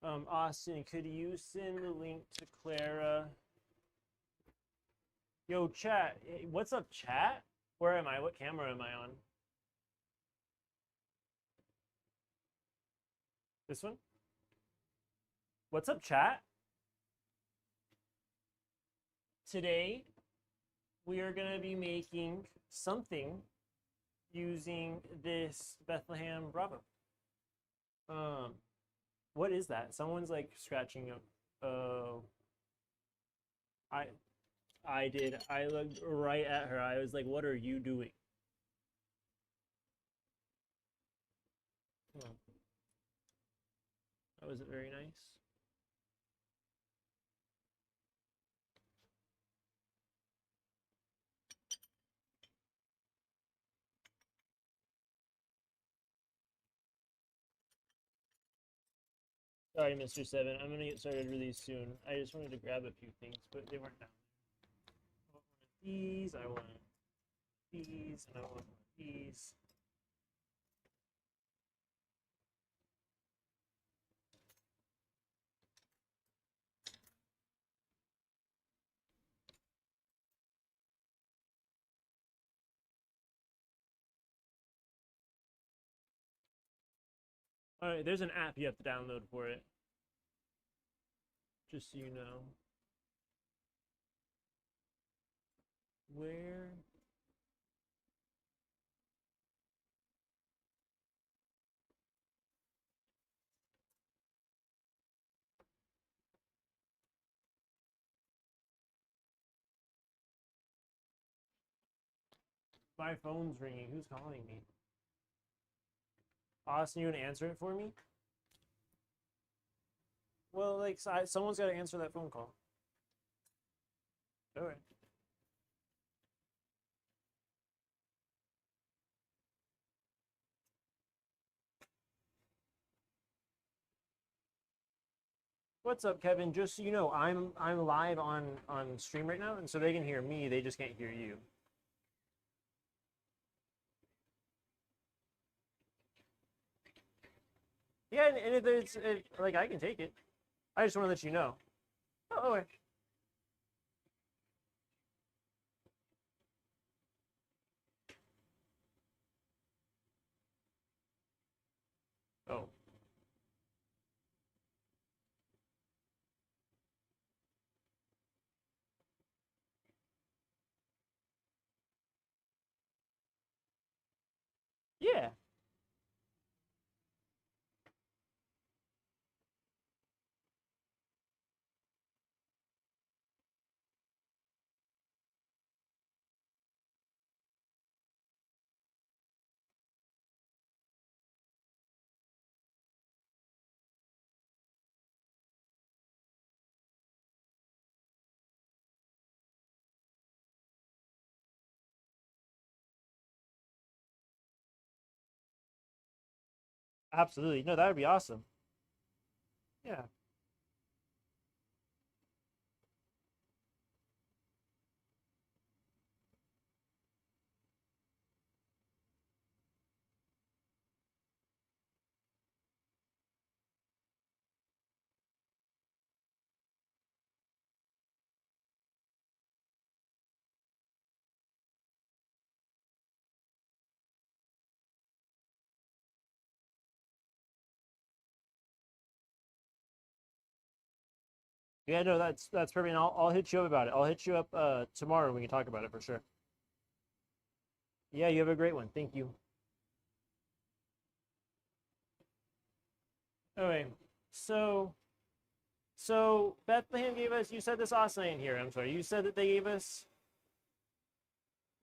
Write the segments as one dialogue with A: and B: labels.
A: Austin, could you send the link to Clara? Yo, chat. What's up, chat? Where am I? What camera am I on? This one? What's up, chat? Today, we are going to be making something using this Bethlehem Bravo. What is that? Someone's like scratching up. Oh, I did. I looked right at her. I was like, "What are you doing?" Oh, that was very nice. Sorry, Mr. Seven. I'm gonna get started really soon. I just wanted to grab a few things, but they weren't down there. These. I want these, and I want these. All right, there's an app you have to download for it. Just so you know. Where? My phone's ringing. Who's calling me? Austin, you want to answer it for me? Well, like, someone's got to answer that phone call. All right. What's up, Kevin? Just so you know, I'm live on stream right now, and so they can hear me. They just can't hear you. Yeah, and if it's like I can take it. I just want to let you know. Oh, okay. Oh. Yeah. Absolutely. No, that would be awesome. Yeah. Yeah, no, that's perfect. And I'll hit you up about it. I'll hit you up tomorrow and we can talk about it for sure. Yeah, you have a great one. Thank you. Okay. So Bethlehem gave us, you said this Austin here. I'm sorry. You said that they gave us,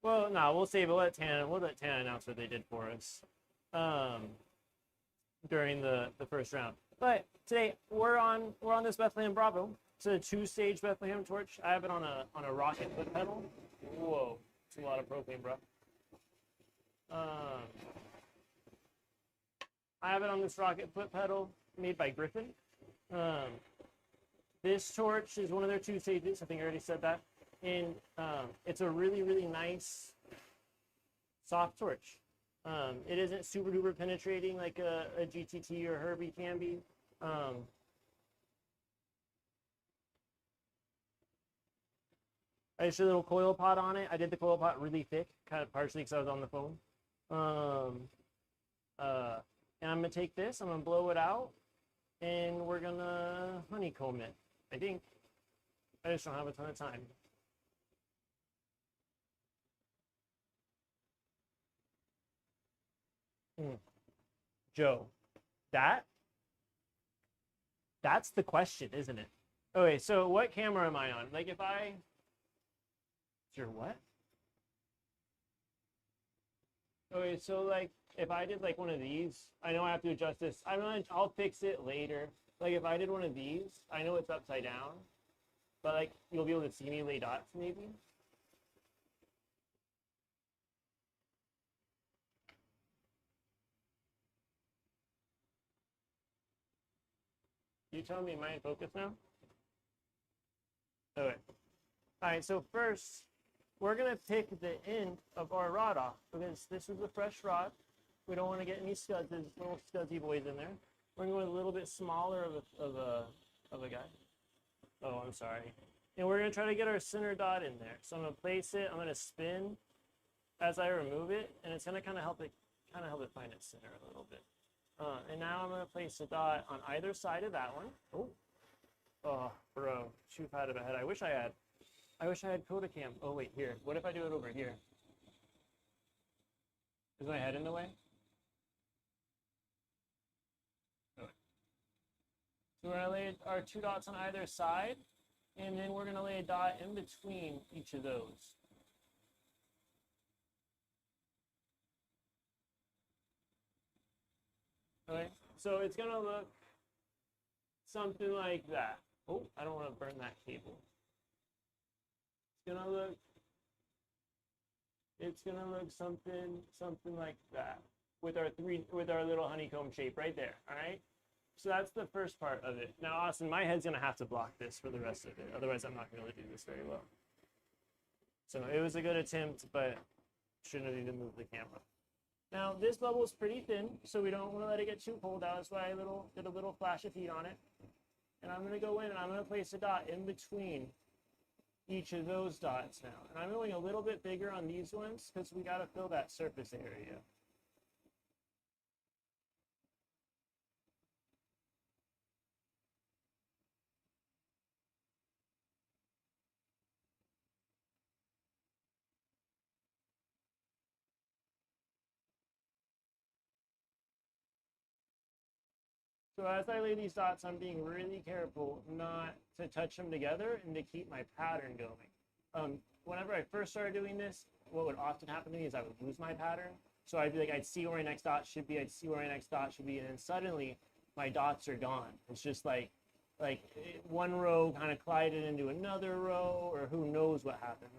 A: well, no, we'll save it. We'll let Tana announce what they did for us um during the first round. But today we're on this Bethlehem Bravo. It's a two-stage Bethlehem torch. I have it on a rocket foot pedal. Whoa, it's a lot of propane, bro. Um, I have it on this rocket foot pedal made by Griffin. Um, this torch is one of their two stages. I think I already said that. And it's a really, really nice soft torch. It isn't super duper penetrating like a GTT or Herbie can be. I just did a little coil pot on it. I did the coil pot really thick, kind of partially because I was on the phone. And I'm gonna take this, I'm gonna blow it out, and we're gonna honeycomb it. I think. I just don't have a ton of time. Joe, that's the question, isn't it? Okay, so what camera am I on? Like if I, your what? Okay, so like if I did like one of these, I know I have to adjust this. I'll fix it later. Like if I did one of these, I know it's upside down, but like you'll be able to see me lay dots maybe. You tell me, am I in focus now? Okay. All right, so first, we're gonna pick the end of our rod off because this is a fresh rod. We don't want to get any scuds, little scuzzy boys in there. We're going to go a little bit smaller of a guy. Oh, I'm sorry. And we're gonna try to get our center dot in there. So I'm gonna place it, I'm gonna spin as I remove it, and it's gonna kind of help it find its center a little bit. And now I'm gonna place a dot on either side of that one. Oh, bro, too fat of a head. I wish I had Kodacam. Oh wait, here. What if I do it over here? Is my head in the way? Okay. So we're gonna lay our 2 dots on either side, and then we're gonna lay a dot in between each of those. Okay, so it's gonna look something like that. Oh, I don't want to burn that cable. It's gonna look something like that with our little honeycomb shape right there. All right. So that's the first part of it. Now, Austin, my head's gonna have to block this for the rest of it. Otherwise, I'm not gonna be able to do this very well. So it was a good attempt, but shouldn't have even moved the camera. Now, this bubble is pretty thin, so we don't want to let it get too cold out. That's why I did a little flash of heat on it. And I'm going to go in and I'm going to place a dot in between each of those dots now. And I'm going a little bit bigger on these ones because we got to fill that surface area. So as I lay these dots, I'm being really careful not to touch them together and to keep my pattern going. Whenever I first started doing this, what would often happen to me is I would lose my pattern. So I'd be like, I'd see where my next dot should be, and then suddenly my dots are gone. It's just like one row kind of collided into another row, or who knows what happened.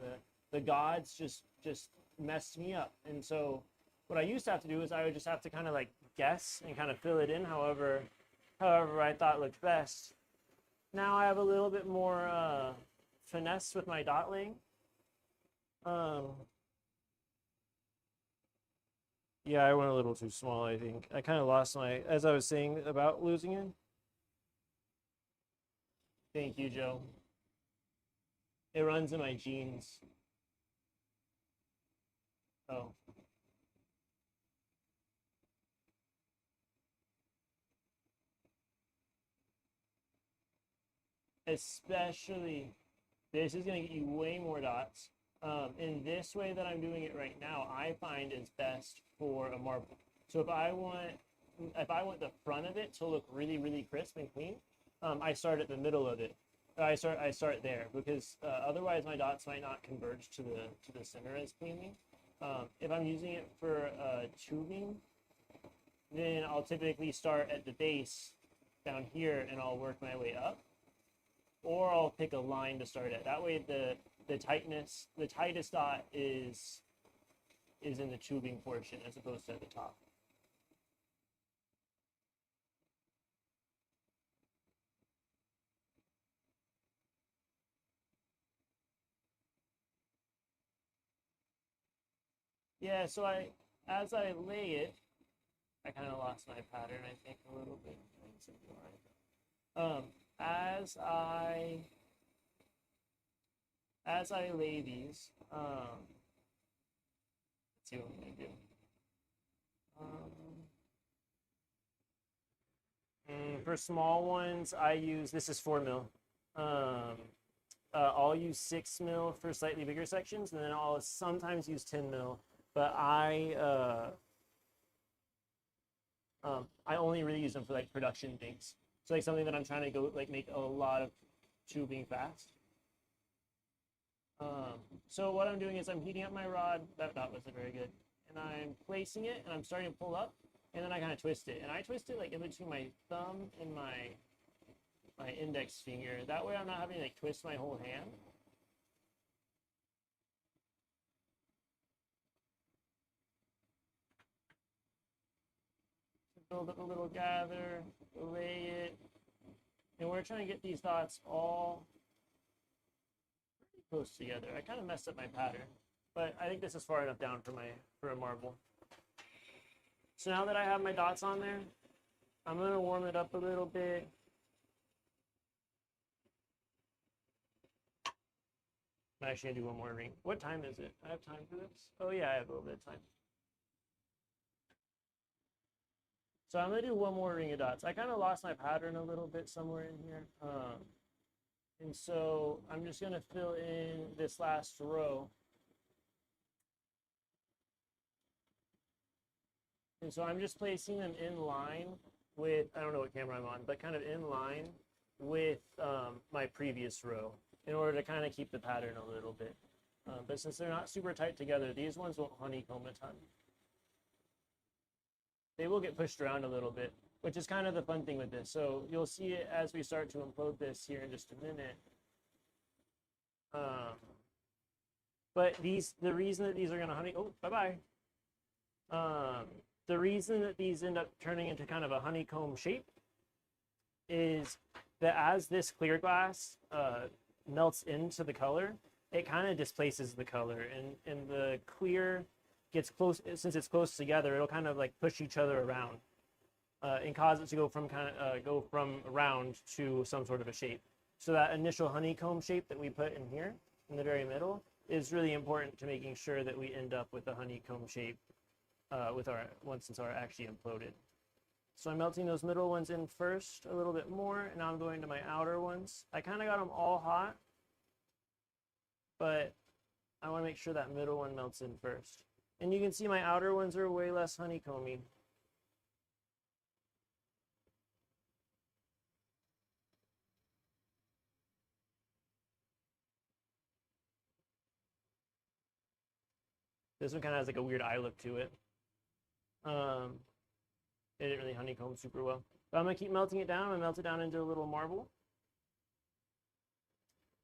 A: The gods just messed me up. And so what I used to have to do is I would just have to kind of like guess and kind of fill it in however I thought looked best. Now I have a little bit more finesse with my dot laying. Yeah, I went a little too small, I think. I kind of lost as I was saying about losing it. Thank you, Joe. It runs in my genes. Oh. Especially, this is going to get you way more dots. In this way that I'm doing it right now, I find is best for a marble. So if I want the front of it to look really, really crisp and clean, I start at the middle of it. I start there because otherwise my dots might not converge to the center as cleanly. If I'm using it for tubing, then I'll typically start at the base down here and I'll work my way up. Or I'll pick a line to start at. That way the tightest dot is in the tubing portion as opposed to at the top. Yeah, so as I lay it, I kind of lost my pattern, I think, a little bit. As I as I lay these, let's see what I'm gonna do. For small ones, I use, this is 4 mil. I'll use 6 mil for slightly bigger sections, and then I'll sometimes use 10 mil. But I only really use them for like production things. So like something that I'm trying to go like make a lot of tubing fast. So what I'm doing is I'm heating up my rod. That wasn't very good. And I'm placing it, and I'm starting to pull up, and then I kind of twist it. And I twist it like in between my thumb and my index finger. That way I'm not having to like twist my whole hand. Build up a little gather, lay it, and we're trying to get these dots all pretty close together. I kind of messed up my pattern, but I think this is far enough down for a marble. So now that I have my dots on there, I'm gonna warm it up a little bit. I'm actually gonna do one more ring. What time is it? I have time for this? Oh yeah, I have a little bit of time. So I'm gonna do one more ring of dots. I kind of lost my pattern a little bit somewhere in here. And so I'm just gonna fill in this last row. And so I'm just placing them in line with, I don't know what camera I'm on, but kind of in line with my previous row in order to kind of keep the pattern a little bit. But since they're not super tight together, these ones won't honeycomb a ton. They will get pushed around a little bit, which is kind of the fun thing with this. So you'll see it as we start to implode this here in just a minute. But the reason that these are gonna bye-bye. The reason that these end up turning into kind of a honeycomb shape is that as this clear glass melts into the color, it kind of displaces the color, and the clear gets close. Since it's close together, it'll kind of like push each other around and cause it to go from round to some sort of a shape. So that initial honeycomb shape that we put in here in the very middle is really important to making sure that we end up with a honeycomb shape once it's actually imploded. So I'm melting those middle ones in first a little bit more, and now I'm going to my outer ones. I kind of got them all hot, but I want to make sure that middle one melts in first. And you can see my outer ones are way less honeycomby. This one kind of has like a weird eye look to it. It didn't really honeycomb super well. But I'm gonna keep melting it down. I'm gonna melt it down into a little marble.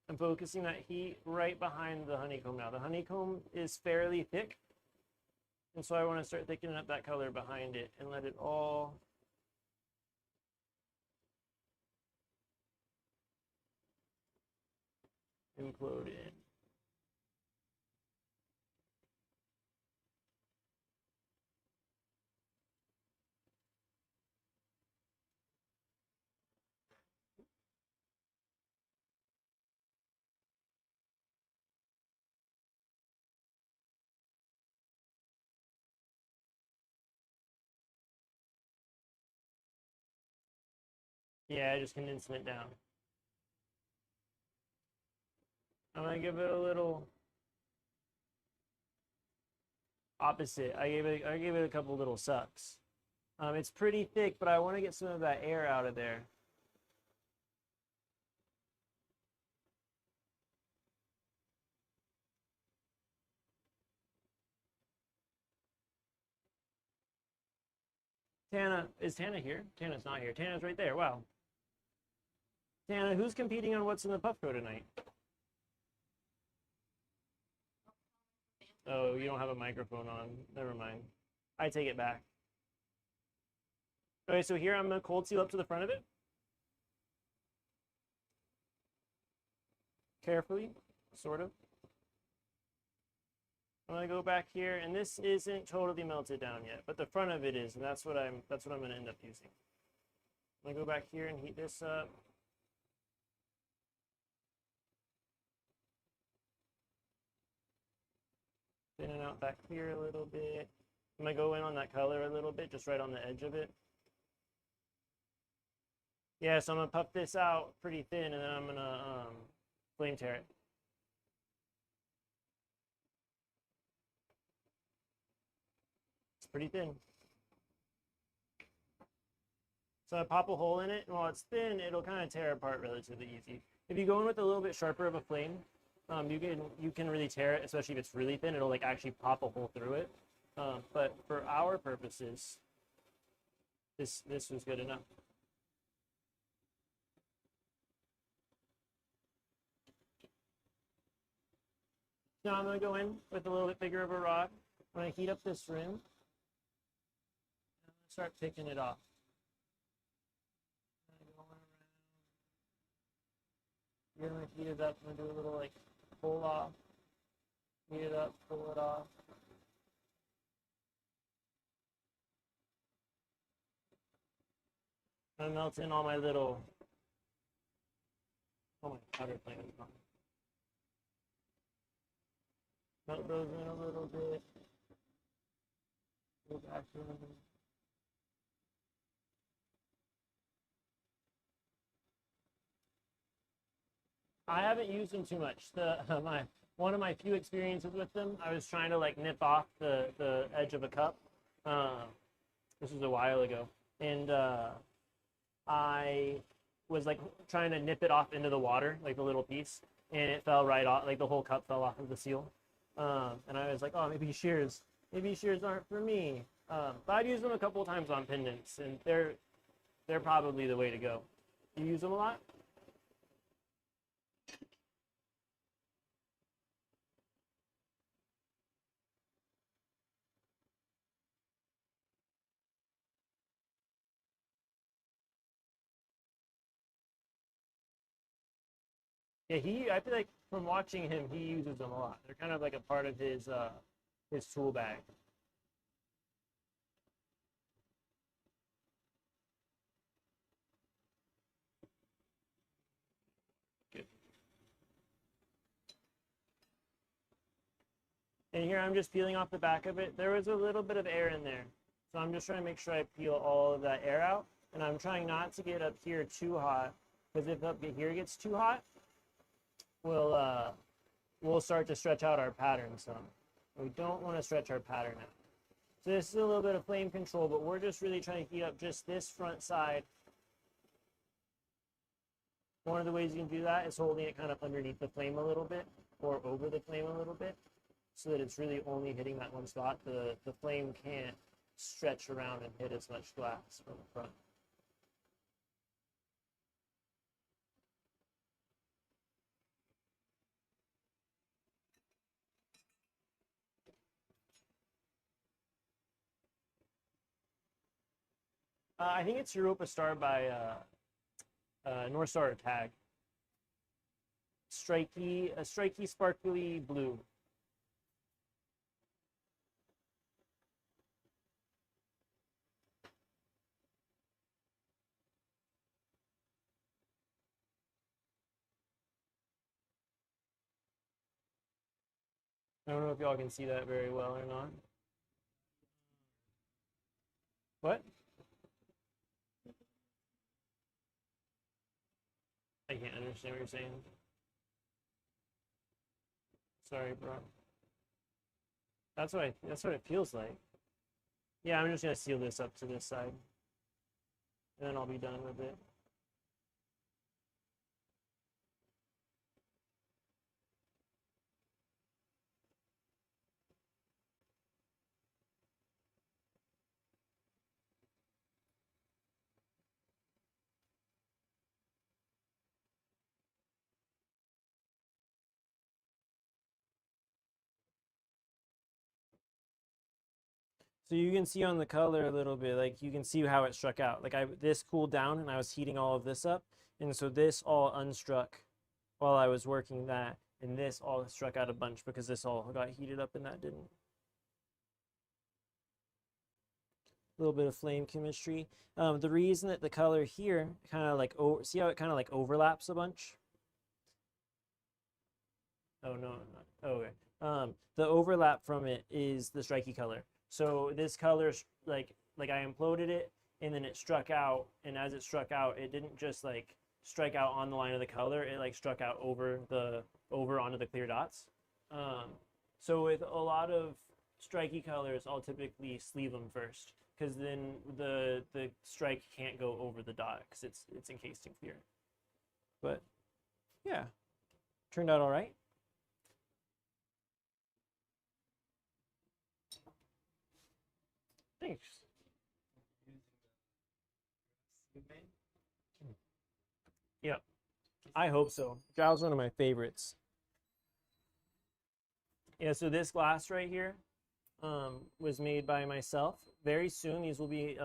A: I'm focusing that heat right behind the honeycomb now. The honeycomb is fairly thick, and so I want to start thickening up that color behind it and let it all implode in. Yeah, just condensing it down. I'm gonna give it a little opposite. I gave it a couple little sucks. It's pretty thick, but I want to get some of that air out of there. Is Tana here? Tana's not here. Tana's right there. Wow. Tana, who's competing on what's in the Puffco tonight? Oh, you don't have a microphone on. Never mind. I take it back. Okay, so here I'm going to cold seal up to the front of it. Carefully, sort of. I'm going to go back here, and this isn't totally melted down yet, but the front of it is, and that's what I'm going to end up using. I'm going to go back here and heat this up. Thinning out back here a little bit. I'm gonna go in on that color a little bit, just right on the edge of it. Yeah, so I'm gonna puff this out pretty thin, and then I'm gonna flame tear it. It's pretty thin. So I pop a hole in it, and while it's thin, it'll kind of tear apart relatively easy. If you go in with a little bit sharper of a flame, you can really tear it, especially if it's really thin. It'll like actually pop a hole through it. But for our purposes, this was good enough. Now I'm going to go in with a little bit bigger of a rod. I'm going to heat up this rim. I'm going to start picking it off. You're going to heat it up. I'm going to do a little like pull off. Heat it up, pull it off. I melt in all my little, oh my powder flame is gone. Melt those in a little bit. Go back in. I haven't used them too much. One of my few experiences with them, I was trying to like nip off the edge of a cup. This was a while ago, and I was like trying to nip it off into the water, like the little piece, and it fell right off, like the whole cup fell off of the seal. And I was like, oh, maybe shears aren't for me. But I've used them a couple of times on pendants, and they're probably the way to go. You use them a lot? Yeah, I feel like from watching him, he uses them a lot. They're kind of like a part of his tool bag. Good. And here I'm just peeling off the back of it. There was a little bit of air in there. So I'm just trying to make sure I peel all of that air out. And I'm trying not to get up here too hot, because if up here gets too hot, we'll start to stretch out our pattern some. We don't want to stretch our pattern out. So this is a little bit of flame control, but we're just really trying to heat up just this front side. One of the ways you can do that is holding it kind of underneath the flame a little bit, or over the flame a little bit, so that it's really only hitting that one spot. The flame can't stretch around and hit as much glass from the front. I think it's Europa Star by North Star Tag. A striky, sparkly blue. I don't know if y'all can see that very well or not. What? I can't understand what you're saying. Sorry, bro. That's what it feels like. Yeah, I'm just gonna seal this up to this side, and then I'll be done with it. So you can see on the color a little bit, like you can see how it struck out. Like this cooled down and I was heating all of this up. And so this all unstruck while I was working that. And this all struck out a bunch because this all got heated up and that didn't. A little bit of flame chemistry. The reason that the color here kind of like, see how it kind of like overlaps a bunch? Oh, no, not. Oh, okay. The overlap from it is the striky color. So this color, like I imploded it, and then it struck out, and as it struck out, it didn't just like strike out on the line of the color, it like struck out over onto the clear dots. So with a lot of striky colors, I'll typically sleeve them first, because then the strike can't go over the dot because it's encased in clear. But yeah, turned out all right. Thanks. Yeah, I hope so. Giles, one of my favorites. Yeah, so this glass right here was made by myself. Very soon, these will be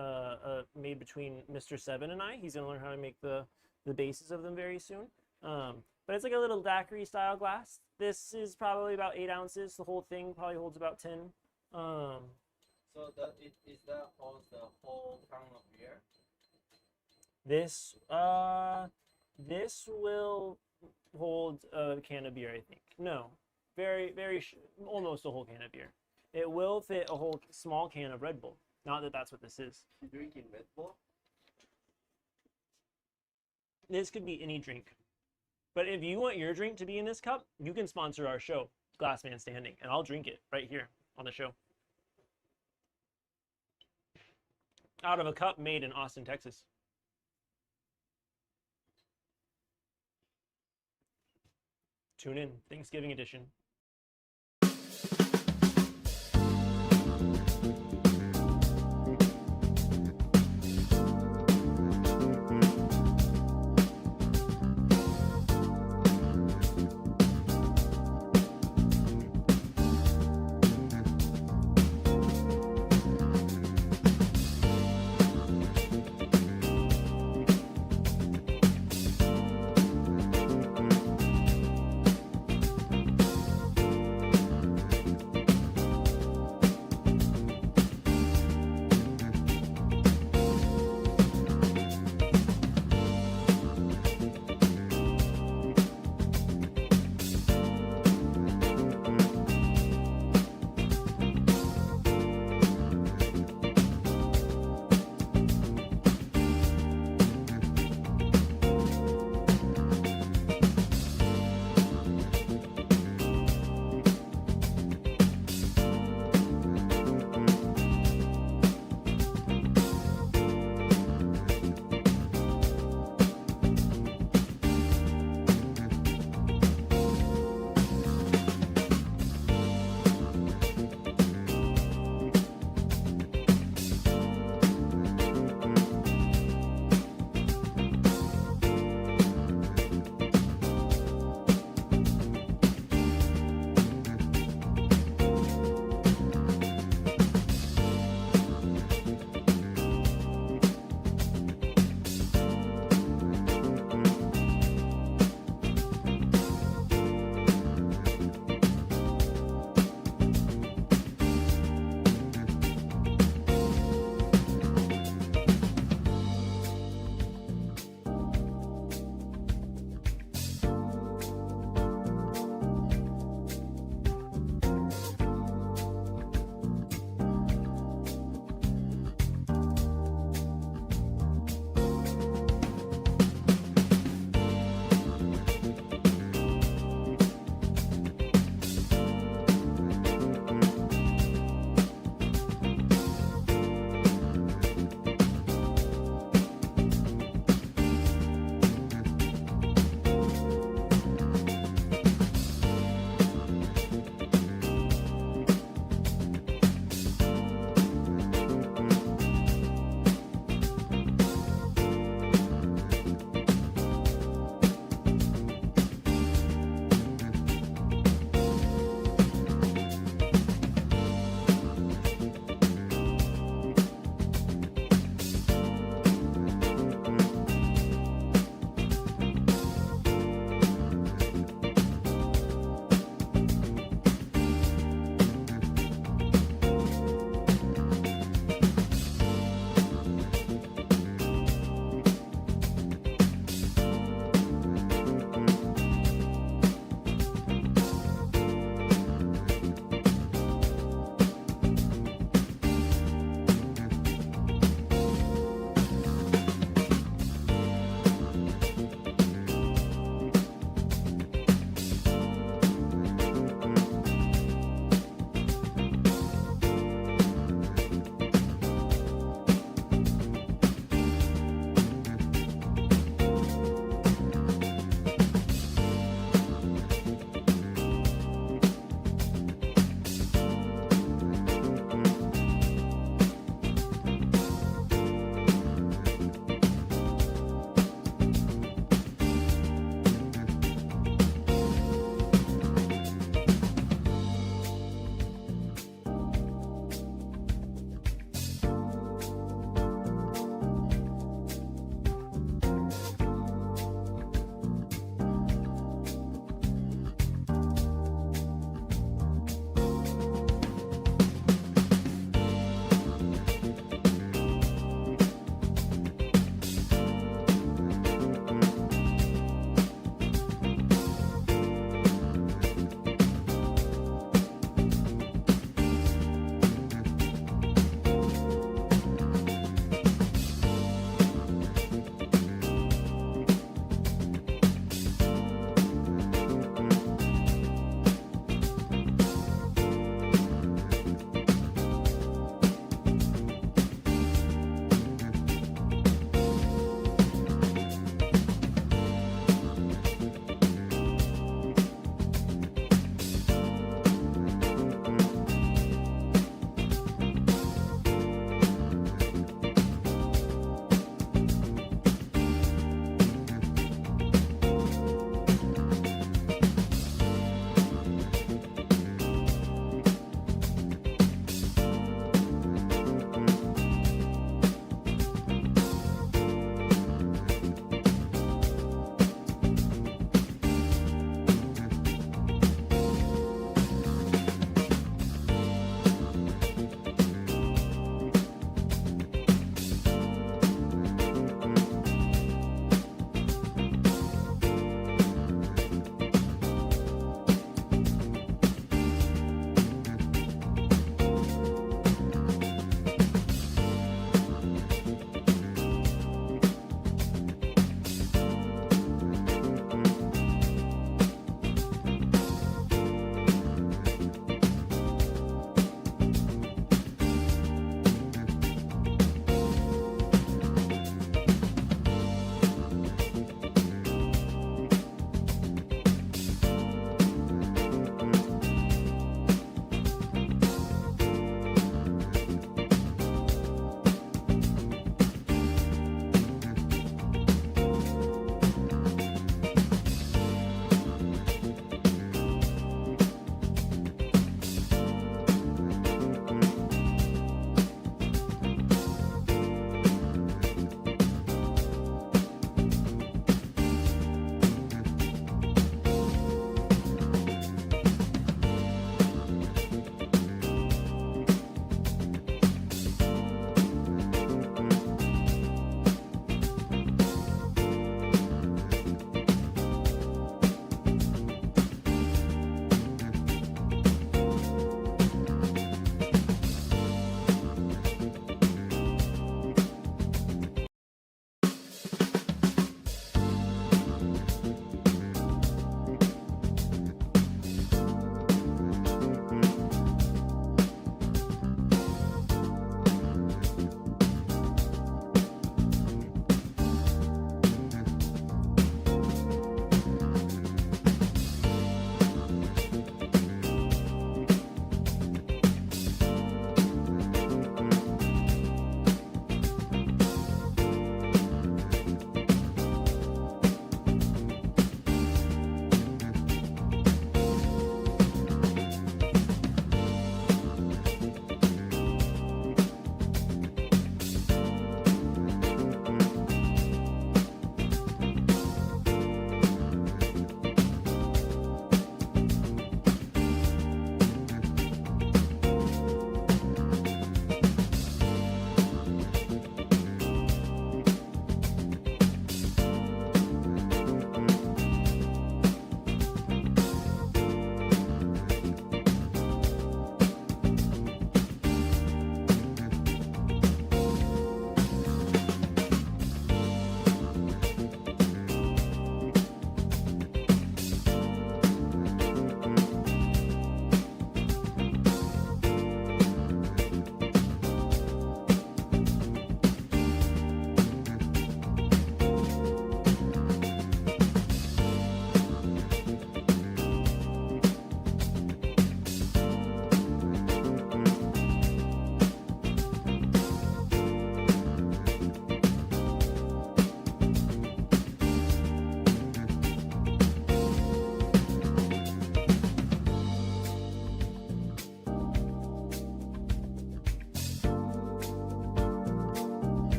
A: made between Mr. Seven and I. He's going to learn how to make the bases of them very soon. But it's like a little daiquiri style glass. This is probably about 8 ounces. The whole thing probably holds about 10.
B: So is that holds the whole can of beer?
A: This will hold a can of beer, I think. No, almost a whole can of beer. It will fit a whole small can of Red Bull. Not that that's what this is.
B: You drinking Red Bull?
A: This could be any drink. But if you want your drink to be in this cup, you can sponsor our show, Glass Man Standing, and I'll drink it right here on the show. Out of a cup made in Austin, Texas. Tune in, Thanksgiving edition.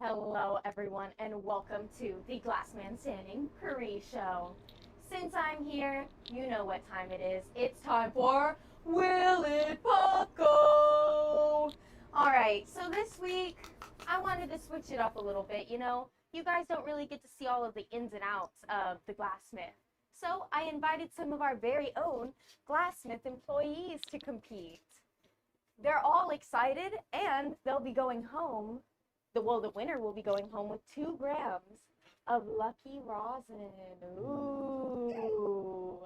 C: Hello, everyone, and welcome to the Glassman Standing pre-show. Since I'm here, you know what time it is. It's time for Will It Puffco? All right, so this week I wanted to switch it up a little bit. You know, you guys don't really get to see all of the ins and outs of the Glassmith. So I invited some of our very own Glassmith employees to compete. They're all excited, and they'll be going home. The winner will be going home with 2 grams of lucky rosin. Ooh.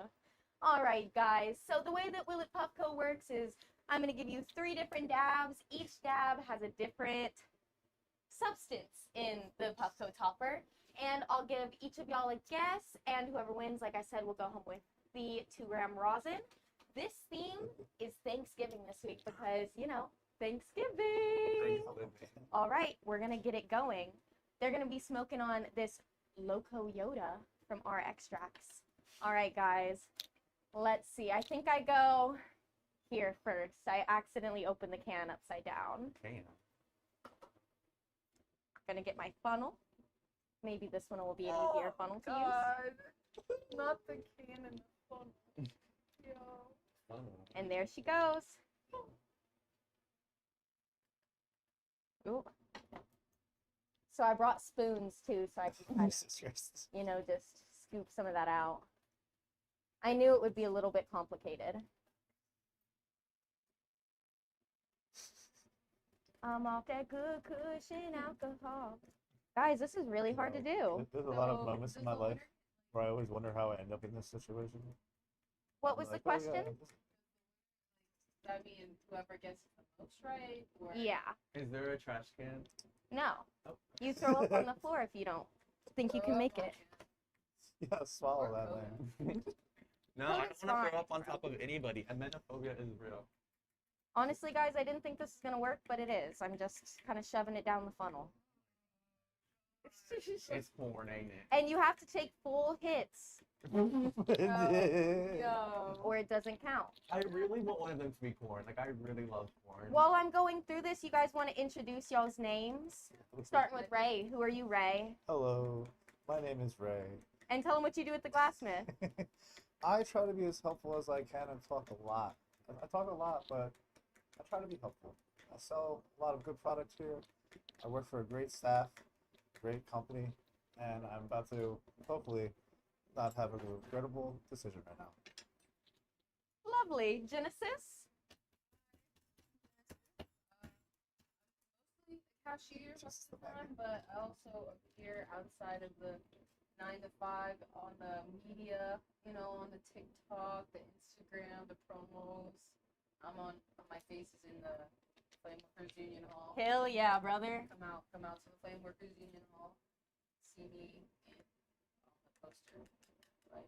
C: All right, guys. So the way that Will It Puffco works is I'm going to give you 3 different dabs. Each dab has a different substance in the Puffco topper. And I'll give each of y'all a guess, and whoever wins, like I said, will go home with the 2-gram rosin. This theme is Thanksgiving this week because, you know, Thanksgiving. All right, we're going to get it going. They're going to be smoking on this Loco Yoda from our extracts. All right, guys, let's see. I think I go here first. I accidentally opened the can upside down.
D: Can.
C: Going to get my funnel. Maybe this one will be an easier funnel to use.
E: Not the can and the funnel. Yo.
C: And there she goes. Ooh. So I brought spoons too, so I can kind of, you know, just scoop some of that out. I knew it would be a little bit complicated. I'm off that good cushion alcohol. Guys, this is really hard to do.
D: There's a lot of
E: So,
D: moments in
E: does
D: my
E: the
D: life
E: winner-
D: where I always wonder how I end up in this situation.
C: What
D: I'm
C: was the
D: like, oh, yeah,
C: question?
E: That mean whoever gets the most right? Or
C: Yeah.
B: Is there a trash can?
C: No.
B: Oh.
C: You throw up on the floor if you don't think you can make it.
D: Yeah, swallow that, man.
B: No,
C: Well,
B: I
C: it's
B: don't want to throw
C: fine.
B: up on top of anybody. Amenophobia is real.
C: Honestly, guys, I didn't think this was going to work, but it is. I'm just kind of shoving it down the funnel.
B: It's porn, ain't it?
C: And you have to take full hits
E: Yo.
C: or it doesn't count.
B: I really want one of them to be corn. Like, I really love corn.
C: While I'm going through this, you guys want to introduce y'all's names? Starting with Ray. Who are you, Ray?
D: Hello, my name is Ray.
C: And tell them what you do at the Glassmith.
D: I try to be as helpful as I can and talk a lot. I talk a lot, but I try to be helpful. I sell a lot of good products here. I work for a great staff, great company, and I'm about to hopefully not have a regrettable decision right now.
C: Lovely. Genesis?
E: Cashier
D: Just
E: most of
D: the
E: the time, but I also appear outside of the 9 to 5 on the media, you know, on the TikTok, the Instagram, the promos. On my face is in the Flame Workers Union Hall.
C: Hell yeah, brother.
E: Come out to the Flame Workers Union Hall. See me on the poster. Right.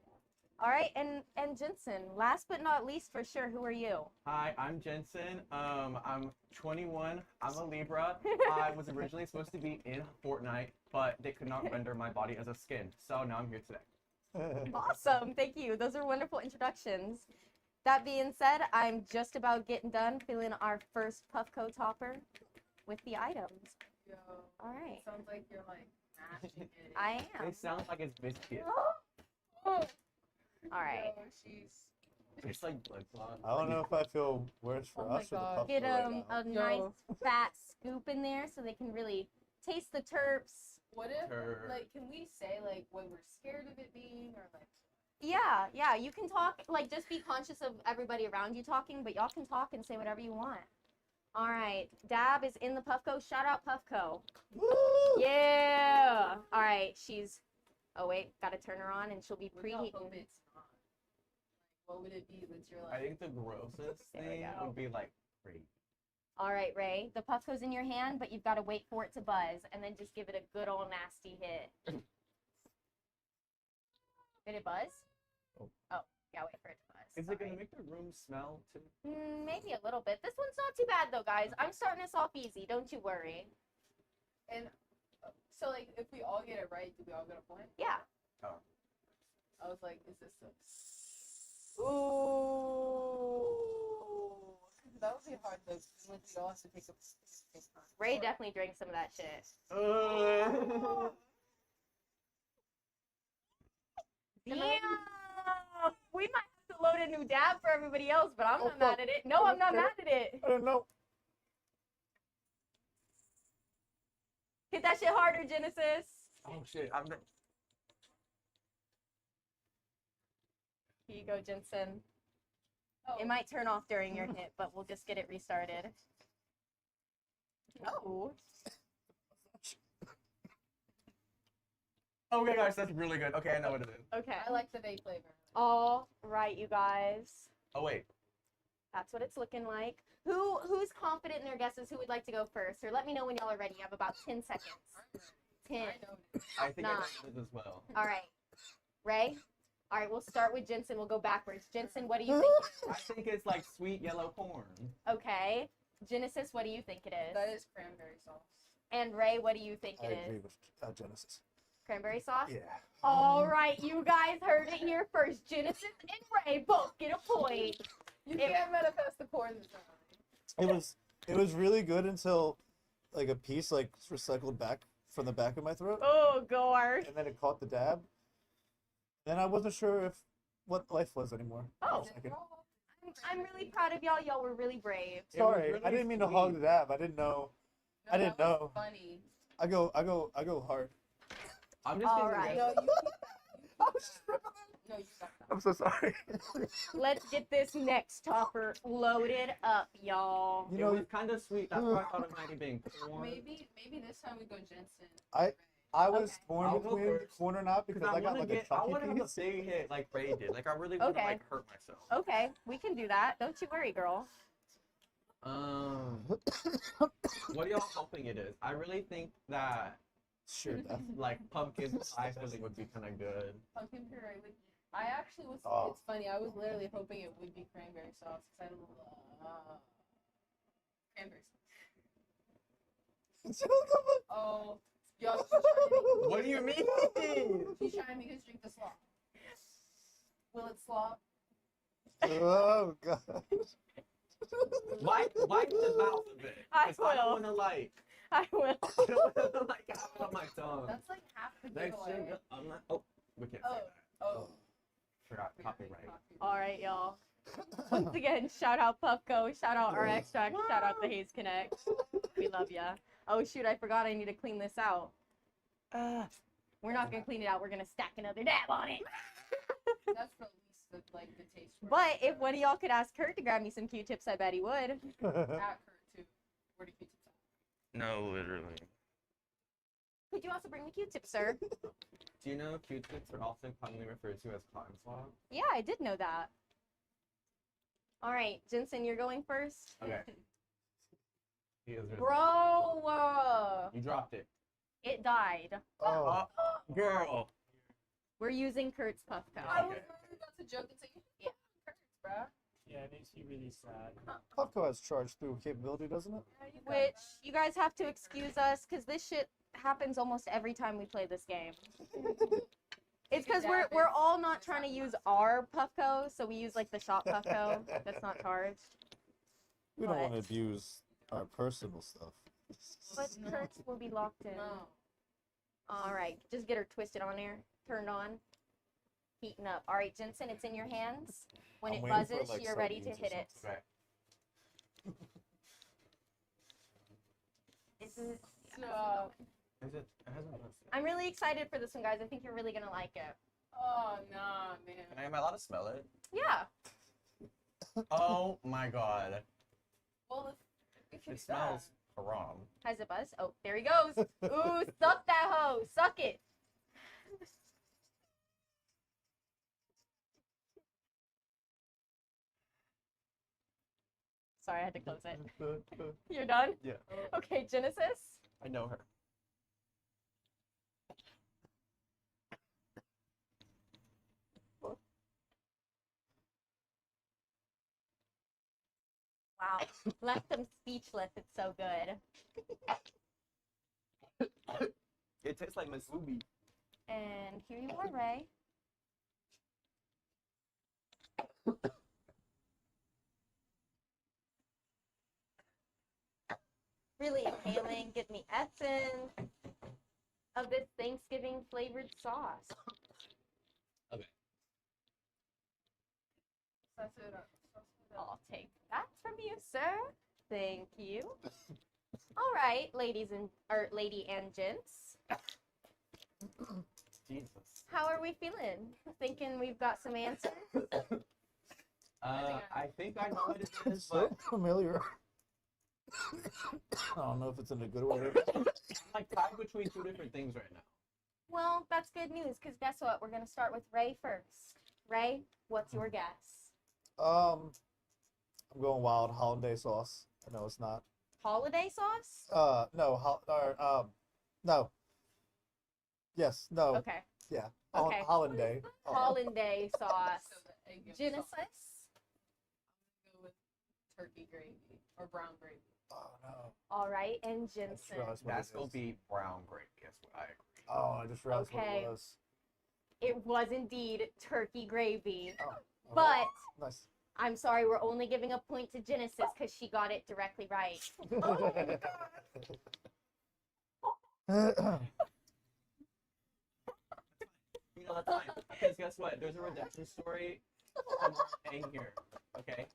C: All right, and Jensen, last but not least for sure, who are you?
B: Hi, I'm Jensen. I'm 21. I'm a Libra. I was originally supposed to be in Fortnite, but they could not render my body as a skin. So now I'm here today.
C: Awesome, thank you. Those are wonderful introductions. That being said, I'm just about getting done filling our first Puffco topper with the items.
E: Yo.
C: All right,
E: It sounds like you're like mashing it.
C: I am.
B: It sounds like it's biscuit.
C: All right.
E: Yo, she's.
B: It's like blood clot.
D: I don't know if I feel worse for
E: Oh my
D: us or the
E: God.
D: Puffco
C: Get
D: right now.
C: a nice fat scoop in there so they can really taste the terps.
E: What if,
B: Tur-
E: like, can we say, like, what we're scared of it being, or, like,
C: Yeah, you can talk, like, just be conscious of everybody around you talking, but y'all can talk and say whatever you want. All right, Dab is in the Puffco. Shout out Puffco.
D: Woo!
C: Yeah. All right, oh wait, gotta turn her on and she'll be
E: what y'all
C: preheating.
E: hope it's not? Like, what would it be that you're
B: I
E: like,
B: think the grossest
C: There we
B: thing
C: go.
B: would be like rape.
C: All right, Ray, the Puffco's in your hand, but you've got to wait for it to buzz and then just give it a good old nasty hit. Did it buzz?
B: Oh.
C: Yeah, wait for it to buzz.
B: Is it gonna
C: Sorry.
B: make the room smell too?
C: Maybe a little bit. This one's not too bad though, guys. I'm starting us off easy. Don't you worry.
E: and, so, like, if we all get it right, do we all get a point?
C: Yeah.
E: I was like, is this a...
C: Ooh.
E: That would be hard though, because we all have to take a.
C: Ray definitely drank some of that shit. Damn! We might have to load a new dab for everybody else, but I'm not mad at it. No, I'm not mad at it.
D: I don't know.
C: Hit that shit harder, Genesis.
B: Oh shit! I'm not.
C: Here you go, Jensen.
E: Oh.
C: It might turn off during your hit, but we'll just get it restarted. Oh.
B: Okay, guys, that's really good. Okay, I know what it is.
C: Okay.
E: I like the vape flavor.
C: All right, you guys.
B: Oh wait.
C: That's what it's looking like. Who's confident in their guesses? Who would like to go first? Or let me know when y'all are ready. You have about 10 seconds. 10.
E: I know.
B: I think I
C: Nah.
B: know this as well.
C: All right. Ray? All right, we'll start with Jensen. We'll go backwards. Jensen, what do you think?
B: I think it's like sweet yellow corn.
C: Okay. Genesis, what do you think it is?
E: That is cranberry sauce.
C: And Ray, what do you think
D: I
C: it
D: agree
C: is?
D: with Genesis.
C: Cranberry sauce?
D: Yeah.
C: All right, you guys heard it here first. Genesis and Ray both get a point.
E: You
C: It-
E: can't manifest the corn this time.
D: It was really good until like a piece like recycled back from the back of my throat,
C: Oh, gosh.
D: and then it caught the dab. Then I wasn't sure what life was anymore.
C: Oh.
E: Is it raw?
C: I'm really proud of y'all. Y'all were really brave.
B: It was
D: Sorry,
B: really
D: I didn't mean to hog the
B: sweet.
D: dab. I didn't know. I didn't
E: that was
D: know.
E: Funny.
D: I go hard.
B: I'm just
C: All
B: thinking.
C: right.
E: No, you keep that. No, you got that.
D: I'm so sorry.
C: Let's get this next topper loaded up, y'all.
D: You
B: It
D: know,
B: was kind of sweet. That's why I thought it might have been corn.
E: Maybe this time we go Jensen.
D: I was
C: Okay.
D: torn
B: I'll go
D: between
B: first.
D: corn or not because
B: Because
D: I got like a
B: I
D: chunky
B: want to have a
D: piece.
B: big hit like Ray did. Like I really want to
C: Okay.
B: like hurt myself.
C: Okay, we can do that. Don't you worry, girl.
B: What are y'all hoping it is? I really think that
D: Sure, Beth.
B: like pumpkin pie filling would be kind of good.
E: Pumpkin puree with. I actually was.
D: Oh.
E: It's funny. I was literally hoping it would be cranberry sauce because I love cranberry sauce. Oh, y'all, she's trying to
B: What do you mean?
E: she's trying to make us drink the slop. Will it slop?
D: Oh god.
B: Wipe the mouth of it.
C: I
B: 'Cause I don't
C: will.
B: want to like.
C: I will.
B: I don't want to like have it on my tongue.
E: That's like half the
B: That's
E: giveaway.
B: sugar. I'm not. Oh, we can't say
E: Oh,
B: that.
E: oh.
B: Forgot copyright.
C: All right, y'all. Once again, shout out Puffco, shout out our extract, shout out the Haze Connect. We love ya. Oh shoot, I forgot I need to clean this out. We're not gonna clean it out. We're gonna stack another dab on it.
E: That's the least of like the taste. for
C: But
E: it.
C: if one of y'all could ask Kurt to grab me some Q-tips, I bet he would.
E: At Kurt too. Where do Q-tips at?
B: No, literally.
C: Could you also bring me Q-tips, sir?
B: Do you know Q-tips are often commonly referred to as cotton swab?
C: Yeah, I did know that. All right, Jensen, you're going first.
B: Okay. He is really-
C: Bro,
B: You dropped it.
C: it died.
D: Oh.
B: Girl.
C: We're using Kurt's Puffco.
E: I was
B: Okay.
E: really about to joke and say,
C: Yeah.
E: Kurt, bruh.
A: Yeah, it makes me really sad.
D: Puffco has charge through capability, doesn't it?
E: Yeah, you got
C: Which
E: that.
C: you guys have to excuse us because this shit happens almost every time we play this game. It's because we're all not trying to use our Puffco, so we use like the shop Puffco that's not charged.
D: We don't want to
C: But-
D: abuse our personal stuff.
C: But
E: No.
C: Kurt's will be locked in.
E: No.
C: All right, just get her twisted on there, turned on, heating up. All right, Jensen, it's in your hands. When
D: I'm
C: it
D: waiting for,
C: buzzes,
D: like,
C: you're ready to
D: sardines or
C: hit it.
B: Okay.
C: This is.
E: So,
B: Is it? It hasn't been.
C: I'm really excited for this one, guys. I think you're really gonna like it.
E: oh, nah, man.
B: Am I allowed to smell it?
C: Yeah.
B: Oh my god.
E: Well, if you
B: It smells haram.
C: Has it buzz? Oh, there he goes. Ooh, suck that hoe. Suck it. Sorry, I had to close it. You're done?
B: Yeah.
C: Okay, Genesis.
B: I know her.
C: Wow. Left them speechless. It's so good.
B: It tastes like Masubi.
C: And here you are, Ray. really inhaling, get the essence of this Thanksgiving flavored sauce.
E: Suss it up. Suss it up.
C: I'll take that from you, sir. Thank you. All right, lady and gents.
B: Jesus.
C: How are we feeling? Thinking we've got some answers?
B: I think I know what it is,
D: It's so
B: but
D: familiar. I don't know if it's in a good way.
B: I'm like tied between two different things right now.
C: Well, that's good news, because guess what? We're going to start with Ray first. Ray, what's your guess?
D: I'm going wild hollandaise sauce. I know it's not.
C: Holiday sauce?
D: No. Yes, no.
C: Okay.
D: Yeah.
C: Okay.
D: Hollandaise. Oh,
C: Hollandaise sauce.
E: So the egg yolk
C: Genesis?
E: sauce. I'm gonna go with turkey gravy or brown gravy.
D: oh no.
C: All right, and
D: I just
C: Jensen.
D: realized what
B: That's
D: it
B: gonna
D: is.
B: be brown gravy. That's what I agree.
D: Oh, I just realized what
C: Okay.
D: it was.
C: It was indeed turkey gravy.
D: Oh, okay.
C: But
D: Nice.
C: I'm sorry, we're only giving a point to Genesis because she got it directly right.
B: You know, that's fine. Because guess what? There's a redemption story in here. Okay?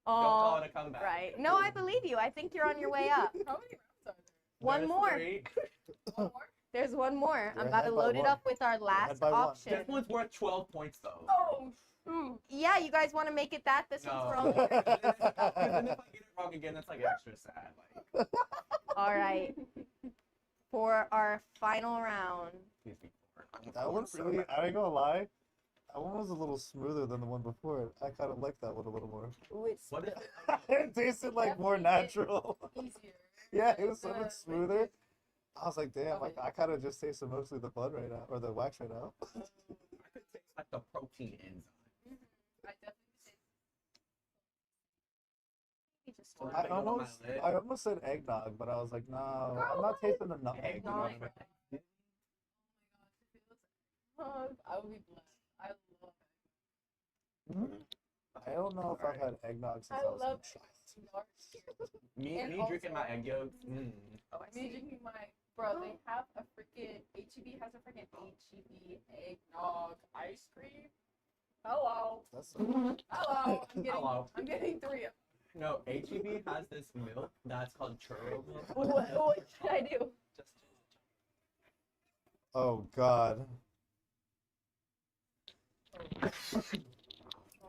B: Don't call
C: Oh,
B: it a comeback.
C: right. No, I believe you. I think you're on your way up.
E: How many rounds are there?
C: One
B: There's
C: more.
B: 3.
E: One more?
C: There's one more.
D: You're
C: I'm about to
D: ahead by
C: load it
D: one.
C: up with our last
D: ahead by one.
C: option.
B: This one's worth 12 points, though.
E: Oh,
C: Yeah, you guys want to make it that? This
B: No.
C: one's wrong.
B: Because then if I get it wrong again, that's like extra sad. Like,
C: All right. For our final round.
B: please be four.
D: That one's
B: so
D: really,
B: bad.
D: I ain't gonna lie. That one was a little smoother than the one before it. I kind of like that one a little more.
C: Ooh, it's
B: What is
D: It tasted like more
E: Definitely
D: natural.
E: easier.
D: Yeah, it was so
E: The
D: much smoother. I was like, damn,
E: Okay.
D: I kind of just tasted mostly the bud right now, or the wax right now.
B: I could taste like the protein enzyme.
E: I definitely say
C: you just
B: Or
D: I
B: put it on my
D: almost,
B: lid.
D: I almost said eggnog, but I was like, no, I'm not tasting the nutmeg.
B: Eggnog.
D: enough.
E: oh my gosh, if it was eggnog, I would be blessed. I love
D: I don't know if I've had eggnog since
E: I
D: I was
E: love
D: a child.
E: eggnog.
B: Me
E: And
B: drinking my
E: also-
B: egg yolks.
E: Oh, I see. Drinking my bro. They have a freaking HEB has a freaking HEB eggnog ice cream. Hello,
D: That's
E: hello.
B: Hello.
E: I'm getting 3 of
B: No, HEB has this milk that's called churro milk.
C: What should I do?
B: Just
D: oh god.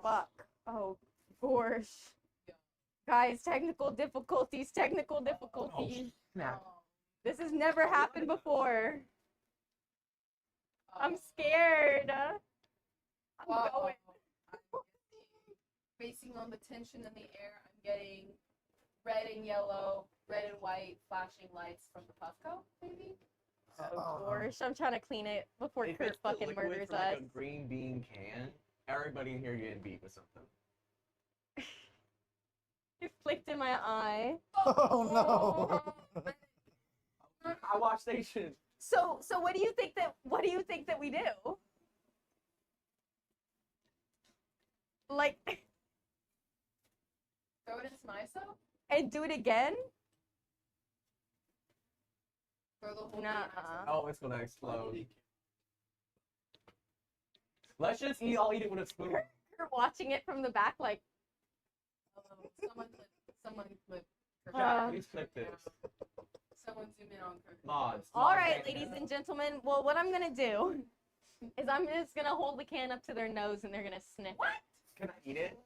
C: Fuck. Oh, gosh. Guys, technical difficulties, technical difficulties.
B: snap.
C: This has never happened before. I'm scared. I'm
E: Wow.
C: going.
E: Basing on the tension in the air, I'm getting red and yellow, red and white flashing lights from the Puffco, maybe?
C: Oh, gosh. I'm trying to clean it before
B: If
C: Kurt
B: it's the
C: fucking
B: liquid
C: murders
B: from, like,
C: us.
B: a green bean can, everybody in here getting beat with something.
C: It flicked in my eye.
D: Oh no.
B: I watch station.
C: So what do you think that we do? Like
E: Throw it in Smiso?
C: and do it again?
E: Throw the whole thing in
C: Nuh-uh.
B: Oh, it's gonna explode. Let's just eat. I'll eat it with a spoon.
C: You're watching it from the back like
E: Someone clip.
B: Jack, please clip this.
E: Someone zoom in on Kurt.
B: Mods.
C: all
B: mods,
C: right,
B: right
C: ladies
B: now.
C: and gentlemen. Well, what I'm gonna do is I'm just gonna hold the can up to their nose and they're gonna sniff it.
B: Can I eat it?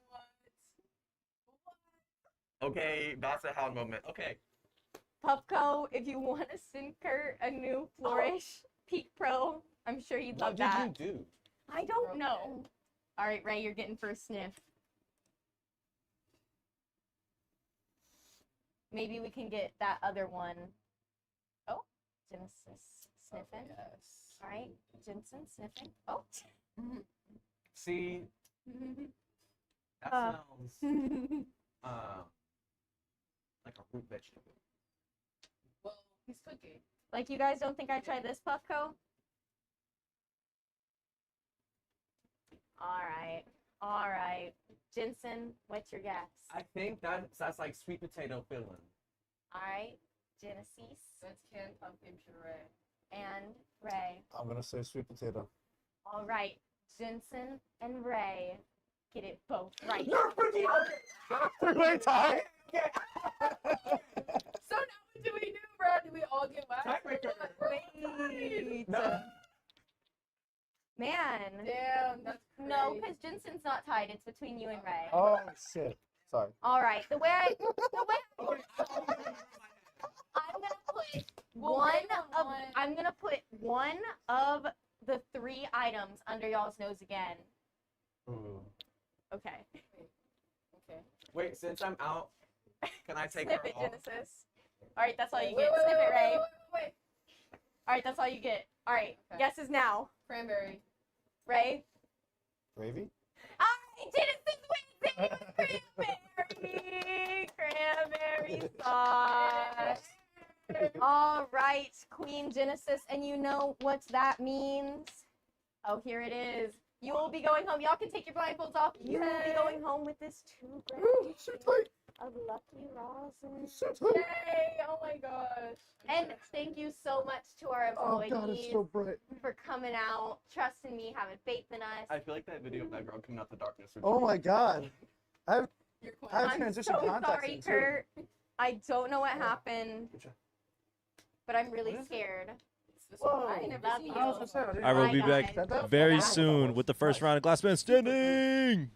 E: What?
B: Okay, that's a hard moment. Okay.
C: Puffco, if you want to send Kurt a new Flourish Peak Pro, I'm sure he'd love
B: What
C: that.
B: did you do?
C: I don't know. All right, Ray, you're getting first sniff. Maybe we can get that other one. Oh, Genesis sniffing.
E: Yes.
C: All right, Jensen sniffing. Oh.
B: See, that
C: Uh.
B: smells like a root vegetable.
E: Well, he's cooking.
C: Like, you guys don't think I tried this, Puffco? All right. All right. Jensen, what's your guess?
B: I think that's like sweet potato filling.
C: All right, Genesis
E: That's canned pumpkin puree.
C: and Ray.
D: I'm gonna say sweet potato.
C: All right, Jensen and Ray get it both right.
D: Three-way tie.
E: So now what do we do, bro? Do we all get whacked?
C: Wait.
B: No.
C: Man.
E: Damn, that's crazy.
C: No, because Jensen's not tied. It's between you and Ray.
D: Oh shit. Sorry.
C: All right. I'm gonna put
E: We'll
C: one
E: wait on
C: of
E: one.
C: I'm gonna put one of the 3 items under y'all's nose again.
B: Ooh.
C: Okay.
E: Okay.
B: Wait, since I'm out, can I take
C: Snip
B: her
C: it,
B: off?
C: Genesis. All right, that's all you
E: Wait,
C: get.
E: wait,
C: Snip
E: wait,
C: it, Ray.
E: wait.
C: All right, that's all you get. All right,
E: Okay.
C: guesses now.
E: Cranberry.
C: Ray.
D: Gravy.
C: All right, Genesis wins it. Cranberry sauce. All right, Queen Genesis, and you know what that means? Oh, here it is. You will be going home. Y'all can take your blindfolds off. You will be going home with this 2 grams of Lucky Rosin.
E: Yay! Oh my gosh.
C: And thank you so much to our
D: Oh
C: employees
D: god, it's so bright.
C: for coming out, trusting me, having faith in us.
B: I feel like that video of that girl coming out the darkness. would
D: Oh
B: be-
D: my god.
E: You're
D: I
E: queen.
D: have
C: I'm
D: transition
C: so
D: contacts
C: sorry,
D: in, too.
C: Kurt. I don't know what happened,
D: Good job.
C: but I'm really
B: What is it?
C: scared.
E: It's this
D: Whoa.
E: one. I ain't never
C: That's
E: seen
C: you.
D: I was gonna say, I didn't
F: I will
D: know.
F: be
C: Bye,
F: back
C: guys.
F: very
D: Yeah.
F: soon with the first round of Glass Man Standing.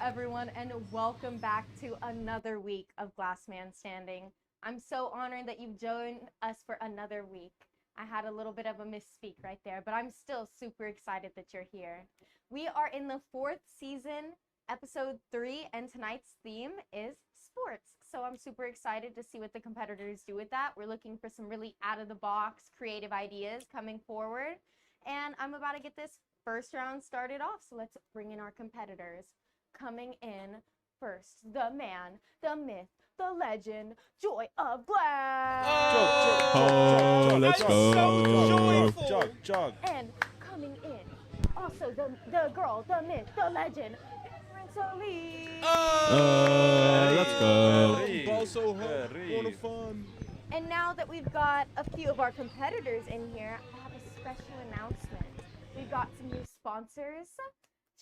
C: everyone, and welcome back to another week of Glass Man Standing. I'm so honored that you've joined us for another week. I had a little bit of a misspeak right there, but I'm still super excited that you're here. We are in the 4th season, episode 3, and tonight's theme is sports. So I'm super excited to see what the competitors do with that. We're looking for some really out-of-the-box creative ideas coming forward, and I'm about to get this first round started off, so let's bring in our competitors. Coming in first, the man, the myth, the legend, Joy of Glass.
F: Oh, let's go.
A: Jog.
C: And coming in, also the girl, the myth, the legend, Rinsolini.
F: Let's go.
C: And now that we've got a few of our competitors in here, I have a special announcement. We've got some new sponsors.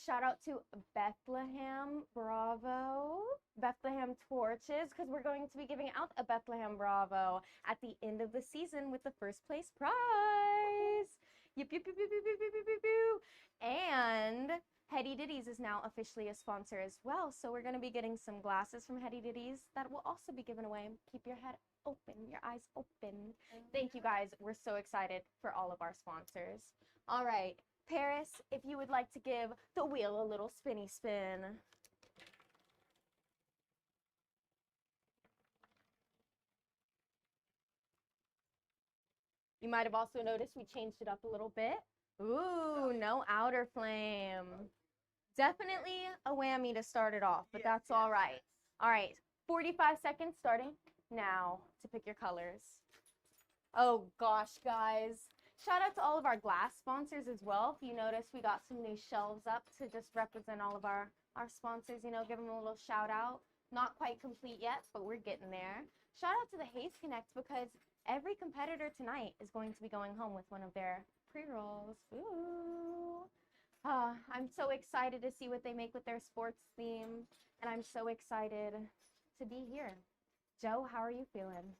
C: Shout out to Bethlehem Bravo, Bethlehem Torches, because we're going to be giving out a Bethlehem Bravo at the end of the season with the first place prize. Yip, yip, yip, yip, yip, yip, yip, yip, yip. And Hetty Ditties is now officially a sponsor as well. So we're going to be getting some glasses from Hetty Ditties that will also be given away. Keep your head open, your eyes open. Thank you guys. We're so excited for all of our sponsors. All right. Paris, if you would like to give the wheel a little spinny spin. You might have also noticed we changed it up a little bit. Ooh, no outer flame. Definitely a whammy to start it off, but that's all right. All right, 45 seconds starting now to pick your colors. Oh gosh, guys. Shout out to all of our glass sponsors as well. If you notice, we got some new shelves up to just represent all of our sponsors, you know, give them a little shout out. Not quite complete yet, but we're getting there. Shout out to the Haze Connect because every competitor tonight is going to be going home with one of their pre-rolls. Ooh. I'm so excited to see what they make with their sports theme, and I'm so excited to be here. Joe, how are you feeling?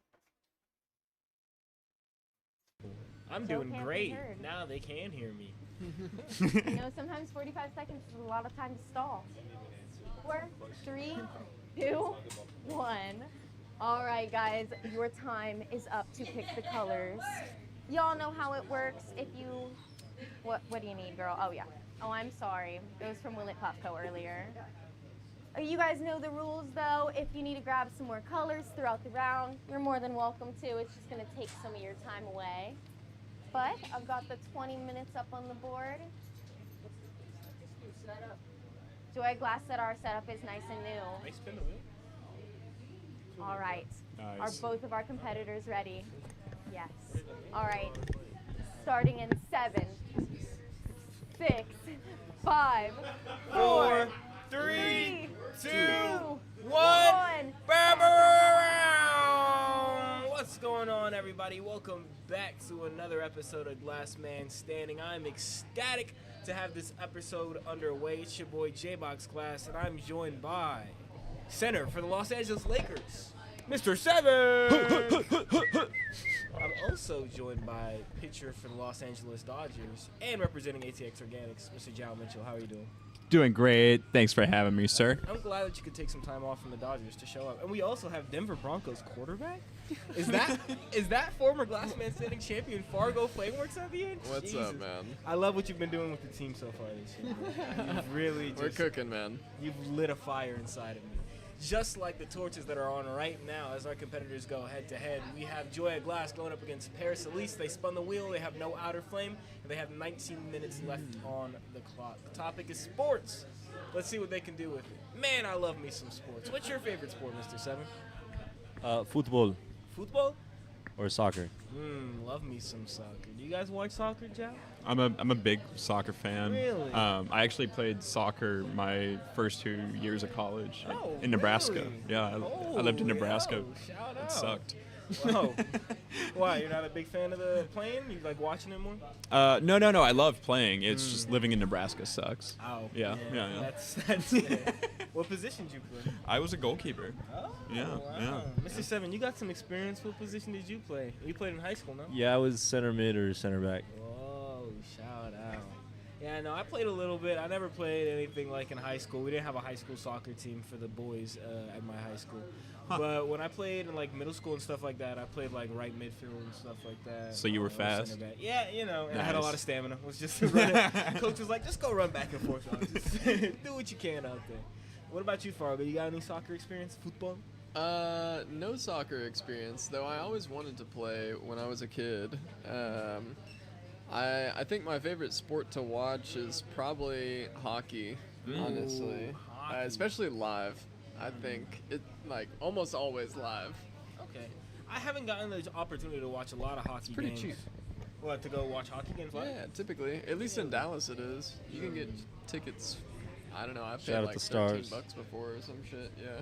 A: I'm
C: Joe
A: doing
C: can't be
A: great.
C: heard.
A: Now they can hear me.
C: You know, sometimes 45 seconds is a lot of time to stall. 4, 3, 2, 1. All right, guys, your time is up to pick the colors. Y'all know how it works. If you, what do you need, girl? Oh yeah. Oh, I'm sorry. It was from Will It Puffco earlier. You guys know the rules, though. If you need to grab some more colors throughout the round, you're more than welcome to. It's just going to take some of your time away. But I've got the 20 minutes up on the board. Joy Glass said our setup is nice and new.
A: Nice spin the wheel.
C: All right.
F: Nice.
C: Are both of our competitors ready? Yes. All right. Starting in 7, 6, 5, 4, 3, 2, 1.
A: What's going on, everybody? Welcome back to another episode of Glass Man Standing. I'm ecstatic to have this episode underway. It's your boy J-Box Glass, and I'm joined by center for the Los Angeles Lakers, Mr. Seven. I'm also joined by pitcher for the Los Angeles Dodgers and representing ATX Organics, Mr. Jao Mitchell. How are you doing?
G: Doing great. Thanks for having me, sir.
A: I'm glad that you could take some time off from the Dodgers to show up. And we also have Denver Broncos quarterback. Is that former Glass Man Standing champion Fargo Flameworks at the end?
H: What's
A: Jesus.
H: up, man?
A: I love what you've been doing with the team so far this year. You've really
H: We're
A: just,
H: cooking, man.
A: you've lit a fire inside of me. Just like the torches that are on right now as our competitors go head to head. We have Joy of Glass going up against Paris Elise. They spun the wheel, they have no outer flame, and they have 19 minutes left on the clock. The topic is sports. Let's see what they can do with it. Man, I love me some sports. What's your favorite sport, Mr. Seven?
F: Football
A: Football?
F: or soccer.
A: Love me some soccer. Do you guys watch soccer, Joe?
G: I'm a big soccer fan.
A: Really?
G: I actually played soccer my first 2 years of college
A: Oh,
G: in Nebraska.
A: really?
G: Yeah, I lived in
A: Oh,
G: Nebraska.
A: yo, shout out.
G: It sucked.
A: Whoa. Why? You're not a big fan of the playing? You like watching it more?
G: No. I love playing. It's just living in Nebraska sucks.
A: Oh.
G: Yeah.
A: That's it. What position did you play?
G: I was a goalkeeper.
A: Oh,
G: Yeah,
A: wow.
G: yeah.
A: Mr. Seven, you got some experience. What position did you play? You played in high school, no?
F: Yeah, I was center mid or center back.
A: Whoa, shout out.
H: Yeah, no, I played a little bit. I never played anything like in high school. We didn't have a high school soccer team for the boys at my high school. But when I played in like middle school and stuff like that, I played like right midfield and stuff like that.
G: So you were
H: or
G: fast?
H: center back. Yeah, you know, and I had a
G: Nice.
H: lot of stamina. Was just running. Coach was like, just go run back and forth. Dog. Just do what you can out there. What about you, Fargo? You got any soccer experience? Football?
I: No soccer experience, though I always wanted to play when I was a kid. I think my favorite sport to watch is probably hockey, honestly.
H: hockey.
I: Especially live. I think it like almost always live.
H: Okay. I haven't gotten the opportunity to watch a lot of hockey
I: Pretty
H: games.
I: cheap.
H: What, to go watch hockey games live?
I: Yeah, typically. At least in Dallas it is. You can get tickets. I don't know. I've
F: Shout
I: paid
F: out
I: like
F: the Stars.
I: $13 before or some shit. Yeah.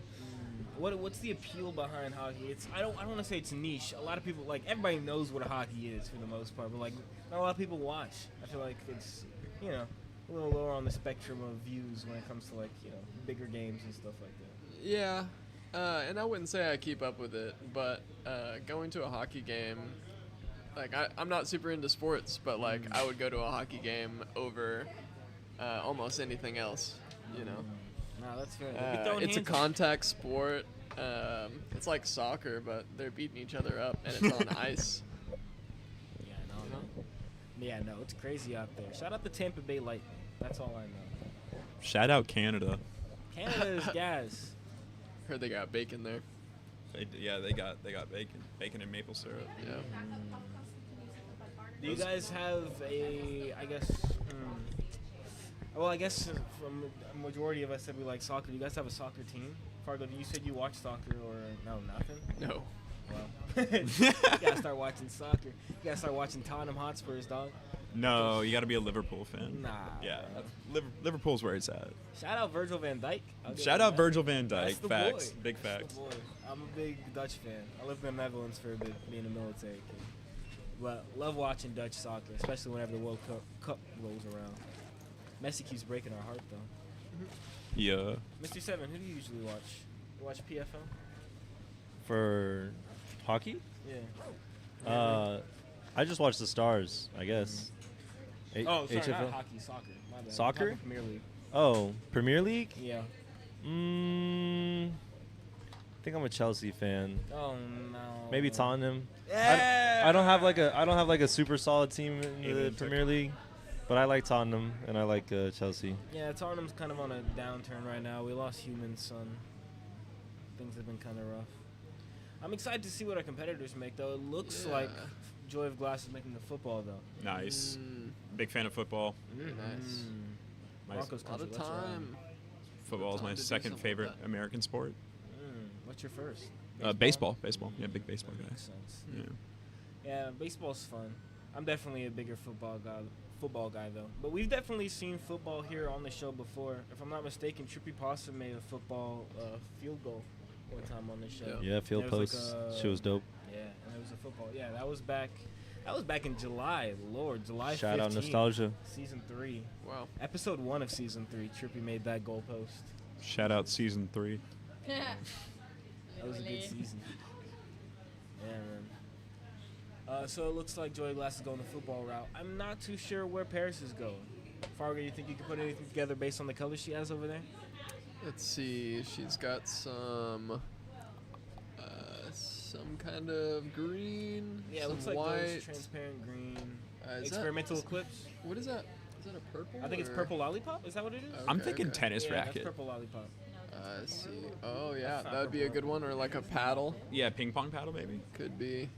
H: What's the appeal behind hockey? It's I don't want to say it's niche. A lot of people like everybody knows what a hockey is for the most part, but like not a lot of people watch. I feel like it's a little lower on the spectrum of views when it comes to like bigger games and stuff like that.
I: Yeah. And I wouldn't say I keep up with it, but going to a hockey game, like I'm not super into sports, but like I would go to a hockey game over almost anything else, you know.
H: No, that's fair. They be throwing
I: It's a
H: hands at-
I: contact sport. It's like soccer, but they're beating each other up, and it's on ice.
H: Yeah, no. Yeah, no, it's crazy out there. Shout out the Tampa Bay Lightning. That's all I know.
G: Shout out Canada.
H: Canada is gas.
I: Heard they got bacon there.
G: They got bacon and maple syrup.
I: Yeah.
H: Do you guys have I guess from a majority of us said we like soccer. Do you guys have a soccer team? Fargo, you said you watch soccer or no, nothing?
I: No.
H: Well, you gotta start watching soccer. You gotta start watching Tottenham Hotspurs, dog.
G: No, you got to be a Liverpool fan.
H: Nah.
G: Yeah,
H: bro.
G: Liverpool's where it's at.
H: Shout out Virgil van Dijk. I'll give
G: Shout
H: him
G: out
H: that.
G: Virgil van
H: That's
G: Dijk.
H: the
G: Facts.
H: boy.
G: Big
H: That's
G: facts.
H: the boy. I'm a big Dutch fan. I lived in the Netherlands for a bit, being a military kid. But love watching Dutch soccer, especially whenever the World Cup rolls around. Messi keeps breaking our heart, though.
G: Yeah.
H: Mr. Seven, who do you usually watch? You watch PFL?
F: For hockey,
H: Yeah.
F: I just watch the Stars, I guess.
H: Oh, sorry,
F: HFL?
H: not hockey, soccer. My bad.
F: Soccer?
H: I'm talking Premier League.
F: Oh, Premier League?
H: Yeah.
F: I think I'm a Chelsea fan.
H: Oh no.
F: Maybe Tottenham.
H: Yeah.
F: I don't have like a super solid team in the
G: Alien
F: Premier League, but I like Tottenham and I like Chelsea.
H: Yeah, Tottenham's kind of on a downturn right now. We lost Human Son. Things have been kind of rough. I'm excited to see what our competitors make, though. It looks like Joy of Glass is making the football, though.
G: Nice. Big fan of football.
I: Very nice.
G: My
H: Broncos
I: A lot
H: country,
I: of
H: let's ride.
I: time.
G: football is
I: Time
G: my
I: to do
G: second
I: something
G: favorite
I: with that.
G: American sport.
H: What's your first?
G: Baseball. Yeah, big baseball guy.
H: Makes sense.
G: Yeah.
H: Yeah, baseball's fun. I'm definitely a bigger football guy though. But we've definitely seen football here on the show before. If I'm not mistaken, Trippy Possum made a football field goal one time on the show.
I: Yeah.
F: Yeah, field
H: There was
F: posts.
H: like a-
F: She was dope.
H: Yeah, and it was a football. Yeah, that was back in July. Lord, July 15th.
F: Shout out nostalgia.
H: Season 3.
I: Wow.
H: Episode 1 of season 3. Trippy made that goalpost.
G: Shout out season 3.
H: That was a good season. Yeah, man. So it looks like Joey Glass is going the football route. I'm not too sure where Paris is going. Fargo, you think you can put anything together based on the colors she has over there?
I: Let's see. She's got some kind of green.
H: Yeah, it
I: some
H: looks like
I: white.
H: those transparent green.
I: Is that-
H: Experimental
I: is-
H: Eclipse.
I: What is that? Is that a purple?
H: I think it's
I: or-
H: purple lollipop. Is that what it is?
G: I'm
I: Okay,
G: thinking
I: okay.
G: tennis
H: yeah,
G: racket.
H: that's purple lollipop.
I: I see. Oh yeah,
H: That's not
I: that would be a
H: purple.
I: good one, or like a paddle.
G: Yeah, ping pong paddle, maybe.
I: Could be.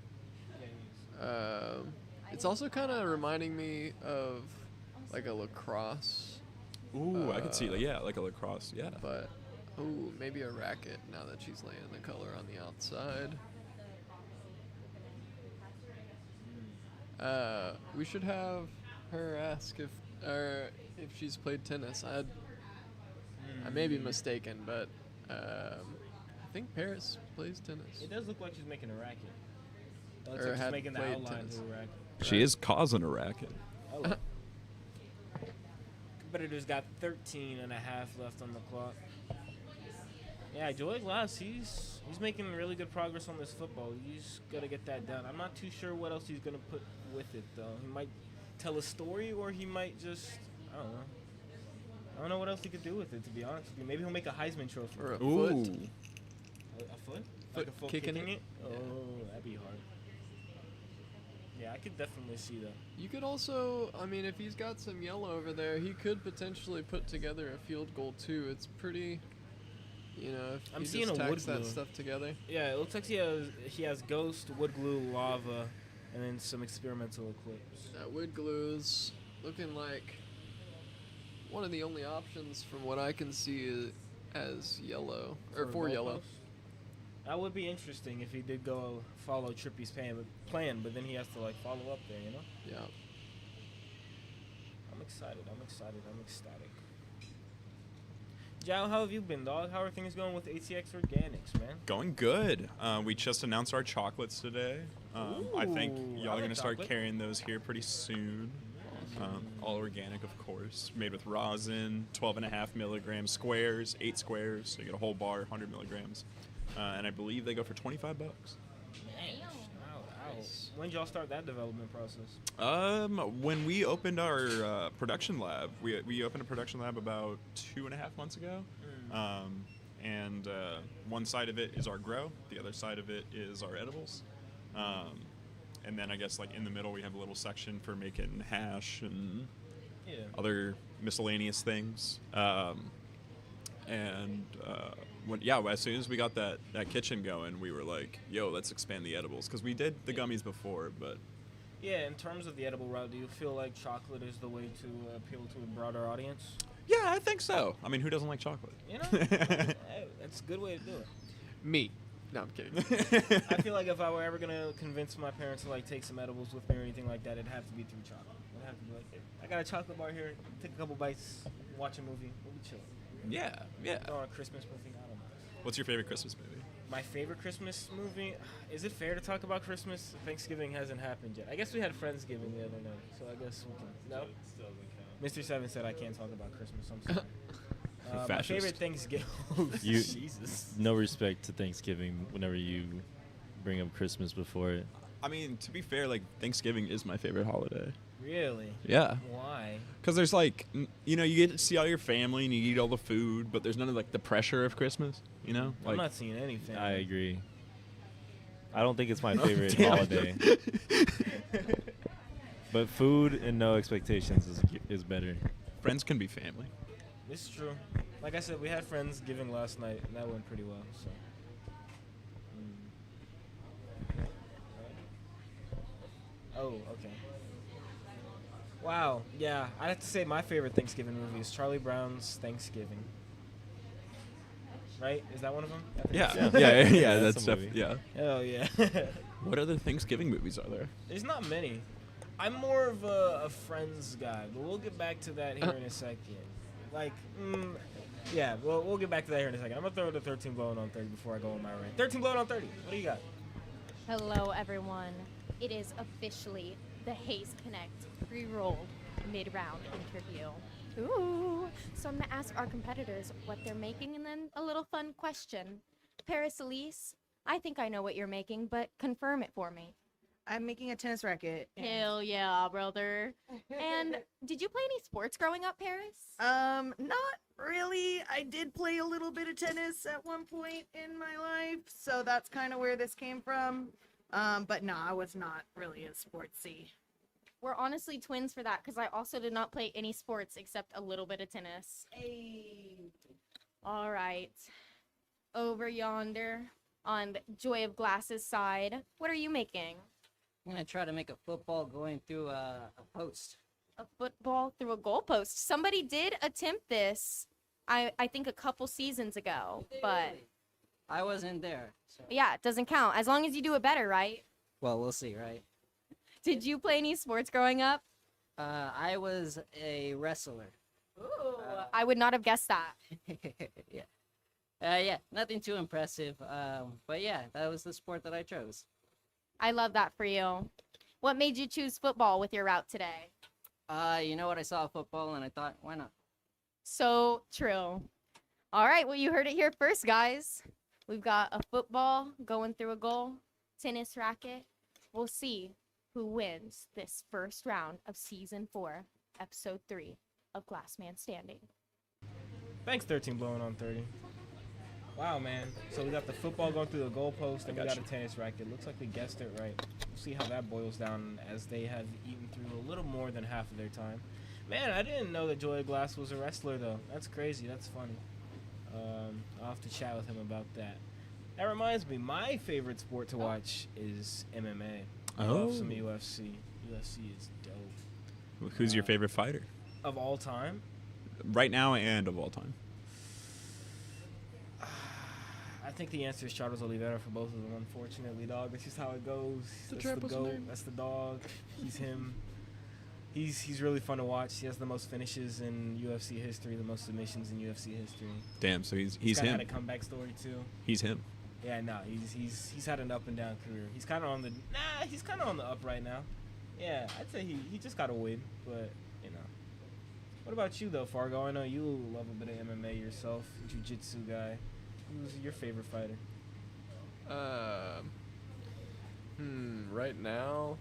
I: It's also kind of reminding me of like a lacrosse,
G: Ooh, I could see that. Yeah, like a lacrosse. Yeah.
I: but ooh, maybe a racket. Now that she's laying the color on the outside. We should have her ask if she's played tennis. I may be mistaken, but I think Paris plays tennis.
H: It does look like she's making a racket. It looks
I: Or
H: like she's
I: had
H: making the
I: played
H: outline
I: tennis.
H: to a racket.
G: She is causing a racket.
H: Oh. Competitor's got 13 and a half left on the clock. Yeah, Joey Glass, he's making really good progress on this football. He's got to get that done. I'm not too sure what else he's going to put with it, though. He might tell a story or he might just, I don't know. I don't know what else he could do with it, to be honest with you. Maybe he'll make a Heisman Trophy.
I: Or a
G: Ooh.
I: foot.
H: A foot?
I: Foot
H: Like a foot
I: kicking
H: kicking
I: it?
H: it? Oh, that'd be hard. Yeah, I could definitely see that.
I: You could also, I mean, if he's got some yellow over there, he could potentially put together a field goal too. It's pretty, you know, if
H: I'm
I: he
H: seeing
I: just
H: a wood
I: tacks that
H: glue.
I: stuff together.
H: Yeah, it looks like he has ghost, wood glue, lava, and then some experimental eclipse.
I: That wood glue's looking like one of the only options from what I can see as yellow, or for yellow.
H: That would be interesting if he did go follow Trippy's plan, but then he has to like follow up there, you know?
I: Yeah.
H: I'm excited. I'm ecstatic. Jao, how have you been, dog? How are things going with ATX Organics, man?
G: Going good. We just announced our chocolates today. I think
H: Ooh,
G: y'all
H: I
G: are
H: like
G: going to start
H: chocolate.
G: carrying those here pretty soon. All organic, of course. Made with rosin, 12.5 milligram squares, 8 squares. So you get a whole bar, 100 milligrams. And I believe they go for $25.
H: Ow. When did y'all start that development process?
G: When we opened our production lab, we opened a production lab about 2.5 months ago. And one side of it is our grow, the other side of it is our edibles. And then I guess like in the middle we have a little section for making hash and other miscellaneous things. As soon as we got that kitchen going, we were like, yo, let's expand the edibles. Because we did the gummies before, but...
H: Yeah, in terms of the edible route, do you feel like chocolate is the way to appeal to a broader audience?
G: Yeah, I think so. I mean, who doesn't like chocolate?
H: You know? Hey, that's a good way to do it.
I: Me. No, I'm kidding.
H: I feel like if I were ever going to convince my parents to like take some edibles with me or anything like that, it'd have to be through chocolate. It'd have to be like, hey, I got a chocolate bar here, take a couple bites, watch a movie, we'll be chilling.
G: Yeah.
H: Throw on a Christmas movie, I don't know.
G: What's your favorite Christmas movie?
H: My favorite Christmas movie? Is it fair to talk about Christmas? Thanksgiving hasn't happened yet. I guess we had Friendsgiving the other night, so I guess we can. No? Mr. Seven said I can't talk about Christmas, I'm sorry. My
G: Fascist.
H: favorite Thanksgiving. Jesus.
F: No respect to Thanksgiving whenever you bring up Christmas before it.
G: I mean, to be fair, like, Thanksgiving is my favorite holiday.
H: Really?
G: Yeah.
H: Why?
G: Because there's like, you know, you get to see all your family and you eat all the food, but there's none of like the pressure of Christmas, you know?
H: I'm not seeing anything.
F: I agree. I don't think it's my favorite
G: damn it.
F: holiday. But food and no expectations is better.
G: Friends can be family.
H: This is true. Like I said, we had Friendsgiving last night, and that went pretty well, so. Oh, okay. Wow, yeah, I have to say my favorite Thanksgiving movie is Charlie Brown's Thanksgiving. Right? Is that one of them? I think
G: Yeah,
H: so.
G: yeah,
F: that's
G: that's
F: a
G: stuff.
F: movie.
G: Yeah.
H: Oh, yeah.
G: What other Thanksgiving movies are there?
H: There's not many. I'm more of a Friends guy, but we'll get back to that here in a second. Like, yeah, we'll get back to that here in a second. I'm going to throw the 13 blowing on 30 before I go on my rant. 13 blowing on 30. What do you got?
C: Hello, everyone. It is officially the Haze Connect pre-rolled mid-round interview. Ooh. So I'm going to ask our competitors what they're making and then a little fun question. Paris Elise, I think I know what you're making, but confirm it for me.
J: I'm making a tennis racket.
C: Hell yeah, brother. And did you play any sports growing up, Paris?
J: Not really. I did play a little bit of tennis at one point in my life, so that's kind of where this came from. But no, I was not really as sportsy.
C: We're honestly twins for that because I also did not play any sports except a little bit of tennis.
J: Hey.
C: All right. Over yonder on the Joy of Glass's side, what are you making?
K: I'm gonna try to make a football going through a post.
C: A football through a goalpost. Somebody did attempt this, I think a couple seasons ago, but
K: I wasn't there. So.
C: yeah, it doesn't count. As long as you do it better, right?
K: Well, we'll see, right?
C: Did you play any sports growing up?
K: I was a wrestler.
C: Ooh, I would not have guessed that.
K: Yeah. Yeah, nothing too impressive. But yeah, that was the sport that I chose.
C: I love that for you. What made you choose football with your route today?
K: You know what? I saw football and I thought, why not?
C: So true. All right, well, you heard it here first, guys. We've got a football going through a goal, tennis racket. We'll see who wins this first round of season 4, episode 3. of Glass Man Standing.
H: Thanks, 13 blowing on 30. Wow, man. So we got the football going through the goalpost, and we got a tennis racket. Looks like we guessed it right. We'll see how that boils down as they have eaten through a little more than half of their time. Man, I didn't know that Joy of Glass was a wrestler, though. That's crazy. That's funny. I'll have to chat with him about that. That reminds me, my favorite sport to watch is MMA. I love some UFC. UFC is dope.
G: Who's your favorite fighter?
H: Of all time?
G: Right now and of all time.
H: I think the answer is Charles Oliveira for both of them, unfortunately, dog. That's just how it goes. That's the GOAT. That's the dog. He's him. He's really fun to watch. He has the most finishes in UFC history, the most submissions in UFC history.
G: Damn, so he's
H: kinda
G: him.
H: had a comeback story too.
G: He's him.
H: Yeah, no, he's had an up and down career. He's kind of on the he's kind of on the up right now. Yeah, I'd say he just got to win, but you know. What about you though, Fargo? I know you love a bit of MMA yourself, jiu-jitsu guy. Who's your favorite fighter?
I: Right now,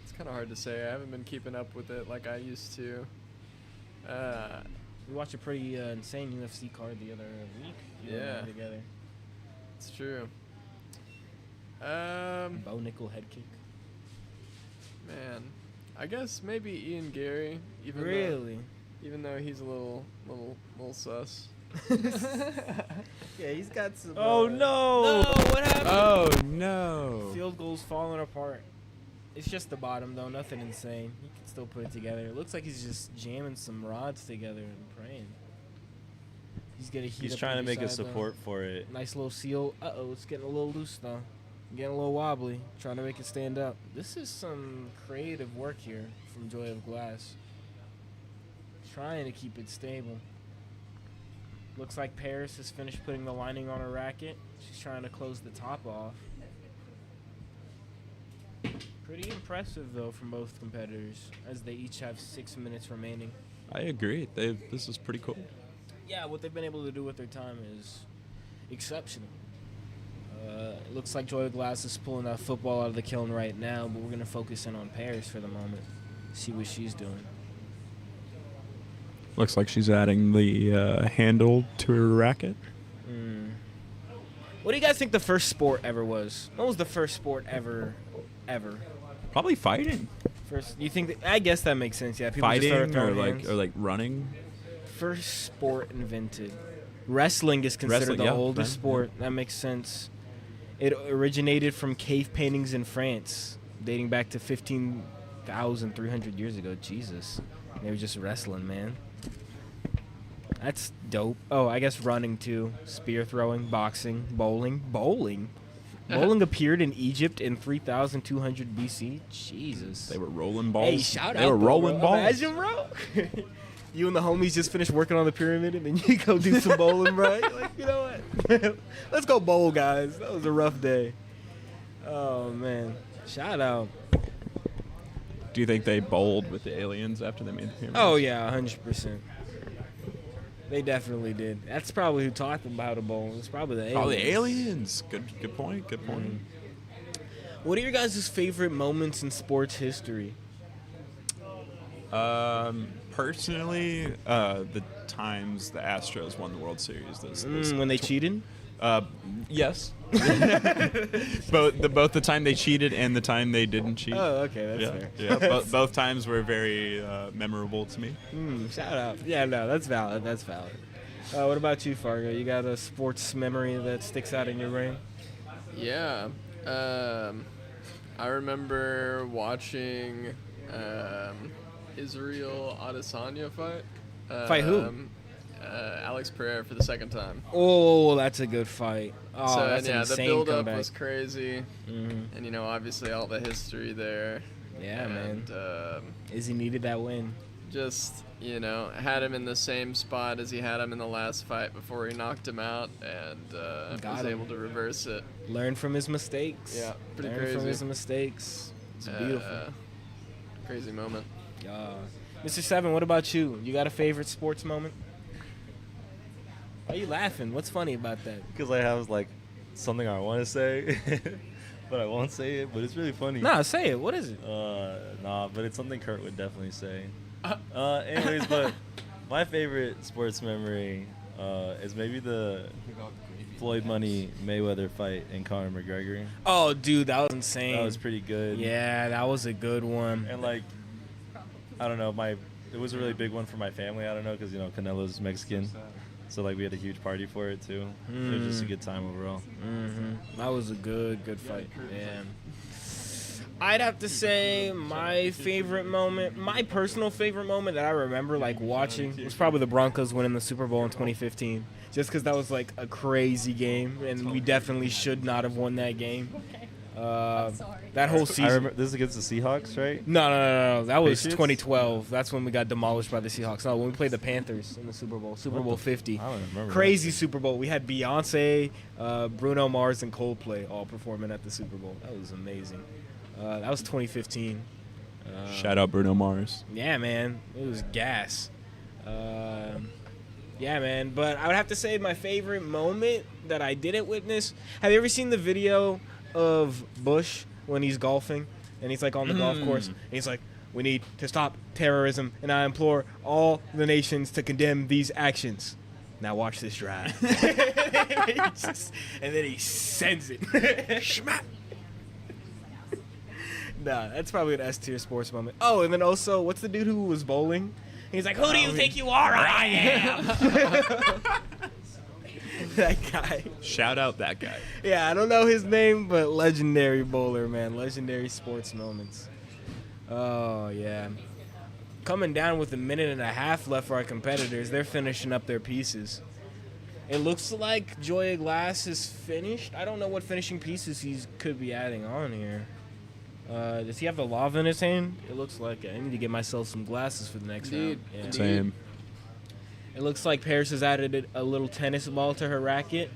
I: it's kind of hard to say. I haven't been keeping up with it like I used to.
H: We watched a pretty insane UFC card the other week. You and I together.
I: It's true.
H: Bo nickel head kick.
I: Man, I guess maybe Ian Gary. Even though he's a little sus.
H: Yeah, he's got some.
F: Oh no!
H: No, what happened?
G: Oh no!
H: Field goals falling apart. It's just the bottom though, nothing insane. He can still put it together. It looks like he's just jamming some rods together and praying. He's gonna heat
F: He's
H: up
F: trying to
H: either
F: make a
H: side, though.
F: support for it.
H: Nice little seal. Uh-oh, it's getting a little loose though. Getting a little wobbly. Trying to make it stand up. This is some creative work here from Joy of Glass. Trying to keep it stable. Looks like Paris has finished putting the lining on her racket. She's trying to close the top off. Pretty impressive, though, from both competitors, as they each have 6 minutes remaining.
G: I agree. This is pretty cool.
H: Yeah, what they've been able to do with their time is exceptional. It looks like Joy of Glass is pulling that football out of the kiln right now, but we're going to focus in on Paris for the moment, see what she's doing.
G: Looks like she's adding the handle to her racket.
H: What do you guys think the first sport ever was? What was the first sport ever?
G: Probably fighting.
H: First, you think? I guess that makes sense. Yeah, people just
G: Fighting
H: started
G: or
H: throwing hands.
G: running.
H: First sport invented. Wrestling is considered the oldest
G: yeah.
H: sport. That makes sense. It originated from cave paintings in France, dating back to 15,300 years ago. Jesus, they were just wrestling, man. That's dope. Oh, I guess running too. Spear throwing, boxing, bowling. Bowling appeared in Egypt in 3200 BC. Jesus.
G: They were rolling balls.
H: Hey, shout out.
G: They were rolling balls.
H: Imagine, bro. You and the homies just finished working on the pyramid, and then you go do some bowling, bro. You're like, you know what? Let's go bowl, guys. That was a rough day. Oh, man. Shout out.
G: Do you think they bowled with the aliens after they made the pyramids?
H: Oh, yeah, 100%. They definitely did. That's probably who taught them how to bowl. It's probably the aliens.
G: Oh, the aliens. Good point. Good point.
H: What are your guys' favorite moments in sports history?
G: Personally, the times the Astros won the World Series.
H: When they cheated?
G: Yes. both the time they cheated and the time they didn't cheat.
H: Oh, okay, that's fair.
G: Yeah, both times were very memorable to me.
H: Shout out. Yeah, no, that's valid. That's valid. What about you, Fargo? You got a sports memory that sticks out in your brain?
I: Yeah. I remember watching Israel Adesanya fight.
H: Fight who?
I: Alex Pereira for the second time.
H: Oh, that's a good fight. Oh,
I: So,
H: that's an
I: the
H: insane
I: build-up
H: comeback.
I: was crazy. And, obviously all the history there.
H: Yeah,
I: and,
H: man. Izzy needed that win.
I: Just, had him in the same spot as he had him in the last fight before he knocked him out and was able to reverse it.
H: Learn from his mistakes.
I: Yeah, pretty
H: Learn
I: crazy.
H: from his mistakes. It's beautiful.
I: Crazy moment.
H: Yeah. Mr. Seven, what about you? You got a favorite sports moment? Why are you laughing? What's funny about that?
F: Because I have something I want to say, but I won't say it. But it's really funny.
H: Nah, say it. What is it?
F: Nah, but it's something Kurt would definitely say. Anyways, but my favorite sports memory is maybe the Floyd Money Mayweather fight and Conor McGregor.
H: Oh, dude, that was insane.
F: That was pretty good.
H: Yeah, that was a good one.
F: And like, I don't know, it was a really big one for my family. I don't know, because Canelo's Mexican, so like we had a huge party for it too. It was just a good time overall.
H: That was a good fight. Yeah. I'd have to say my personal favorite moment that I remember like watching was probably the Broncos winning the Super Bowl in 2015. Just because that was like a crazy game, and we definitely should not have won that game. That whole season.
F: I remember this is against the Seahawks, right?
H: No. That was
F: Patriots?
H: 2012. That's when we got demolished by the Seahawks. No, when we played the Panthers in the Super Bowl. Super Bowl 50.
F: I don't remember.
H: Crazy Super Bowl. We had Beyonce, Bruno Mars, and Coldplay all performing at the Super Bowl. That was amazing. That was 2015.
G: Shout out Bruno Mars.
H: Yeah, man. It was gas. Yeah, man. But I would have to say my favorite moment that I didn't witness. Have you ever seen the video of Bush when he's golfing and he's like on the golf course and he's like, "We need to stop terrorism, and I implore all the nations to condemn these actions. Now watch this drive." and then he sends it. Schmack. Nah, that's probably an S tier sports moment. Oh, and then also, what's the dude who was bowling? He's like, "Who do you think you are? I am." That guy.
G: Shout out that guy.
H: Yeah, I don't know his name, but legendary bowler, man. Legendary sports moments. Oh, yeah. Coming down with a minute and a half left for our competitors. They're finishing up their pieces. It looks like Joya Glass is finished. I don't know what finishing pieces he could be adding on here. Does he have the lava in his hand? It looks like it. I need to get myself some glasses for the next round. Yeah.
G: Same.
H: It looks like Paris has added a little tennis ball to her racket.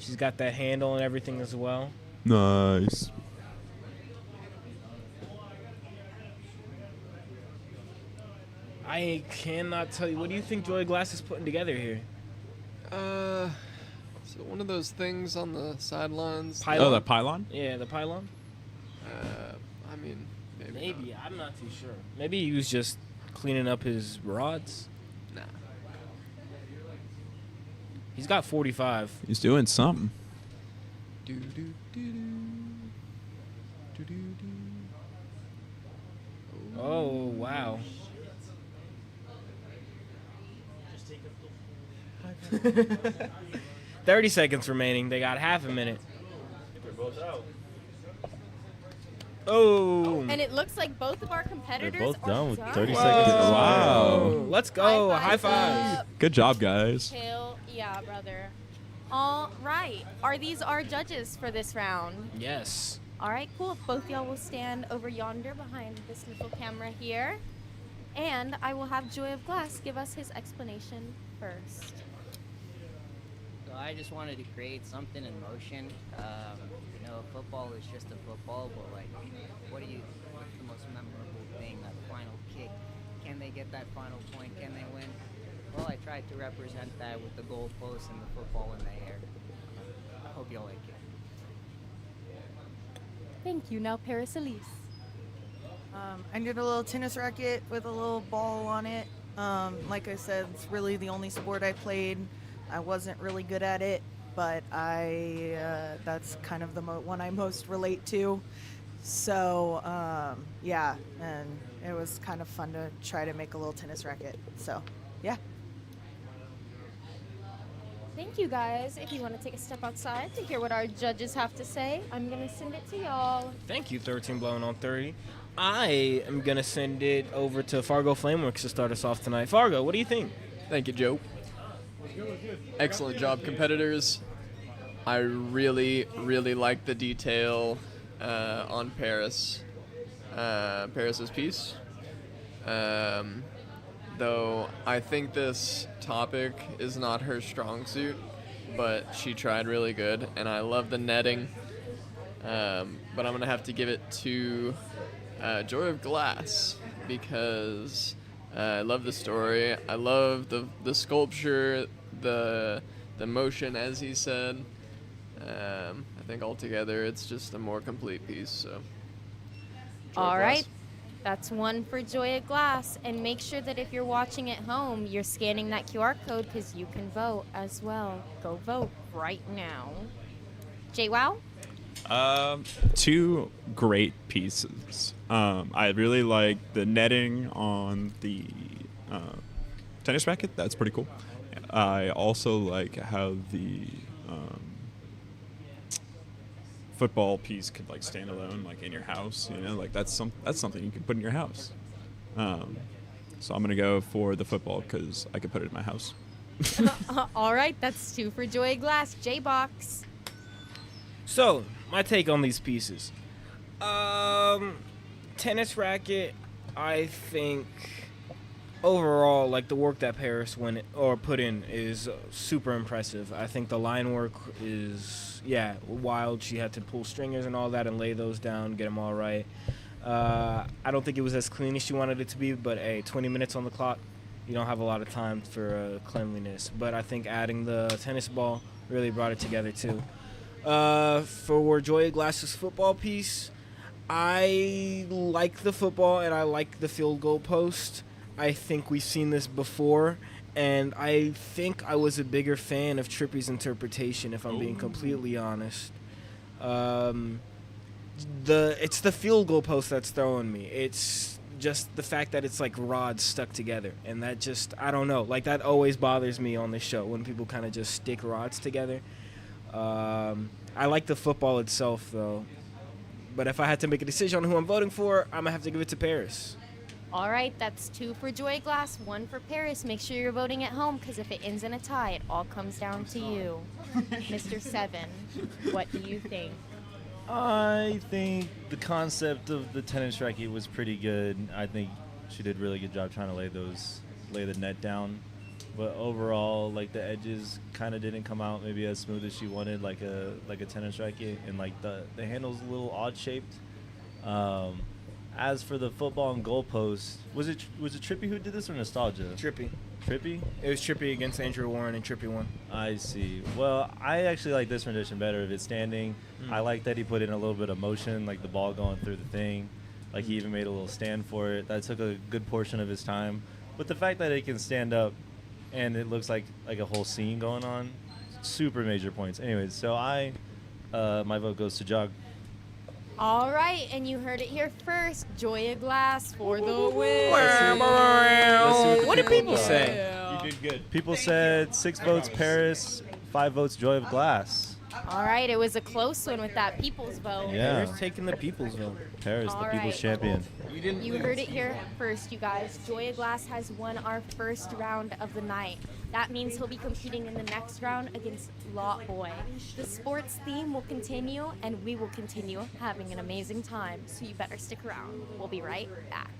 H: She's got that handle and everything as well.
G: Nice.
H: I cannot tell you. What do you think Joya Glass is putting together here?
I: So one of those things on the sidelines.
H: Pylon?
G: Oh, the pylon?
H: Yeah, the pylon?
I: I mean, maybe.
H: Maybe. I'm not too sure. Maybe he was just cleaning up his rods.
I: Nah.
H: He's got 45.
G: He's doing something.
H: Oh, wow. 30 seconds remaining. They got half a minute.
F: They're both out.
H: Oh.
C: And it looks like both of our competitors
F: both
C: are
F: done with
C: done.
F: 30
H: Whoa.
F: seconds.
G: Wow.
H: Let's go. High
C: High
H: five.
C: up.
G: Good job, guys.
C: Hell yeah, brother. All right. Are these our judges for this round?
H: Yes.
C: All right, cool. If both y'all will stand over yonder behind this little camera here. And I will have Joy of Glass give us his explanation first.
K: So I just wanted to create something in motion. Football is just a football, but like, what's the most memorable thing? That final kick. Can they get that final point? Can they win? Well, I tried to represent that with the goalpost and the football in the air. I hope y'all like it.
C: Thank you. Now, Paris Elise.
J: I did a little tennis racket with a little ball on it. Like I said, it's really the only sport I played. I wasn't really good at it, but that's kind of the one I most relate to. So, yeah, and it was kind of fun to try to make a little tennis racket. So, yeah.
C: Thank you, guys. If you want to take a step outside to hear what our judges have to say, I'm going to send it to y'all.
H: Thank you, 13 Blowing on 30. I am going to send it over to Fargo Flameworks to start us off tonight. Fargo, what do you think?
I: Thank you, Joe. Excellent job, competitors. I really, really like the detail on Paris. Paris's piece. Though I think this topic is not her strong suit, but she tried really good, and I love the netting. But I'm going to have to give it to Joy of Glass, because I love the story. I love the sculpture, the motion, as he said. I think altogether it's just a more complete piece. So. Joy
C: All
I: Glass.
C: right. That's one for Joya Glass. And make sure that if you're watching at home, you're scanning that QR code because you can vote as well. Go vote right now. JWoww?
G: Two great pieces. I really like the netting on the tennis racket. That's pretty cool. I also like how the football piece could like stand alone, like in your house. You know, like that's something you can put in your house. So I'm gonna go for the football because I could put it in my house.
C: All right. That's two for Joya Glass. J-Box.
H: So, my take on these pieces. Tennis racket, I think overall, like the work that Paris put in is super impressive. I think the line work is, wild. She had to pull stringers and all that and lay those down, get them all right. I don't think it was as clean as she wanted it to be, but 20 minutes on the clock, you don't have a lot of time for cleanliness. But I think adding the tennis ball really brought it together too. For Joya Glass's football piece, I like the football and I like the field goal post. I think we've seen this before, and I think I was a bigger fan of Trippy's interpretation, if I'm being completely honest. It's the field goal post that's throwing me. It's just the fact that it's like rods stuck together, and that just, I don't know, like that always bothers me on this show when people kind of just stick rods together. I like the football itself, though. But if I had to make a decision on who I'm voting for, I'm going to have to give it to Paris.
C: All right. That's two for Joya Glass, one for Paris. Make sure you're voting at home because if it ends in a tie, it all comes down to you. Mr. Seven, what do you think?
F: I think the concept of the tennis racket was pretty good. I think she did a really good job trying to lay the net down. But overall, like the edges kind of didn't come out maybe as smooth as she wanted, like a tennis racket, and like the handle's a little odd shaped. As for the football and goalpost, was it Trippy who did this or Nostalgia?
H: Trippy.
F: Trippy?
H: It was Trippy against Andrew Warren, and Trippy won.
F: I see. Well, I actually like this rendition better of it standing. I like that he put in a little bit of motion, like the ball going through the thing. Like he even made a little stand for it. That took a good portion of his time. But the fact that it can stand up and it looks like a whole scene going on, super major points. Anyways, so my vote goes to Jog.
C: All right, and you heard it here first. Joya Glass for the win.
H: What did people say?
F: You did good. People said 6 votes Paris, 5 votes Joy of Glass.
C: All right, it was a close one with that people's vote.
F: Yeah.
H: Paris taking the people's vote.
F: Paris,
C: All
F: the people's
C: right.
F: champion.
C: You heard it here first, you guys. Joya Glass has won our first round of the night. That means he'll be competing in the next round against Lot Boy. The sports theme will continue, and we will continue having an amazing time, so you better stick around. We'll be right back.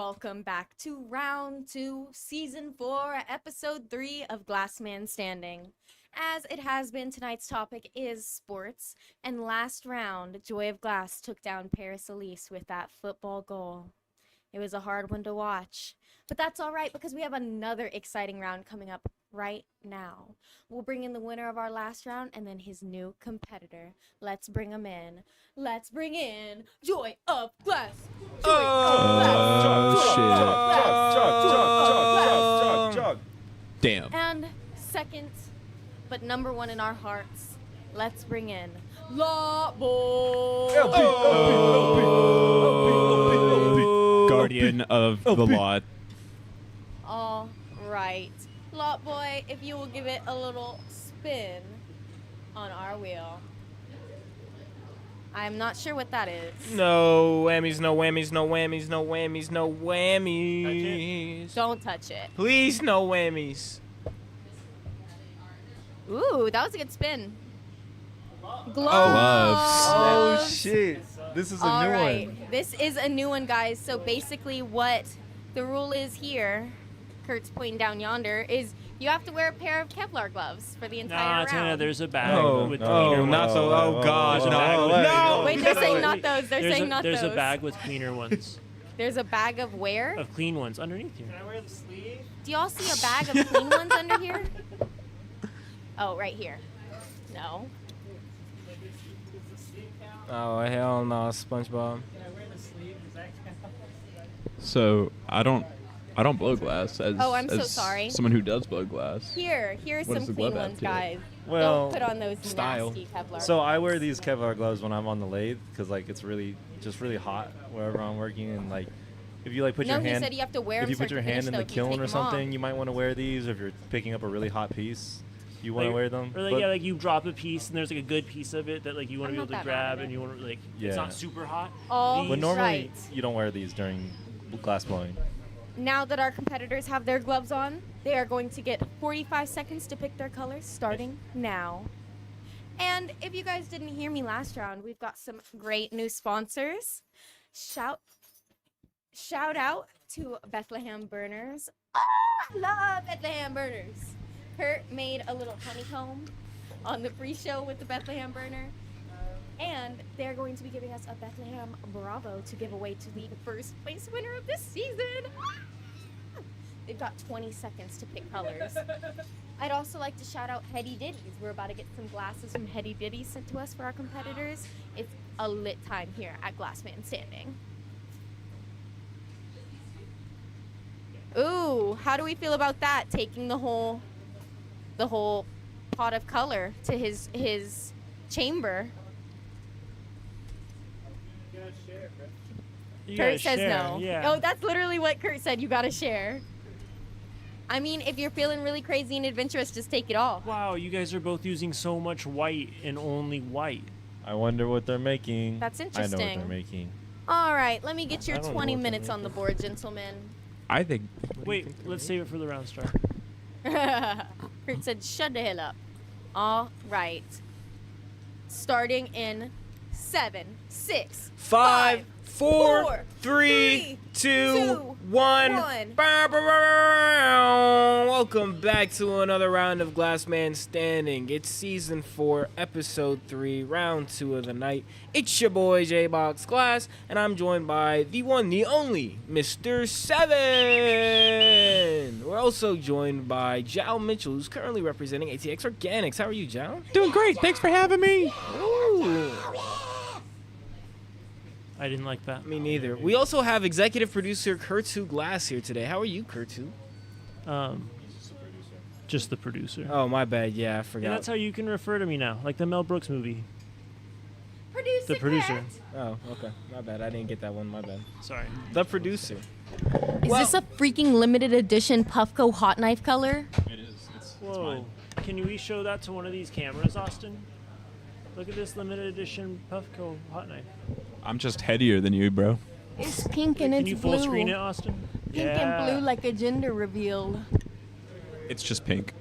C: welcome back to round 2, season 4, episode 3 of Glass Man Standing. As it has been, tonight's topic is sports, and last round, Joy of Glass took down Paris Elise with that football goal. It was a hard one to watch, but that's all right because we have another exciting round coming up right now. We'll bring in the winner of our last round and then his new competitor. Let's bring him in. Let's bring in Joy of Glass. Joy
F: Jog.
G: Damn.
C: And second, but number 1 in our hearts, let's bring in Lot Boy.
G: Guardian of the lot.
C: All right. Lot Boy, if you will give it a little spin on our wheel. I'm not sure what that is.
H: No whammies, no whammies, no whammies, no whammies, no whammies.
C: Don't touch it.
H: Please, no whammies.
C: Ooh, that was a good spin. Gloves.
F: Oh shit! This is a
C: All
F: new
C: right.
F: one.
C: This is a new one, guys. So basically what the rule is here, Kurt's pointing down yonder, is you have to wear a pair of Kevlar gloves for the entire
A: Nah,
C: round.
A: Tana, there's a bag with
F: no,
A: cleaner
H: not
A: ones.
H: the. Oh God,
A: There's a
H: no,
A: bag with-
H: no.
C: Wait, they're saying not those. They're
A: There's
C: saying
A: a,
C: not
A: there's
C: those.
A: a bag with cleaner ones,
C: There's a bag of where?
A: of clean ones underneath here.
H: I wear the sleeve?
C: Do y'all see a bag of clean ones under here? Oh, right here. No.
H: Oh hell no, SpongeBob.
G: So I don't blow glass as,
C: Oh, I'm so
G: as
C: sorry.
G: someone who does blow glass.
C: Here's
G: What
C: some
G: does the
C: clean
G: glove add
C: ones,
G: to it?
C: guys.
F: Well,
C: Don't put on those
H: style.
C: nasty Kevlar.
F: so I wear these Kevlar gloves when I'm on the lathe because like it's really hot wherever I'm working, and like if you like put
C: No,
F: your
C: he
F: hand
C: said you have to wear
F: if you
C: them
F: put
C: so
F: your
C: to finish,
F: hand in the
C: though, if you
F: kiln
C: take
F: or
C: them off.
F: something, you might want to wear these. Or if you're picking up a really hot piece, you want to
A: Like-
F: wear them.
A: Or like,
F: But-
A: yeah, like you drop a piece and there's like a good piece of it that like you want
C: I'm
A: to be able
C: not
A: to
C: that mad
A: grab
C: at
A: and
C: it.
A: you want to like
F: Yeah.
A: it's not super hot.
C: All
F: but normally
C: right.
F: you don't wear these during glass blowing.
C: Now that our competitors have their gloves on, they are going to get 45 seconds to pick their colors, starting now. And if you guys didn't hear me last round, we've got some great new sponsors. Shout out to Bethlehem Burners. I love Bethlehem Burners. Kurt made a little honeycomb on the pre-show with the Bethlehem Burner. And they're going to be giving us a Bethlehem Bravo to give away to the first place winner of this season. They've got 20 seconds to pick colors. I'd also like to shout out Heady Ditties. We're about to get some glasses from Heady Ditties sent to us for our competitors. It's a lit time here at Glass Man Standing. Ooh, how do we feel about that? Taking the whole pot of color to his chamber.
A: You gotta
C: Kurt says
A: share,
C: no.
A: Yeah.
C: Oh, that's literally what Kurt said. You gotta share. I mean, if you're feeling really crazy and adventurous, just take it all.
A: Wow, you guys are both using so much white and only white.
F: I wonder what they're making.
C: That's
F: I know what
C: interesting.
F: they're making.
C: All right, let me get your
F: I don't know
C: 20
F: what
C: minutes
F: they're
C: on the board, gentlemen.
G: I think.
A: Wait, let's save it for the round start.
C: Kurt said, shut the hell up. All right. Starting in 7, 6,
H: 5, 4,
C: four,
H: 3, 2,
C: 2,
H: 1.
C: 1.
H: Welcome back to another round of Glass Man Standing. It's season 4, episode 3, round 2 of the night. It's your boy J-Box Glass, and I'm joined by the one, the only, Mr. 7. We're also joined by Jal Mitchell, who's currently representing ATX Organics. How are you, Jal?
G: Doing great. Thanks for having me.
H: Ooh.
A: I didn't like that.
H: Me neither. We also have executive producer Kurtu Glass here today. How are you, Kurtu?
A: Just the producer.
H: Oh, my bad. Yeah, I forgot.
A: Yeah, that's how you can refer to me now, like the Mel Brooks movie.
C: Producer
A: The producer.
C: Kat.
H: Oh, okay. My bad. I didn't get that one. My bad.
A: Sorry.
H: The producer.
C: Is this a freaking limited edition Puffco hot knife color?
G: It is. It's
A: Whoa. Can we show that to one of these cameras, Austin? Look at this limited edition Puffco hot knife.
G: I'm just headier than you, bro.
C: It's pink and
A: Can
C: it's
A: you
C: blue.
A: full screen it, Austin?
C: Pink and blue like a gender reveal.
G: It's just pink.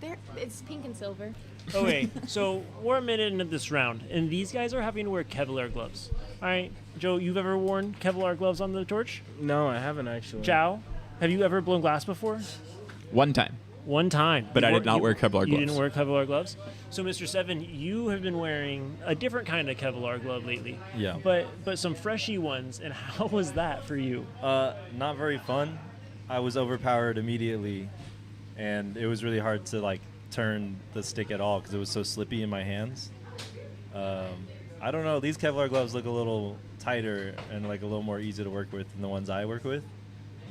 C: There, it's pink and silver.
A: Okay, so we're a minute into this round, and these guys are having to wear Kevlar gloves. All right, Joe, you've ever worn Kevlar gloves on the torch?
H: No, I haven't actually.
A: Chow, have you ever blown glass before?
G: One time.
A: One time.
G: But
A: You
G: I did not wear Kevlar
A: You
G: gloves.
A: didn't wear Kevlar gloves? So, Mr. Seven, you have been wearing a different kind of Kevlar glove lately.
F: Yeah.
A: But some freshy ones, and how was that for you?
F: Not very fun. I was overpowered immediately, and it was really hard to like turn the stick at all because it was so slippy in my hands. I don't know. These Kevlar gloves look a little tighter and like a little more easy to work with than the ones I work with,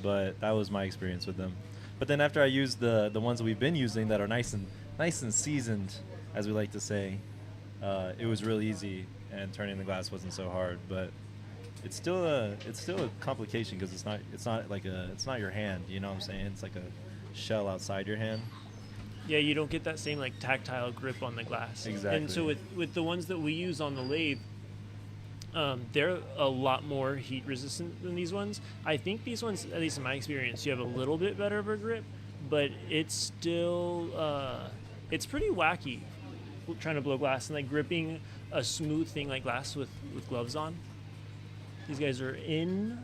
F: but that was my experience with them. But then after I used the ones that we've been using that are nice and seasoned, as we like to say, it was real easy, and turning the glass wasn't so hard. But it's still a complication because it's not your hand. You know what I'm saying? It's like a shell outside your hand.
A: Yeah, you don't get that same like tactile grip on the glass.
F: Exactly.
A: And so with the ones that we use on the lathe, they're a lot more heat resistant than these ones. I think these ones, at least in my experience, you have a little bit better of a grip, but it's still it's pretty wacky trying to blow glass and like gripping a smooth thing like glass with gloves on. These guys are in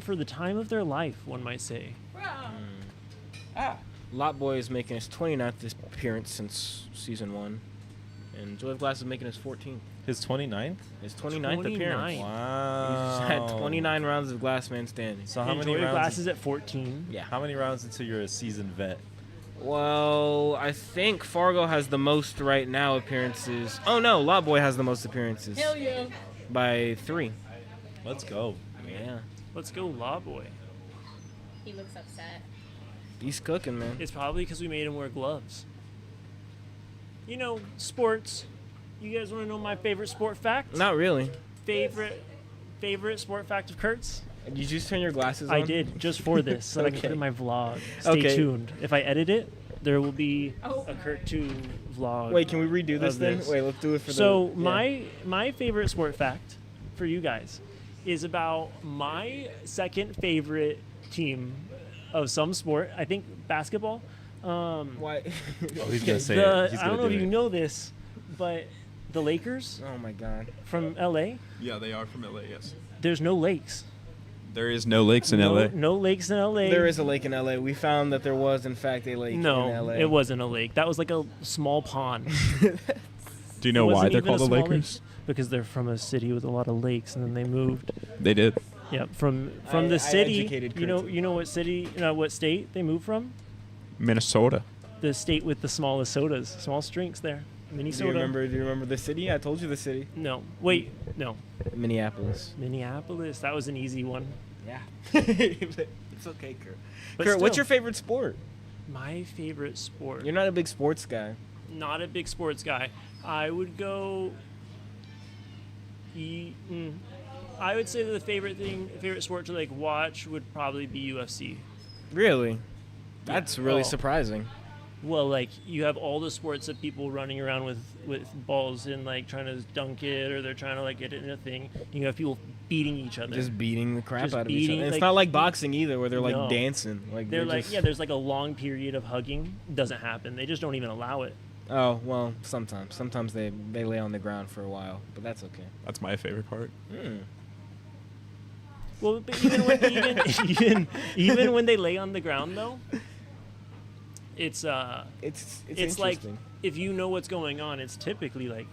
A: for the time of their life, one might say.
H: Lot Boy is making his 29th appearance since season 1, and Joy of Glass is making his 14th.
F: His 29th?
H: His 29th
A: 29.
H: appearance.
F: Wow.
H: He's had 29 rounds of Glass Man standing.
F: So how
A: And
F: many
A: Joy of
F: rounds?
A: Glass is at 14.
H: Yeah.
F: How many rounds until you're a seasoned vet?
H: Well, I think Fargo has the most right now appearances. Oh no, Lot Boy has the most appearances.
E: Hell yeah.
H: By 3.
F: Let's go.
H: Yeah.
A: Let's go, Law Boy.
E: He looks upset.
H: He's cooking, man.
A: It's probably because we made him wear gloves. You know, sports. You guys want to know my favorite sport fact?
H: Not really.
A: Favorite sport fact of Kurt's?
H: Did you just turn your glasses on?
A: I did, just for this, so that I can put it in my vlog. Stay
H: Okay.
A: tuned. If I edit it, there will be
E: Oh.
A: a Kurt 2 vlog.
H: Wait, can we redo this
A: of
H: then?
A: this.
H: Wait, let's do it for
A: So
H: the...
A: my favorite sport fact for you guys is about my second favorite team of some sport. I think basketball.
H: Why?
F: Oh, he's gonna say it. He's
A: I don't
F: gonna
A: know
F: do
A: if you
F: it.
A: know this, but the Lakers
H: Oh my god.
A: from LA,
G: Yeah, they are from LA, yes.
A: there's no lakes.
G: There is no lakes in LA.
A: No lakes in LA.
H: There is a lake in LA. We found that there was, in fact, a lake in
A: No,
H: LA.
A: it wasn't a lake. That was like a small pond.
G: Do you know
A: It
G: why
A: wasn't
G: they're
A: even
G: called
A: a
G: the
A: small lake.
G: Lakers?
A: Because they're from a city with a lot of lakes, and then they moved.
G: They did.
A: Yeah, from
H: I
A: the city.
H: educated
A: You know,
H: Kurt.
A: you know what city? What state they moved from?
G: Minnesota.
A: The state with the smallest sodas, smallest drinks there.
H: Do
A: Minnesota.
H: you remember the city? I told you the city.
A: No, wait, no.
H: Minneapolis.
A: Minneapolis. That was an easy one.
H: Yeah. It's okay, Kurt.
A: But
H: Kurt, what's
A: still,
H: your favorite sport?
A: my favorite sport?
H: You're not a big sports guy.
A: Not a big sports guy. I would go. I would say that the favorite sport to like watch would probably be UFC.
H: Really? That's really
A: Oh.
H: surprising.
A: Well, like you have all the sports of people running around with balls and like trying to dunk it, or they're trying to like get it in a thing. You have people beating each other.
H: Just beating the crap
A: Just
H: out of each
A: beating,
H: other. And it's
A: like-
H: not like boxing either, where they're like
A: No.
H: dancing. Like
A: They're like,
H: just...
A: yeah, there's like a long period of hugging. Doesn't happen. They just don't even allow it.
H: Oh well, sometimes they lay on the ground for a while, but that's okay.
G: That's my favorite part.
A: Well, but even even when they lay on the ground though, it's
H: It's
A: like
H: interesting.
A: if you know what's going on, it's typically like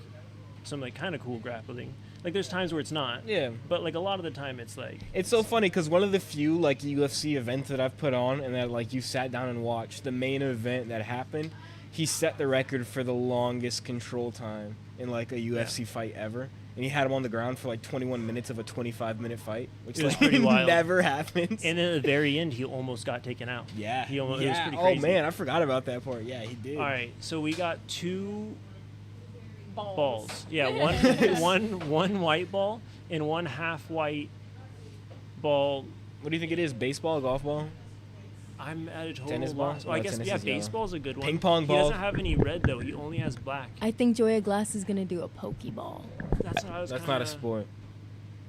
A: some like kind of cool grappling. Like there's times where it's not.
H: Yeah.
A: But like a lot of the time, it's like
H: It's so funny because one of the few like UFC events that I've put on and that like you sat down and watched, the main event that happened, he set the record for the longest control time in like a UFC fight ever. And he had him on the ground for like 21 minutes of a 25-minute fight, which
A: It was
H: like
A: pretty wild.
H: never happens.
A: And then at the very end, he almost got taken out.
H: yeah,
A: He almost,
H: yeah.
A: It was pretty
H: Oh
A: crazy.
H: man, I forgot about that part. Yeah, he did.
A: All right, so we got two
E: Balls.
A: balls. Yeah, one white ball and one half white ball.
H: What do you think it is? Baseball, golf ball?
A: I'm at a total
H: Tennis ball?
A: loss. Well, I
H: No,
A: guess
H: tennis
A: yeah,
H: is yellow.
A: baseball's a good one.
H: Ping pong
A: He
H: ball.
A: doesn't have any red though. He only has black.
C: I think Joya Glass is gonna do a pokeball.
A: That's what I was.
H: That's not a
A: kinda-
H: sport.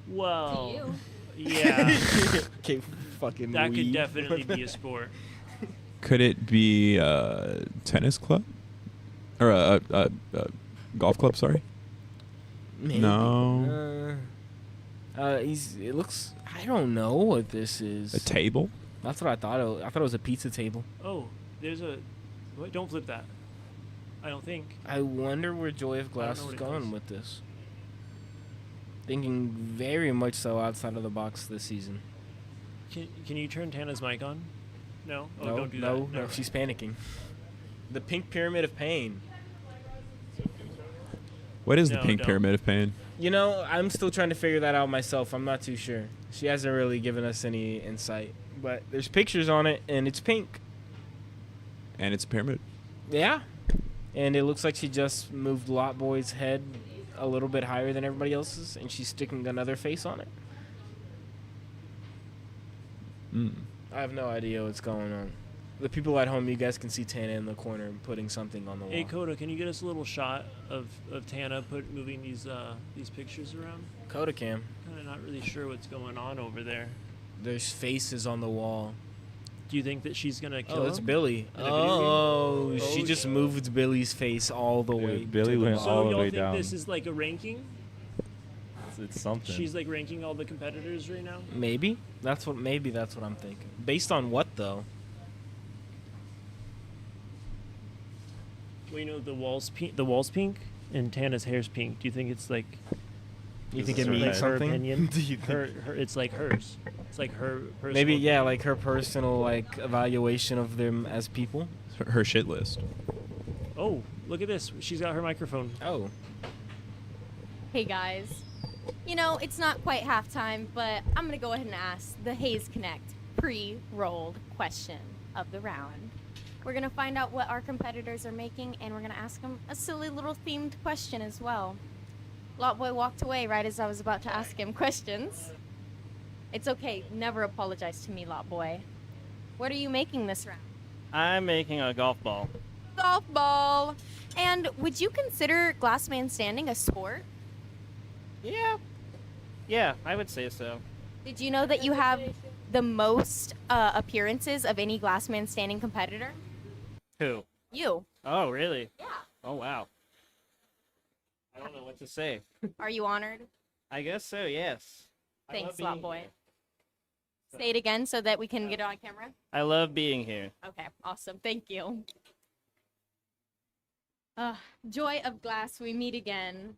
A: Well,
E: To you.
A: yeah,
H: Okay, fucking
A: that could
H: weeb.
A: definitely be a sport.
G: Could it be tennis club? Or golf club, sorry.
H: Maybe.
G: No.
H: It looks. I don't know what this is.
G: A table?
H: That's what I thought. I thought it was a pizza table.
A: Oh, there's a. What? Don't flip that. I don't think.
H: I wonder where Joy of Glass
A: know
H: is
A: what it
H: going
A: does.
H: with this. Thinking very much so outside of the box this season.
A: Can you turn Tana's mic on? No. Oh,
H: no,
A: don't do
H: no,
A: that.
H: no. She's panicking. The pink pyramid of pain.
G: What is the
A: No,
G: pink
A: don't.
G: pyramid of pain?
H: You know, I'm still trying to figure that out myself. I'm not too sure. She hasn't really given us any insight. But there's pictures on it, and it's pink.
G: And it's a pyramid.
H: Yeah. And it looks like she just moved Lot Boy's head a little bit higher than everybody else's, and she's sticking another face on it. I have no idea what's going on. The people at home, you guys can see Tana in the corner putting something on the wall.
A: Hey Coda, can you get us a little shot of Tana moving these pictures around?
H: Coda cam.
A: Kind of not really sure what's going on over there.
H: There's faces on the wall.
A: Do you think that she's gonna kill
H: Oh, it's
A: him?
H: Billy.
A: In a video game?
H: She just moved Billy's face all the way.
F: Billy
H: to the
F: went
H: bottom.
F: all
A: So
F: the
A: y'all
F: way
A: think
F: down.
A: this is like a ranking?
F: It's something.
A: She's like ranking all the competitors right now.
H: Maybe that's what I'm thinking. Based on what though?
A: Well, you know the walls pink, and Tana's hair's pink. Do you think it's like?
H: You
F: Is
H: think
F: this
H: it
F: her
H: means
F: head?
A: Her
H: something?
A: opinion.
H: Do you think?
A: Her, it's like hers. It's like her personal.
H: Maybe yeah,
A: opinion.
H: like her personal like evaluation of them as people.
G: Her shit list.
A: Oh, look at this. She's got her microphone.
H: Oh.
C: Hey guys. You know, it's not quite halftime, but I'm going to go ahead and ask the Hayes Connect pre-rolled question of the round. We're going to find out what our competitors are making, and we're going to ask them a silly little themed question as well. Lotboy walked away right as I was about to ask him questions. It's okay. Never apologize to me, Lotboy. What are you making this round?
L: I'm making a golf ball.
C: Golf ball. And would you consider glass man standing a sport?
L: Yeah, I would say so.
C: Did you know that you have the most appearances of any glass man standing competitor?
L: Who?
C: You.
L: Oh, really?
C: Yeah.
L: Oh, wow. I don't know what to say.
C: Are you honored?
L: I guess so, yes.
C: Thanks,
L: love being
C: Lotboy.
L: here.
C: Say it again so that we can get it on camera.
L: I love being here.
C: Okay, awesome. Thank you. Joy of Glass, we meet again.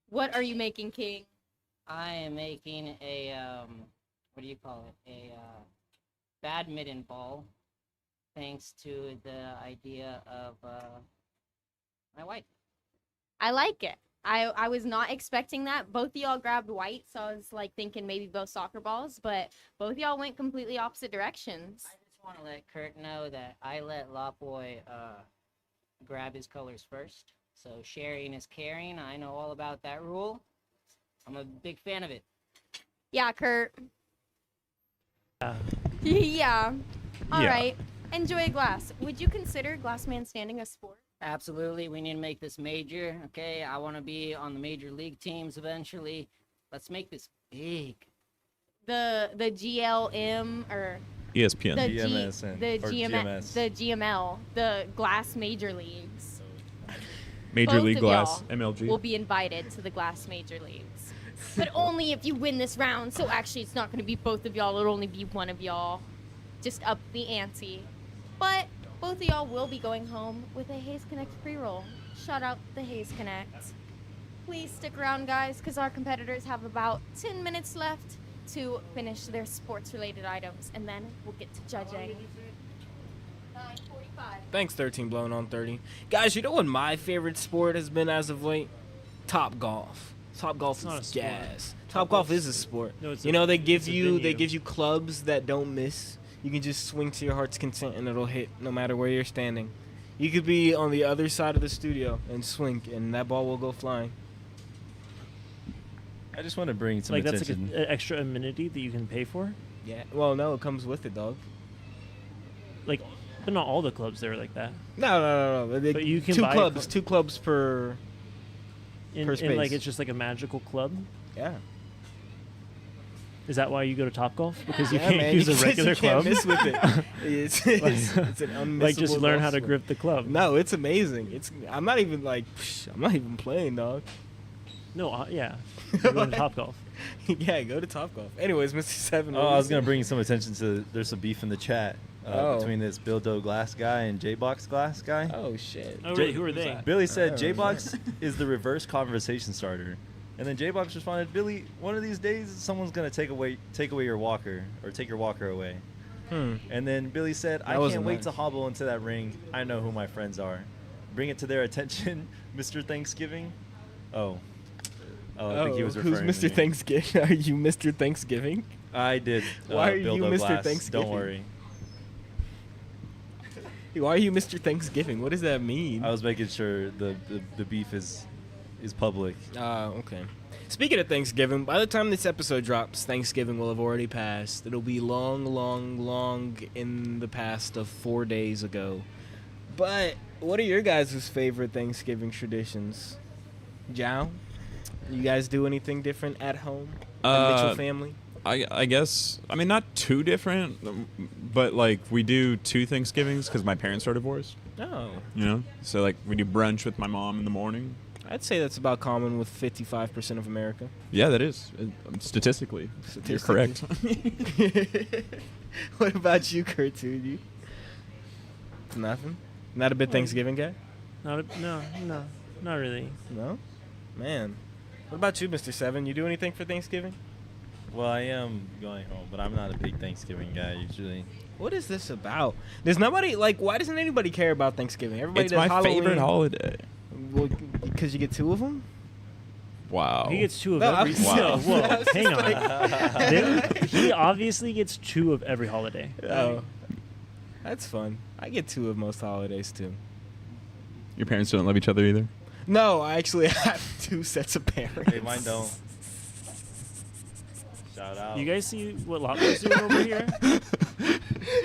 C: What are you making, King?
K: I am making a what do you call it? A badminton ball, thanks to the idea of my wife.
C: I like it. I was not expecting that. Both of y'all grabbed white, so I was like thinking maybe both soccer balls, but both of y'all went completely opposite directions.
K: I just want to let Kurt know that I let Lotboy grab his colors first. So sharing is caring. I know all about that rule. I'm a big fan of it.
C: Yeah, Kurt.
A: Yeah.
C: Yeah. All
G: Yeah.
C: right. Enjoy Glass. Would you consider glass man standing a sport?
K: Absolutely, we need to make this major. Okay, I want to be on the major league teams eventually. Let's make this big.
C: The GLM or
G: ESPN.
C: the
F: GMSN,
C: the
F: or GMS.
C: the GML, the Glass Major Leagues.
G: Major
C: Both
G: League
C: of
G: Glass,
C: y'all
G: MLG.
C: will be invited to the Glass Major Leagues. But only if you win this round. So actually, it's not going to be both of y'all. It'll only be one of y'all. Just up the ante. But both of y'all will be going home with a Hayes Connect pre-roll. Shout out the Hayes Connect. Please stick around, guys, because our competitors have about 10 minutes left to finish their sports-related items, and then we'll get to judging. 9:45.
H: Thanks, 13 blown on 30. Guys, you know what my favorite sport has been as of late? Top golf. Top golf
A: It's not a
H: is
A: sport.
H: gas. Top golf is a sport.
A: No, it's
H: You
A: a-
H: know, they
A: it's
H: give
A: a
H: you
A: venue.
H: clubs that don't miss. You can just swing to your heart's content and it'll hit no matter where you're standing. You could be on the other side of the studio and swing, and that ball will go flying.
F: I just want to bring some
A: Like that's like
F: attention.
A: an extra amenity that you can pay for.
H: Yeah. Well, no, it comes with it, dog.
A: Like, but not all the clubs there are like that.
H: No. They-
A: But you can
H: two
A: buy a
H: clubs. Two clubs per.
A: In,
H: Per
A: in like
H: space.
A: it's just like a magical club.
H: Yeah.
A: Is that why you go to Topgolf? Because you
H: Yeah,
A: can't
H: man,
A: use a
H: because
A: regular
H: you can't
A: club?
H: miss with it. It's an unmissable
A: Like, just learn how to
H: golf
A: grip the club.
H: No, it's amazing. I'm not even like, I'm not even playing, dog.
A: No, yeah. You're going to Topgolf.
H: Yeah, go to Topgolf. Anyways, Mr. Seven.
F: Oh, I was gonna bring some attention to. There's some beef in the chat between this Bildo Glass guy and J-Box Glass guy.
H: Oh shit.
A: Oh, really? Who are they?
F: Billy said
H: Oh,
F: J-Box is the reverse conversation starter, and then J-Box responded, "Billy, one of these days someone's gonna take away your walker or take your walker away." And then Billy said, "I can't
H: wasn't
F: wait
H: nice.
F: to hobble into that ring. I know who my friends are. Bring it to their attention, Mr. Thanksgiving." I think he was referring
H: who's
F: to
H: Mr.
F: me.
H: Thanksgiving? Are you Mr. Thanksgiving?
F: I did.
H: Why are you
F: Bildo
H: Mr.
F: Glass.
H: Thanksgiving?
F: Don't worry.
H: Why are you Mr. Thanksgiving? What does that mean?
F: I was making sure the beef is public.
H: Okay. Speaking of Thanksgiving, by the time this episode drops, Thanksgiving will have already passed. It'll be long, long, long in the past of 4 days ago. But what are your guys' favorite Thanksgiving traditions? Jao? You guys do anything different at home? The Mitchell family?
G: I guess, I mean, not too different, but like we do 2 Thanksgivings because my parents are divorced.
H: Oh.
G: You know, so like we do brunch with my mom in the morning.
H: I'd say that's about common with 55% of America.
G: Yeah, that is statistically. You're correct.
H: What about you, Kurt? You? Nothing. Not a big Thanksgiving guy.
A: No, not really.
H: No. Man. What about you, Mr. Seven? You do anything for Thanksgiving?
F: Well, I am going home, but I'm not a big Thanksgiving guy usually.
H: What is this about? There's nobody why doesn't anybody care about Thanksgiving? Everybody
G: It's
H: does
G: my
H: Halloween.
G: favorite holiday.
H: Well, because you get 2 of them.
G: Wow.
A: He gets 2 of
H: No, I
A: every.
H: was-
A: Whoa, whoa,
H: I was
A: hang
H: just
A: on. He obviously gets 2 of every holiday.
H: Oh, that's fun. I get 2 of most holidays too.
G: Your parents don't love each other either?
H: No, I actually have 2 sets of parents.
F: Hey, mine don't. Shout out.
A: You guys see what Lotto's doing over here?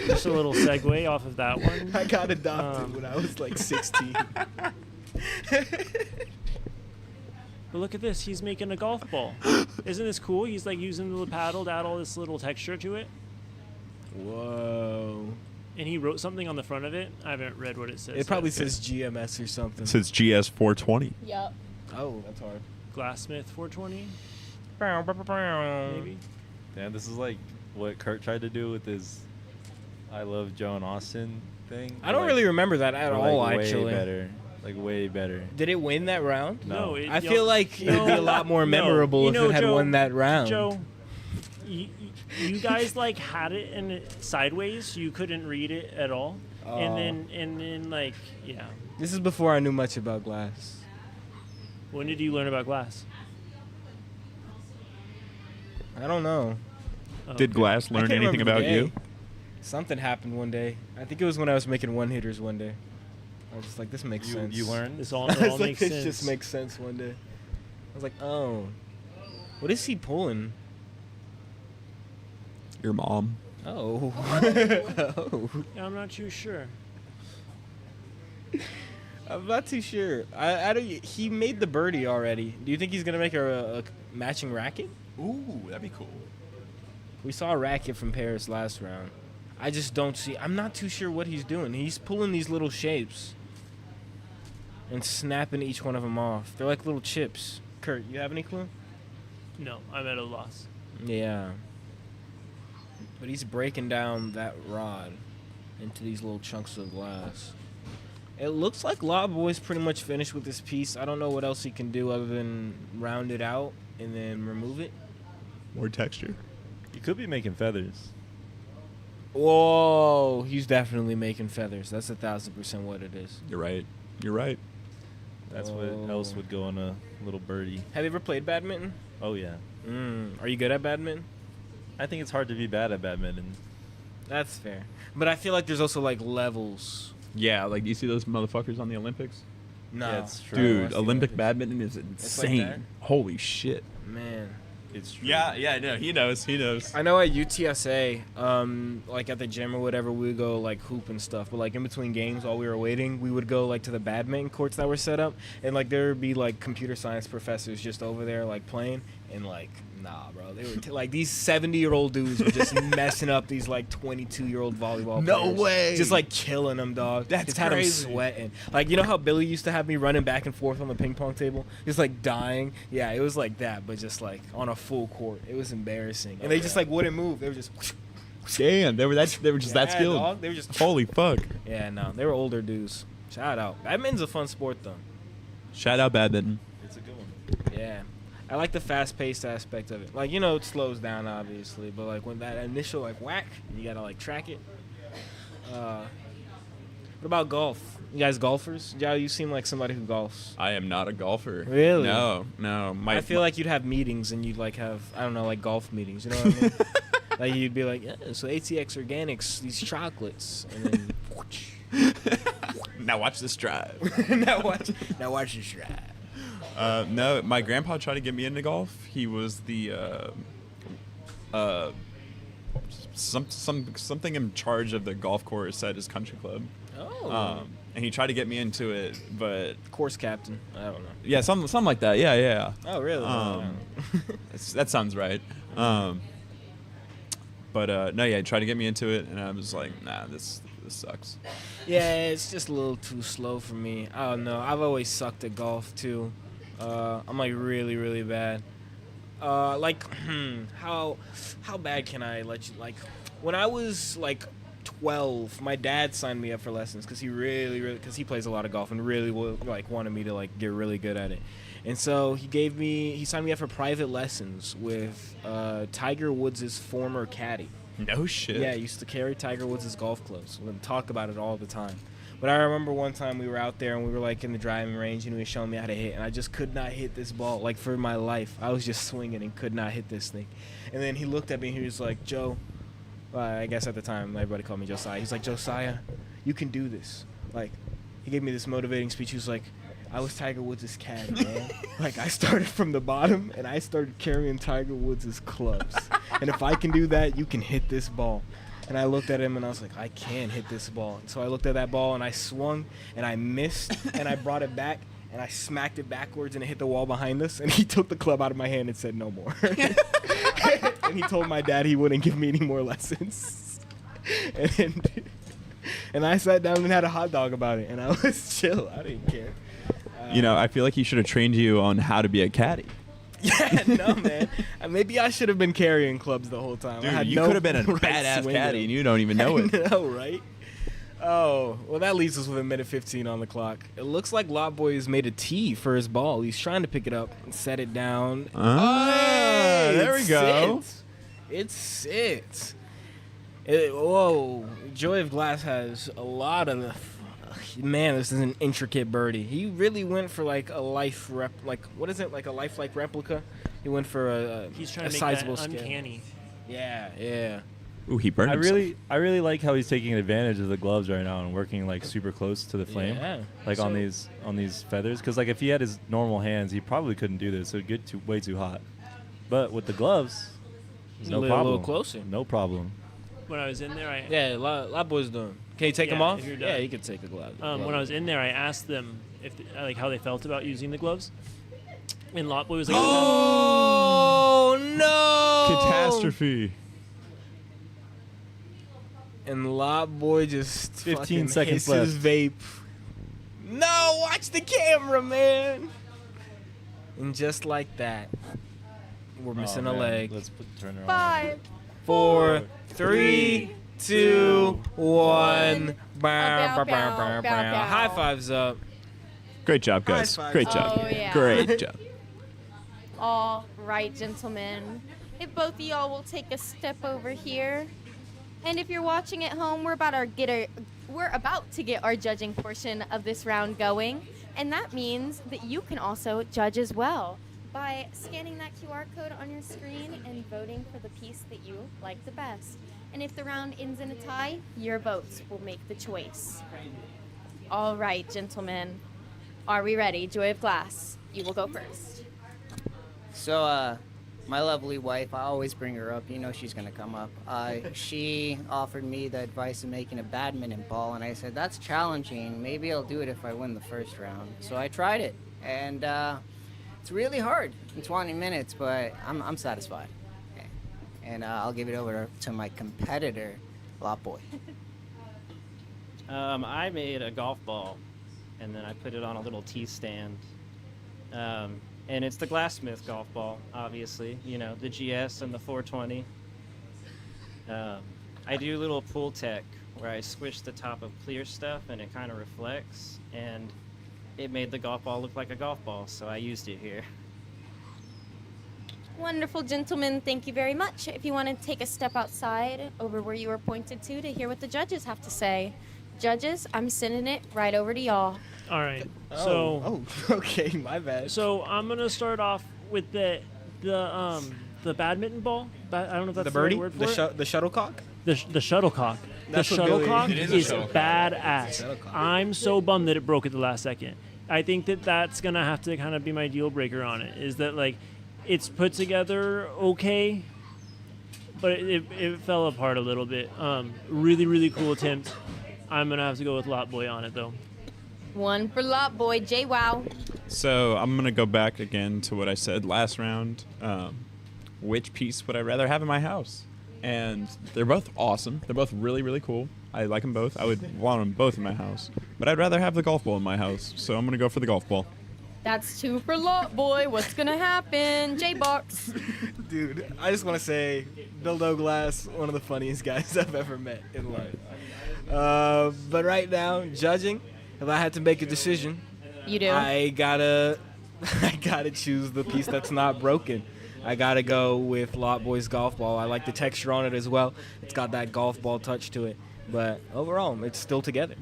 A: Just a little segue off of that one.
H: I got adopted when I was like 16.
A: But look at this. He's making a golf ball. Isn't this cool? He's like using the paddle to add all this little texture to it.
H: Whoa.
A: And he wrote something on the front of it. I haven't read what it says.
H: It probably
A: yet.
H: says GMS or something.
G: It says GS 420.
C: Yep.
H: Oh, that's hard.
A: Glassmith 420. Maybe.
F: Damn, this is like what Kurt tried to do with his "I love Joan Austin" thing.
H: I don't really remember that at
F: Or,
H: all,
F: like,
H: actually.
F: Way better. Like way better.
H: Did it win that round?
F: No.
H: I feel like it'd be a lot more memorable
A: You
H: if
A: know,
H: it had
A: Joe,
H: won that round.
A: Joe, you guys like had it in it sideways. You couldn't read it at all.
H: Oh.
A: And then like, yeah.
H: This is before I knew much about glass.
A: When did you learn about glass?
H: I don't know.
A: Oh,
G: Did
A: okay.
G: Glass
H: I
G: learn
H: can't
G: anything
H: remember
G: about
H: the
G: you?
H: day. Something happened one day. I think it was when I was making one-hitters one day. I was just like, this makes sense.
F: You learned?
A: This all,
H: I
A: it
H: was
A: all
H: like,
A: makes
H: this
A: sense.
H: just makes sense one day. I was like, oh. What is he pulling?
G: Your mom.
H: Oh. Oh.
A: Yeah, I'm not too sure.
H: I'm not too sure. I don't. He made the birdie already. Do you think he's gonna make a matching racket?
G: Ooh, that'd be cool.
H: We saw a racket from Paris last round. I just don't see. I'm not too sure what he's doing. He's pulling these little shapes and snapping each one of them off. They're like little chips. Kurt, you have any clue?
A: No, I'm at a loss.
H: Yeah. But he's breaking down that rod into these little chunks of glass. It looks like Lob Boy's pretty much finished with this piece. I don't know what else he can do other than round it out and then remove it.
G: More texture.
F: You could be making feathers.
H: Whoa, he's definitely making feathers. That's 1,000% what it is.
G: You're right. You're right.
F: That's what else would go on a little birdie.
H: Have you ever played badminton?
F: Oh yeah.
H: Are you good at badminton?
F: I think it's hard to be bad at badminton.
H: That's fair. But I feel like there's also like levels.
G: Yeah, like you see those motherfuckers on the Olympics?
H: No.
F: Yeah, it's true.
G: Dude, Olympic badminton is
H: like
G: insane.
H: that?
G: Holy shit.
H: Man.
F: It's true.
G: Yeah, no, he knows.
H: I know at UTSA, like at the gym or whatever, we would go like hoop and stuff. But like in between games, while we were waiting, we would go like to the badminton courts that were set up, and like there would be like computer science professors just over there like playing, And like, nah, bro, they were like these 70-year-old dudes were just messing up these like 22-year-old volleyball
G: No
H: players.
G: way.
H: Just like killing them, dog.
G: That's
H: just had
G: crazy.
H: them sweating. Like, you know how Billy used to have me running back and forth on the ping pong table, just like dying. Yeah, it was like that, but just like on a full court. It was embarrassing, and they just like wouldn't move. They were just.
G: Damn, they were just that
H: Yeah,
G: skilled.
H: dog, they were just.
G: Holy fuck.
H: Yeah, no, they were older dudes. Shout out. Badminton's a fun sport though.
G: Shout out badminton.
F: It's a good one.
H: Yeah. I like the fast-paced aspect of it. Like, you know, it slows down, obviously, but, like, when that initial, like, whack, you gotta, like, track it. What about golf? You guys golfers? Joe, you seem like somebody who golfs.
G: I am not a golfer.
H: Really?
G: No.
H: I feel like you'd have meetings and you'd, like, have, I don't know, like, golf meetings. You know what I mean? Like, you'd be like, yeah, so ATX Organics, these chocolates. And then...
G: Now watch this drive.
H: now watch this drive.
G: No, my grandpa tried to get me into golf. He was the something in charge of the golf course at his country club.
H: Oh.
G: And he tried to get me into it, but
H: Course captain. I don't know.
G: yeah, something like that. Yeah.
H: Oh, really?
G: That sounds right. But no, yeah, he tried to get me into it, and I was like, nah, this sucks.
H: Yeah, it's just a little too slow for me. I don't know. I've always sucked at golf too. I'm like really, really bad. Like, how bad can I let you? Like, when I was like 12, my dad signed me up for lessons because he because he plays a lot of golf and really wanted me to like get really good at it. And so he signed me up for private lessons with Tiger Woods' former caddy.
G: No shit.
H: Yeah, I used to carry Tiger Woods' golf clubs. We would talk about it all the time. But I remember one time we were out there and we were like in the driving range and he was showing me how to hit, and I just could not hit this ball like for my life. I was just swinging and could not hit this thing. And then he looked at me and he was like, Joe, I guess at the time everybody called me Josiah. He's like, Josiah, you can do this. Like, he gave me this motivating speech. He was like, I was Tiger Woods' caddy, man. Like, I started from the bottom, and I started carrying Tiger Woods' clubs. And if I can do that, you can hit this ball. And I looked at him, and I was like, I can hit this ball. So I looked at that ball, and I swung, and I missed, and I brought it back, and I smacked it backwards, and it hit the wall behind us. And he took the club out of my hand and said, no more. And he told my dad he wouldn't give me any more lessons. And I sat down and had a hot dog about it, and I was chill. I didn't care.
G: You know, I feel like he should have trained you on how to be a caddy.
H: Yeah, no, man. Maybe I should have been carrying clubs the whole time.
G: Dude, you could have been a badass caddy and you don't even know it.
H: I know, right? Oh, well, that leaves us with a minute 15 on the clock. It looks like Lot Boy has made a tee for his ball. He's trying to pick it up and set it down.
G: Ah, there we go.
H: It sits. Whoa. Joy of Glass has a lot of... Man, this is an intricate birdie. He really went for like a life what is it? Like a lifelike replica? He went for a
A: He's trying to make
H: sizable
A: that
H: scale.
A: uncanny.
H: Yeah.
G: Ooh, he burned himself.
F: I really like how he's taking advantage of the gloves right now and working like super close to the flame,
H: Yeah.
F: like on these feathers. Because like if he had his normal hands, he probably couldn't do this. It would get way too hot. But with the gloves,
H: He's
F: no
H: a
F: problem.
H: little closer.
F: No problem.
A: When I was in there,
H: Lot Boy's doing. Can you take
A: Yeah,
H: them off?
A: if you're done.
H: Yeah, you can take the glove.
A: when I was in there, I asked them if like how they felt about using the gloves, and Lot Boy was like,
H: Oh no!
G: Catastrophe.
H: And Lot Boy just
F: 15
H: fucking
F: seconds
H: hits his
F: left.
H: vape. No, watch the camera, man. And just like that, we're missing
F: Oh,
H: a
F: man.
H: leg.
F: Let's turn her on.
C: 5,
H: 4, 3, 2, 1.
C: Bow, bow, bow, bow.
H: High fives up.
G: Great job, guys.
H: High fives.
G: Great job.
C: Oh, yeah.
G: Great job.
C: All right, gentlemen. If both of y'all will take a step over here. And if you're watching at home, we're about to get our judging portion of this round going. And that means that you can also judge as well by scanning that QR code on your screen and voting for the piece that you like the best. And if the round ends in a tie, your votes will make the choice. All right, gentlemen. Are we ready? Joy of Glass, you will go first.
K: So, my lovely wife, I always bring her up. You know she's going to come up. She offered me the advice of making a badminton ball, and I said, that's challenging. Maybe I'll do it if I win the first round. So I tried it, and it's It's really hard in 20 minutes, but I'm satisfied. Okay. And I'll give it over to my competitor, Lot Boy.
M: I made a golf ball, and then I put it on a little tee stand. And it's the Glassmith golf ball, obviously. You know, the GS and the 420. I do a little pool tech where I squish the top of clear stuff, and it kind of reflects, and it made the golf ball look like a golf ball, so I used it here.
C: Wonderful, gentlemen. Thank you very much. If you want to take a step outside over where you were pointed to hear what the judges have to say. Judges, I'm sending it right over to y'all.
A: All right.
H: Okay, my bad.
A: So I'm gonna start off with the badminton ball. I don't know if that's
H: The
A: the
H: birdie,
A: right word for it.
H: the shuttlecock.
A: The shuttlecock.
H: That's
A: the
H: what Billy-
A: shuttlecock
H: It is a
A: is
H: shuttlecock.
A: badass.
H: Shuttlecock.
A: I'm so bummed that it broke at the last second. I think that's gonna have to kind of be my deal breaker on it. Is that like, it's put together okay, but it fell apart a little bit. Really really cool attempt. I'm gonna have to go with Lot Boy on it though.
C: One for Lot Boy, J-Wow.
G: So I'm gonna go back again to what I said last round. Which piece would I rather have in my house? And they're both awesome. They're both really, really cool. I like them both. I would want them both in my house. But I'd rather have the golf ball in my house. So I'm gonna go for the golf ball.
C: That's 2 for Lot Boy. What's gonna happen? J-Box.
H: Dude, I just want to say, Bildo Glass, one of the funniest guys I've ever met in life. But right now, judging, if I had to make a decision,
C: You do?
H: I gotta choose the piece that's not broken. I gotta go with Lot Boy's golf ball. I like the texture on it as well. It's got that golf ball touch to it. But overall, it's still together.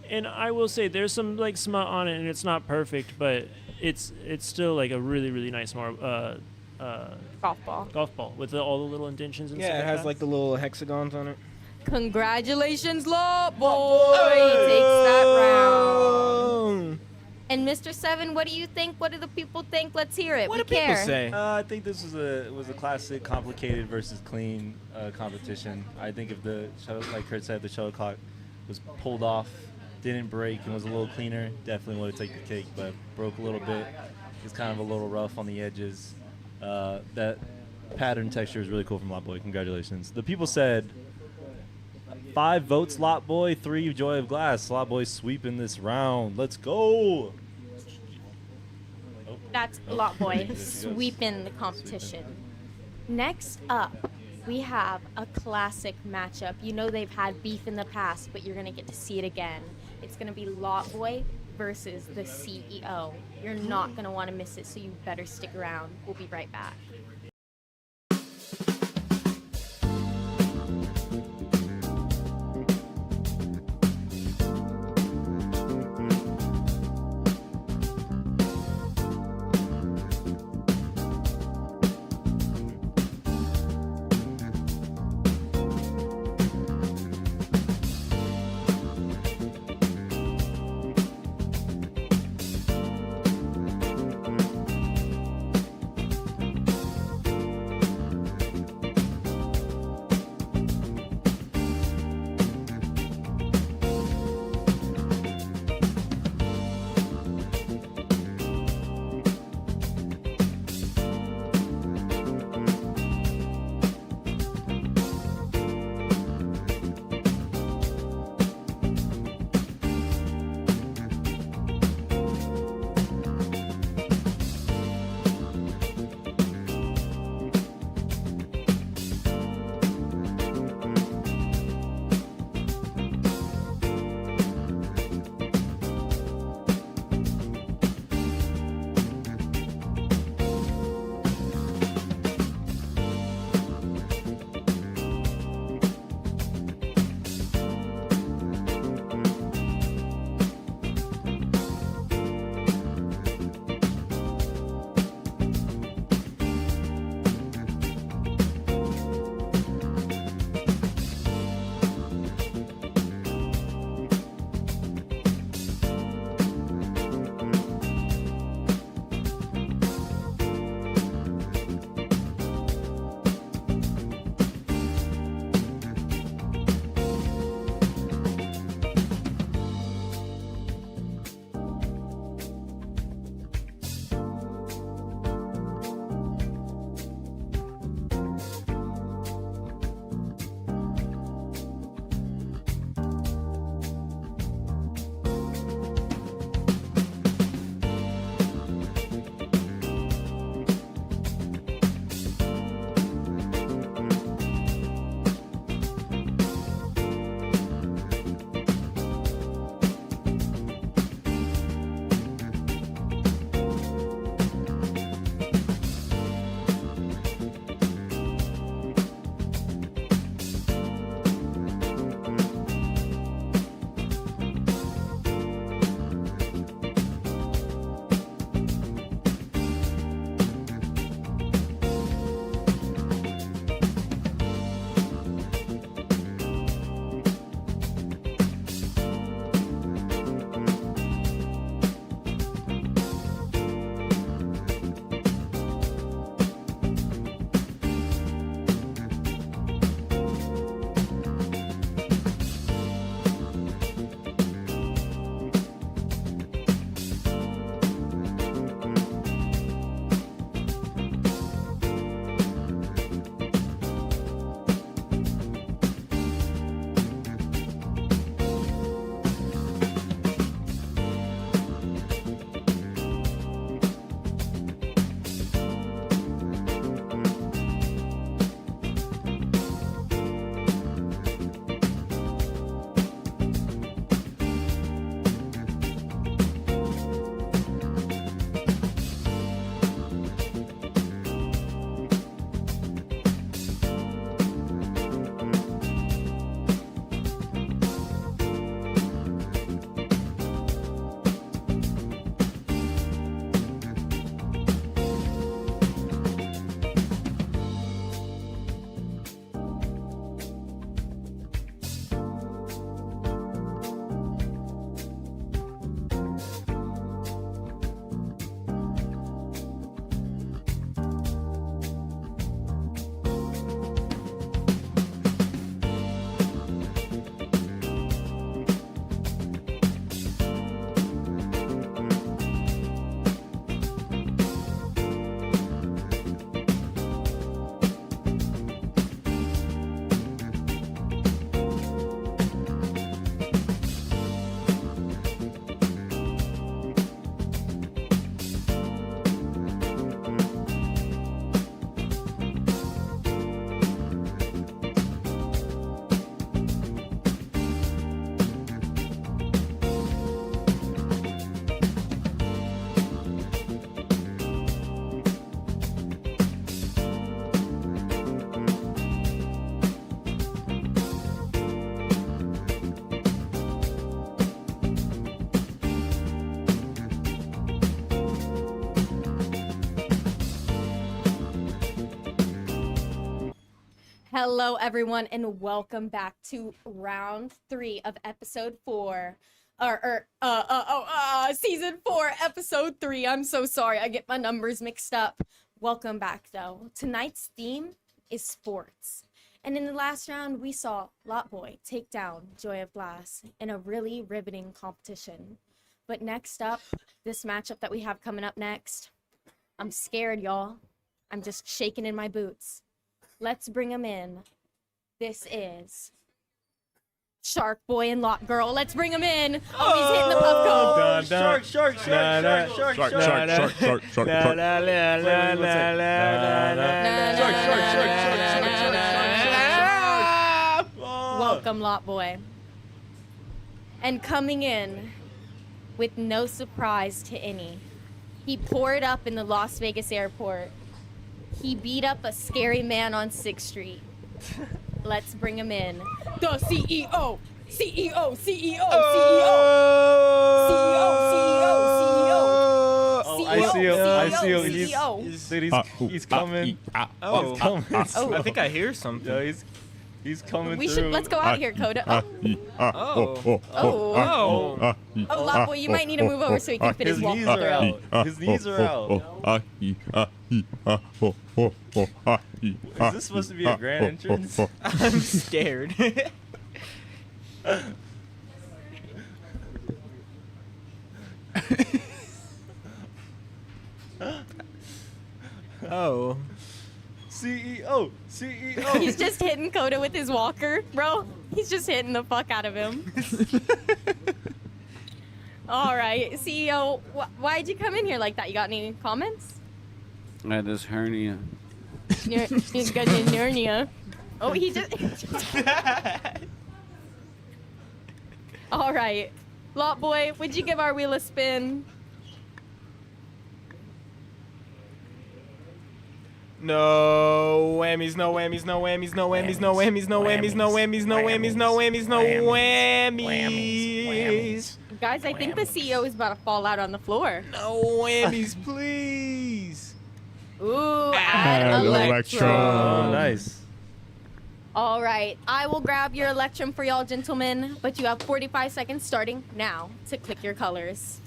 A: And I will say there's some like smut on it, and it's not perfect, but it's still like a really really nice
C: golf ball.
A: Golf ball with all the little indentions and stuff.
H: Yeah, it has like the little hexagons on it.
C: Congratulations, Lot Boy. Takes that round. And Mr. Seven, what do you think? What do the people think? Let's hear it. We care.
F: I think this was a classic complicated versus clean competition. I think if the shuttle, like Kurt said, the shuttlecock was pulled off, didn't break, and was a little cleaner, definitely would have taken the cake. But broke a little bit. It's kind of a little rough on the edges. That pattern texture is really cool from Lot Boy. Congratulations. The people said 5 votes Lot Boy, 3 Joy of Glass. Lot Boy sweeping this round. Let's go.
C: That's Lot Boy sweeping the competition. Next up, we have a classic matchup. You know they've had beef in the past, but you're going to get to see it again. It's going to be Lot Boy versus the CEO. You're not going to want to miss it, so you better stick around. We'll be right back. Hello, everyone, and welcome back to round 3 of episode 4. Season 4, episode 3. I'm so sorry. I get my numbers mixed up. Welcome back, though. Tonight's theme is sports. And in the last round, we saw Lotboy take down Joy of Glass in a really riveting competition. But next up, this matchup that we have coming up next, I'm scared, y'all. I'm just shaking in my boots. Let's bring him in. This is Shark Boy and Lot Girl. Let's bring him in. Oh, he's hitting the puff code. Welcome, Lot Boy. And coming in with no surprise to any, he poured up in the Las Vegas airport. He beat up a scary man on 6th Street. Let's bring him in. The CEO! CEO! CEO!
F: I see him. He's coming.
H: Oh, I think I hear something.
F: Yeah, he's coming
C: We
F: through.
C: should, let's go out here, Coda. Oh, Lotboy, you might need to move over so he can fit his walk
F: knees are
C: through.
F: out. His knees are out. Is this supposed to be a grand entrance?
H: I'm scared. Oh.
F: CEO.
C: He's just hitting Coda with his walker, bro. He's just hitting the fuck out of him. All right, CEO, why'd you come in here like that? You got any comments?
N: I had this hernia.
C: He's got a hernia. Oh, he just... All right. Lot Boy, would you give our wheel a spin?
H: No whammies, no whammies, no whammies, no whammies, no whammies, no whammies, no whammies, no whammies, no whammies, no whammies.
C: Guys, I think the CEO is about to fall out on the floor.
H: No whammies, please.
C: Ooh, add electrum.
F: Oh, nice.
C: All right, I will grab your electrum for y'all, gentlemen, but you have 45 seconds starting now to click your colors.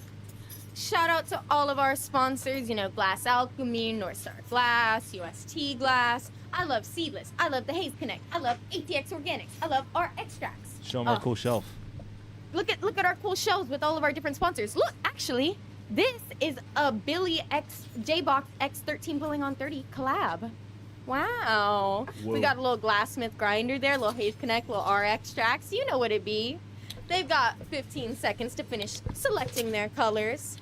C: Shout out to all of our sponsors, Glass Alchemy, North Star Glass, UST Glass. I love Seedless. I love the Haze Connect. I love ATX Organics. I love our extracts.
F: Show them our cool shelf.
C: Look at our cool shelves with all of our different sponsors. Look, actually, this is a Billy X J-Box X13 Billing on 30 collab. Wow.
F: Whoa.
C: We got a little Glassmith grinder there, a little Haze Connect, little R extracts. You know what it be. They've got 15 seconds to finish selecting their colors.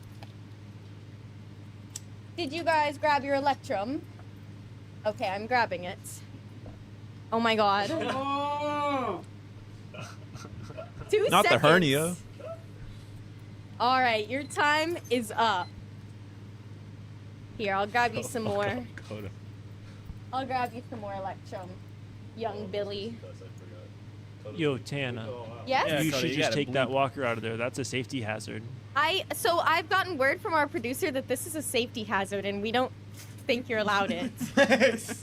C: Did you guys grab your electrum? Okay, I'm grabbing it. Oh my god. 2
G: Not
C: seconds.
G: the hernia.
C: All right, your time is up. Here, I'll grab you some more. I'll grab you some more electrum, young Billy.
A: Yo, Tana.
C: Yes?
A: You
H: Cody,
A: should
H: you
A: just
H: gotta
A: take that walker out of there. That's a safety hazard.
C: So I've gotten word from our producer that this is a safety hazard and we don't think you're allowed it.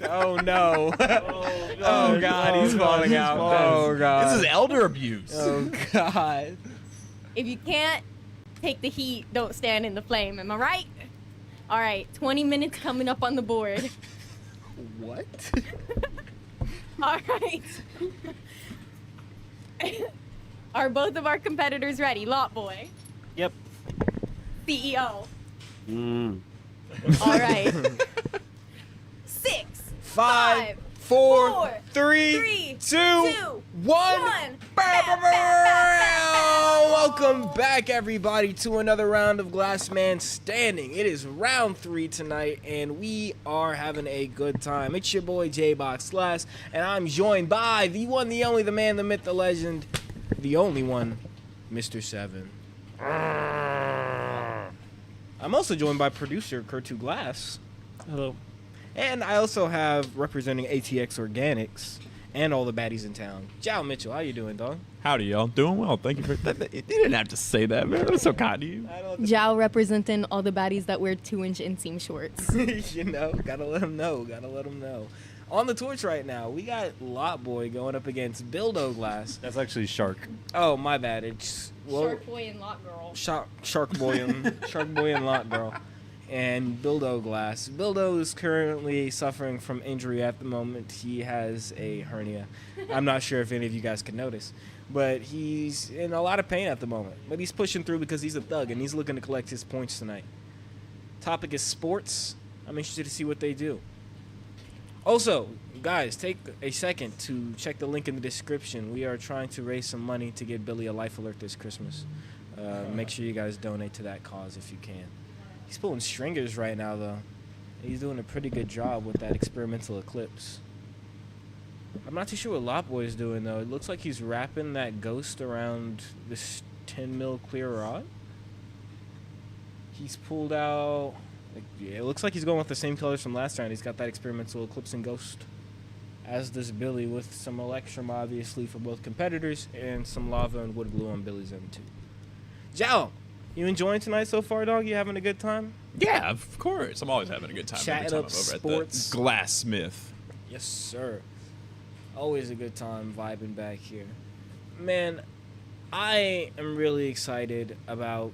H: Oh no. Oh god, he's falling out. Oh god.
G: This is elder abuse.
H: Oh god.
C: If you can't take the heat, don't stand in the flame. Am I right? All right, 20 minutes coming up on the board.
H: What?
C: All right. Are both of our competitors ready? Lot Boy.
M: Yep.
C: CEO.
N: Mm.
C: All right. 6,
H: 5, 4, 3, 2, 1. Welcome back, everybody, to another round of Glass Man Standing. It is round 3 tonight, and we are having a good time. It's your boy J-Box Glass, and I'm joined by the one, the only, the man, the myth, the legend, the only one, Mr. 7. I'm also joined by producer Kurtu Glass.
A: Hello.
H: And I also have representing ATX Organics and all the baddies in town, Jao Mitchell. How you doing, dog?
G: Howdy, y'all. Doing well. Thank you for that. You didn't have to say that, man. That was so kind of you.
C: Jao representing all the baddies that wear 2-inch inseam shorts.
H: You know, gotta let them know. Gotta let them know. On the torch right now, we got Lot Boy going up against Bildo Glass.
F: That's actually Shark.
H: Oh, my bad. It's
E: Shark Boy and Lot Girl.
H: Shark Boy and Lot Girl. And Bildo Glass. Bildo is currently suffering from injury at the moment. He has a hernia. I'm not sure if any of you guys can notice, but he's in a lot of pain at the moment. But he's pushing through because he's a thug and he's looking to collect his points tonight. Topic is sports. I'm interested to see what they do. Also, guys, take a second to check the link in the description. We are trying to raise some money to get Billy a life alert this Christmas. Make sure you guys donate to that cause if you can. He's pulling stringers right now, though. He's doing a pretty good job with that experimental eclipse. I'm not too sure what Lot Boy is doing, though. It looks like he's wrapping that ghost around this 10 mil clear rod. He's pulled out... Yeah, it looks like he's going with the same colors from last round. He's got that experimental eclipse and ghost. As does Billy, with some electrum, obviously, for both competitors, and some lava and wood glue on Billy's end, too. Jao, you enjoying tonight so far, dog? You having a good time?
G: Yeah, of course. I'm always having a good time.
H: Chatting
G: every time
H: up
G: I'm over
H: sports.
G: at the Glassmith.
H: Yes, sir. Always a good time vibing back here. Man, I am really excited about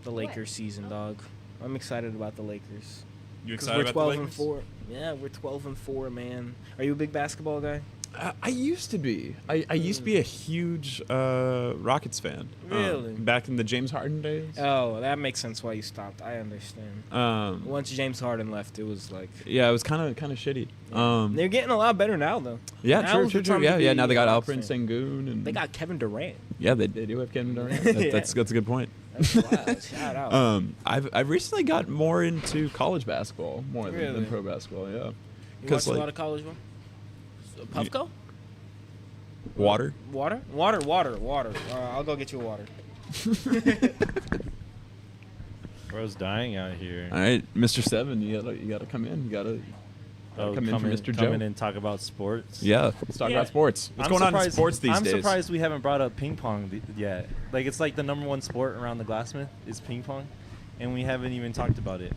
H: the Lakers season, dog. I'm excited about the Lakers.
G: You
H: 'Cause
G: excited
H: we're
G: about the
H: 12 and
G: Lakers?
H: 4. Yeah, we're 12 and 4, man. Are you a big basketball guy?
G: I used to be. I used to be a huge Rockets fan.
H: Really?
G: Back in the James Harden days.
H: Oh, that makes sense why you stopped. I understand. Once James Harden left, it was like...
G: Yeah, it was kind of shitty.
H: They're getting a lot better now, though.
G: Yeah,
H: Now's the
G: true.
H: time to
G: Yeah,
H: be
G: now they got
H: a
G: Alperen
H: Rockets fan.
G: Sengun and
H: They got Kevin Durant.
G: Yeah, they do have Kevin Durant.
H: Yeah.
G: That's a good point.
H: That's wild. Shout out.
G: I've recently got more into college basketball more
H: Really?
G: than pro basketball. Yeah.
H: You watch a lot of college one? Puffco?
G: Water.
H: Water. I'll go get you a water.
F: Bro's dying out here.
G: All right, Mr. Seven, you gotta come in. You gotta come in for Mr. Joe.
F: Come in and talk about sports.
G: Yeah, let's talk about sports. What's going on in sports these days?
F: I'm surprised we haven't brought up ping pong yet. Like, it's like the #1 sport around the Glassmith is ping pong, and we haven't even talked about it.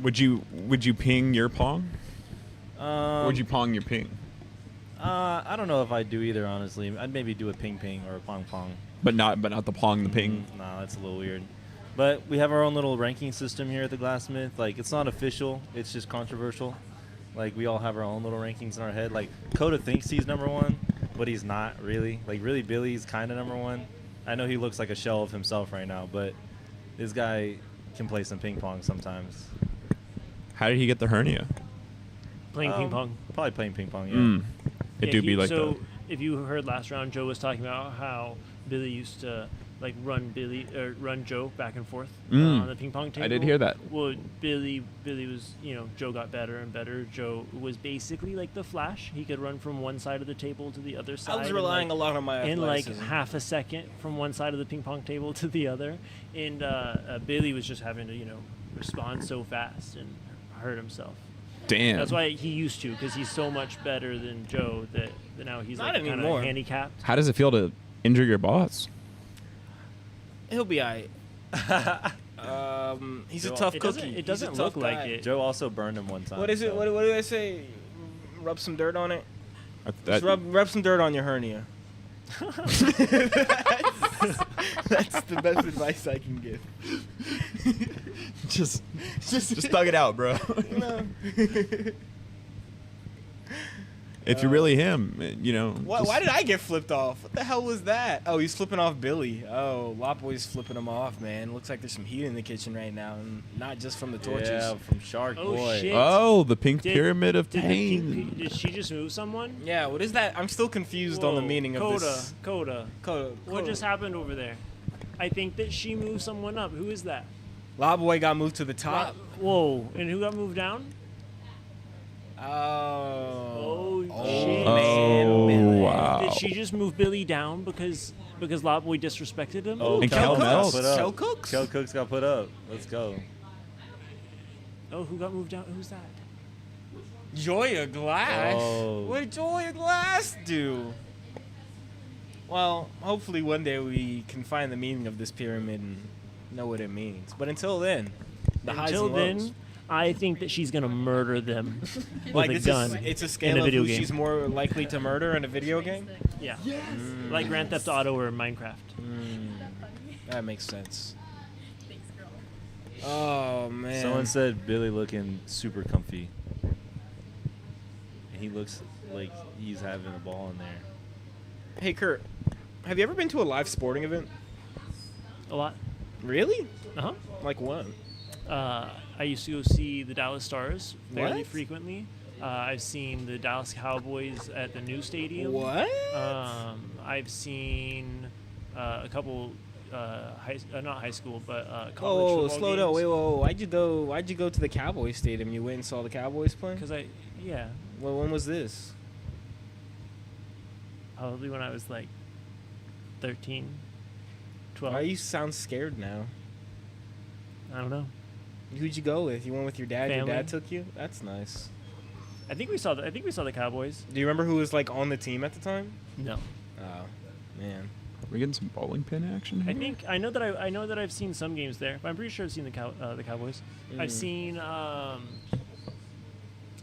G: Would you ping your pong? Or would you pong your ping?
F: I don't know if I'd do either, honestly. I'd maybe do a ping ping or a pong pong.
G: But not the pong, the ping.
F: No, that's a little weird. But we have our own little ranking system here at the Glassmith. Like, it's not official. It's just controversial. Like, we all have our own little rankings in our head. Like, Coda thinks he's #1, but he's not really. Like, really, Billy's kind of #1. I know he looks like a shell of himself right now, but this guy can play some ping pong sometimes.
G: How did he get the hernia?
A: Playing ping pong.
F: Probably playing ping pong, yeah.
G: It do be like that.
A: So if you heard last round, Joe was talking about how Billy used to like run Joe back and forth on the ping pong table.
G: I did hear that.
A: Well, Billy was, Joe got better and better. Joe was basically like the Flash. He could run from one side of the table to the other side.
H: I was relying a lot on my
A: in like
H: athleticism.
A: half a second from one side of the ping pong table to the other, and Billy was just having to respond so fast and hurt himself.
G: Damn.
A: That's why he used to, because he's so much better than Joe that now he's
H: Not
A: like kind
H: anymore.
A: of handicapped.
G: How does it feel to injure your boss?
H: He'll be alright. He's a tough cookie.
A: It doesn't
H: He's a
A: look
H: tough
A: like
H: guy.
A: it.
F: Joe also burned him one time.
H: What is it?
F: so-
H: What do I say? Rub some dirt on it.
G: That-
H: Just rub some dirt on your hernia. That's the best advice I can give.
G: just thug it out, bro. If you're really him,
H: Why did I get flipped off? What the hell was that? Oh, he's flipping off Billy. Oh, Lot Boy's flipping him off, man. Looks like there's some heat in the kitchen right now, and not just from the torches.
F: Yeah, from Shark
A: Oh,
F: Boy.
A: shit.
G: Oh, the pink
A: Did-
G: pyramid of
A: Did,
G: pain.
A: did she just move someone?
H: Yeah, what is that? I'm still confused on the
A: Whoa,
H: meaning of this.
A: Coda. What just happened over there? I think that she moved someone up. Who is that?
H: Lot Boy got moved to the top.
A: Whoa. And who got moved down?
H: Oh.
A: Shit.
G: Oh, wow.
A: Did she just move Billy down because Lot Boy disrespected him?
F: Oh,
G: And
F: Kel
G: Kel
F: Cooks got
G: Melks.
F: put up.
H: Kel Cooks?
F: Kel Cooks got put up. Let's go.
A: Oh, who got moved down? Who's that?
H: Joya Glass?
F: Oh.
H: What did Joya Glass do? Well, hopefully one day we can find the meaning of this pyramid and know what it means. But until then, the highs
A: Until
H: and
A: then,
H: lows.
A: I think that she's gonna murder them with
H: Like
A: a
H: it's
A: gun
H: it's a
A: in
H: scale
A: a
H: of
A: video
H: who
A: game.
H: she's more likely to murder in a video game.
A: Yeah, like Grand Theft Auto or Minecraft.
H: That makes sense. Oh man.
F: Someone said Billy looking super comfy. And he looks like he's having a ball in there.
H: Hey Kurt, have you ever been to a live sporting event?
A: A lot.
H: Really?
A: Uh-huh.
H: Like what?
A: I used to go see the Dallas Stars fairly
H: What?
A: frequently. I've seen the Dallas Cowboys at the new stadium.
H: What?
A: I've seen a couple, not high school, but college
H: Oh,
A: football
H: slow down.
A: games.
H: Wait, whoa. Why'd you go to the Cowboys stadium? You went and saw the Cowboys play?
A: Yeah,
H: Well, when was this?
A: probably when I was like 13, 12.
H: Why you sound scared now?
A: I don't know.
H: Who'd you go with? You went with your dad. Your
A: Family.
H: dad took you. That's nice.
A: I think we saw the Cowboys.
H: Do you remember who was like on the team at the time?
A: No.
H: Oh, man.
G: Are we getting some bowling pin action
A: I
G: here?
A: think I know that I've seen some games there, but I'm pretty sure I've seen the Cowboys. I've seen